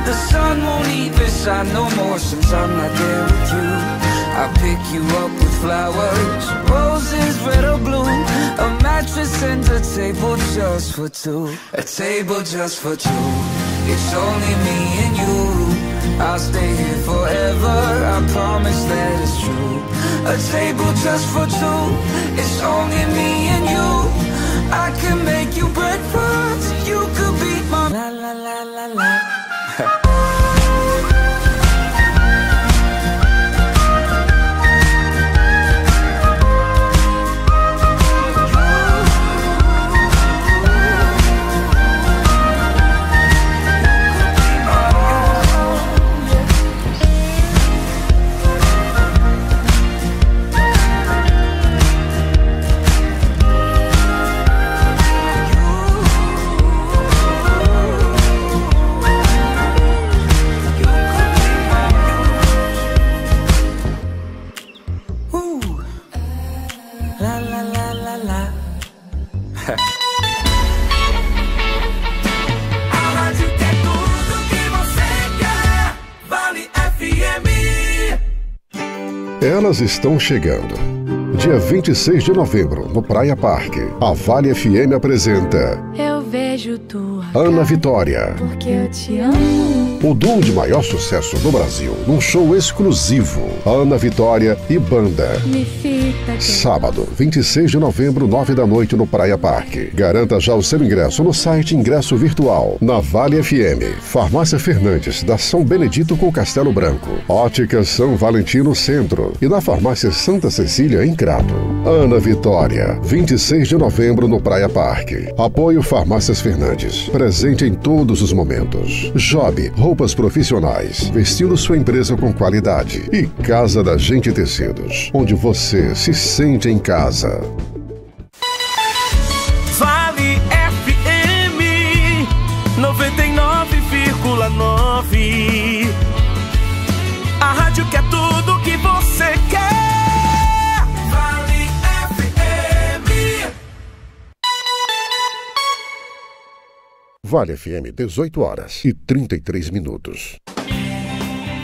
The sun won't even shine no more since I'm not there with you. I pick you up with flowers, roses, red or blue, a mattress and a table just for two, a table just for two. It's only me and you, I'll stay here forever, I promise that it's true. A table just for two, it's only me and you. I can make you breakfast, you could be my la la la la la. Elas estão chegando. Dia 26 de novembro, no Praia Parque, a Vale FM apresenta Eu vejo tua Ana Vitória, porque eu te amo. o duo de maior sucesso no Brasil, num show exclusivo. Ana Vitória e Banda. Me fita. Sábado, 26 de novembro, 9 da noite, no Praia Parque. Garanta já o seu ingresso no site Ingresso Virtual, na Vale FM, Farmácia Fernandes, da São Benedito com Castelo Branco, Ótica São Valentino Centro e na Farmácia Santa Cecília em Crato. Ana Vitória, 26 de novembro, no Praia Parque. Apoio Farmácias Fernandes, presente em todos os momentos. Job, roupas profissionais, vestindo sua empresa com qualidade. E Casa da Gente Tecidos, onde você se sente em casa. Vale FM 99,9. A rádio que é tudo que você quer. Vale FM. Vale FM, 18 horas e 33 minutos.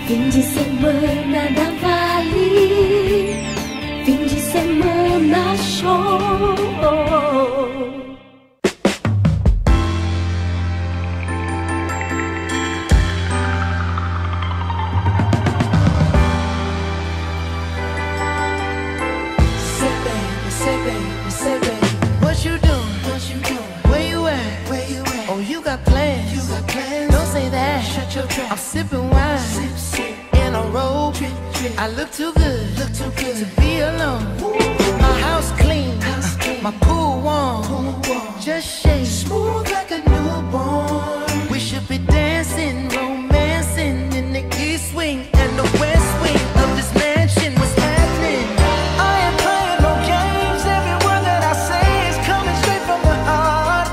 Fim de semana da Vale, fim de semana show. Say baby, what you doing? Where you at? Oh, you got plans. Don't say that. Shut your trap. I'm sipping wine. In a robe. I look too good to be alone. My house clean. My pool warm. Just shake smooth like a newborn. We should be dancing, romancing in the east wing and the west wing of this mansion. What's happening? I ain't playing no games. Every word that I say is coming straight from the heart.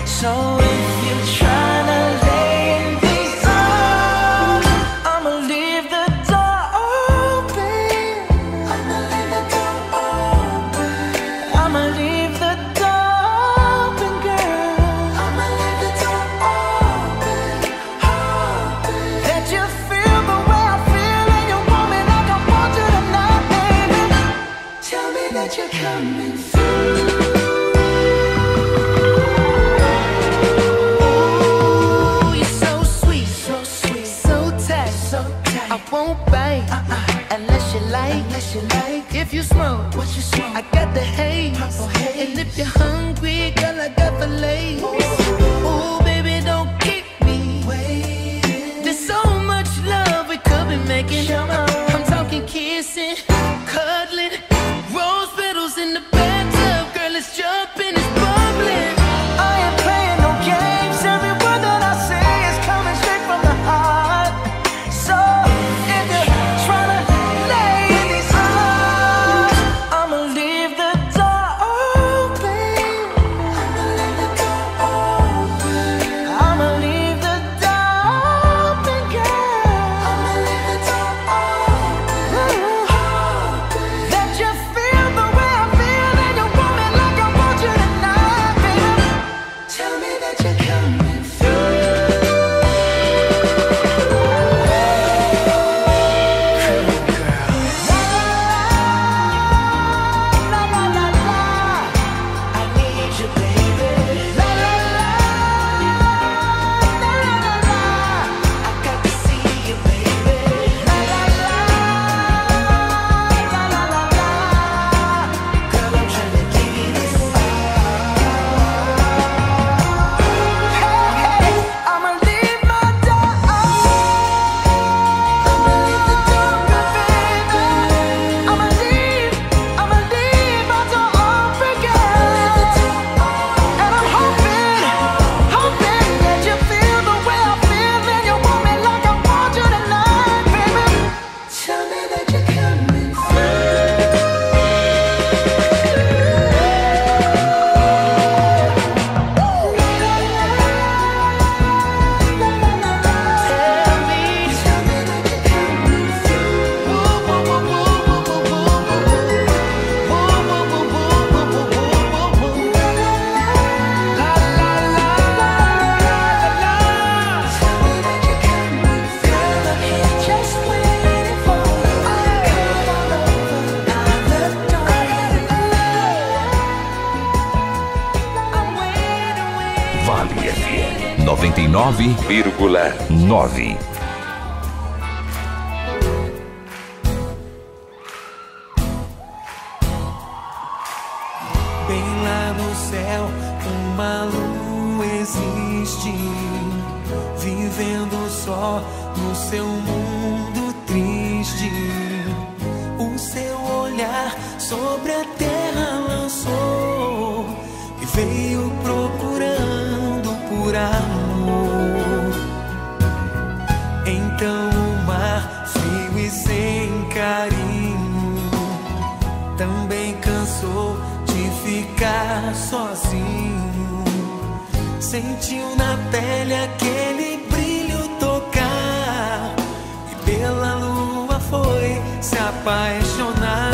So if you're trying to lay in these arms, I'ma leave the door open. I'ma leave the door open. I'ma leave the door open, girl. I'ma leave the door open, open. That you feel the way I I won't bite unless you like. If you smoke, I got the haze. And if you're hungry, girl, I got fillets. Ooh, baby, don't keep me waiting. There's so much love we could be making. I'm talking kissing, cuddling, rose petals in the bathtub. Girl, let's jump in, it's bubbling. I ain't playing no games. Every word that I say is coming straight from the heart. So if you're trying to lay in these arms, I'ma leave the door open. I'ma leave the door open, girl. That you feel the way I feel, and you want me like I want you tonight, baby. Tell me that you're coming through. I need you, baby. I got to see you, baby. Girl, I'm trying to give you this. Hey, I'ma leave my door open. I'ma leave the door open, baby. I'ma leave my door open, girl. And I'm hoping that you feel the way I feel, and you want me like I want you tonight, baby. Tell me that you're coming Vale FM 99,9. Bem lá no céu, uma lua existe, vivendo só no seu mundo triste. O seu olhar sobre a terra lançou e veio procurando por amor. Então o mar frio e sem carinho também cansou de ficar sozinho. Sentiu na pele aquele brilho tocar e pela lua foi se apaixonar.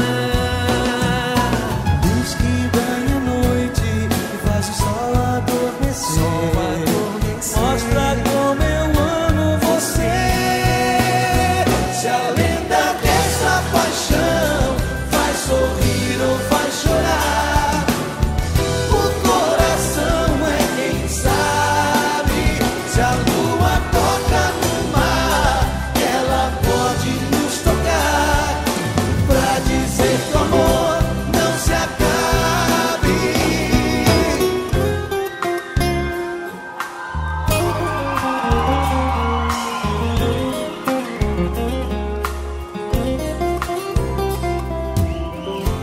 Luz que banha a noite e faz o sol adormecer. Mostra como eu amo você. Se a lenda dessa paixão faz sorrir ou faz chorar, o coração é quem sabe. Se a lua toca no mar, ela pode nos tocar, pra dizer que o amor não se acabe.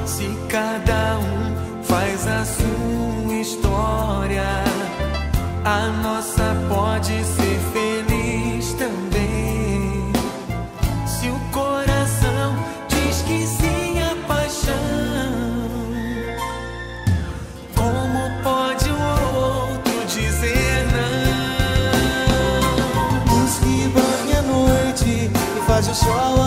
Se cada faz a sua história, a nossa pode ser feliz também. Se o coração diz que sim à paixão, como pode o outro dizer não? Luz que banha a noite e faz o sol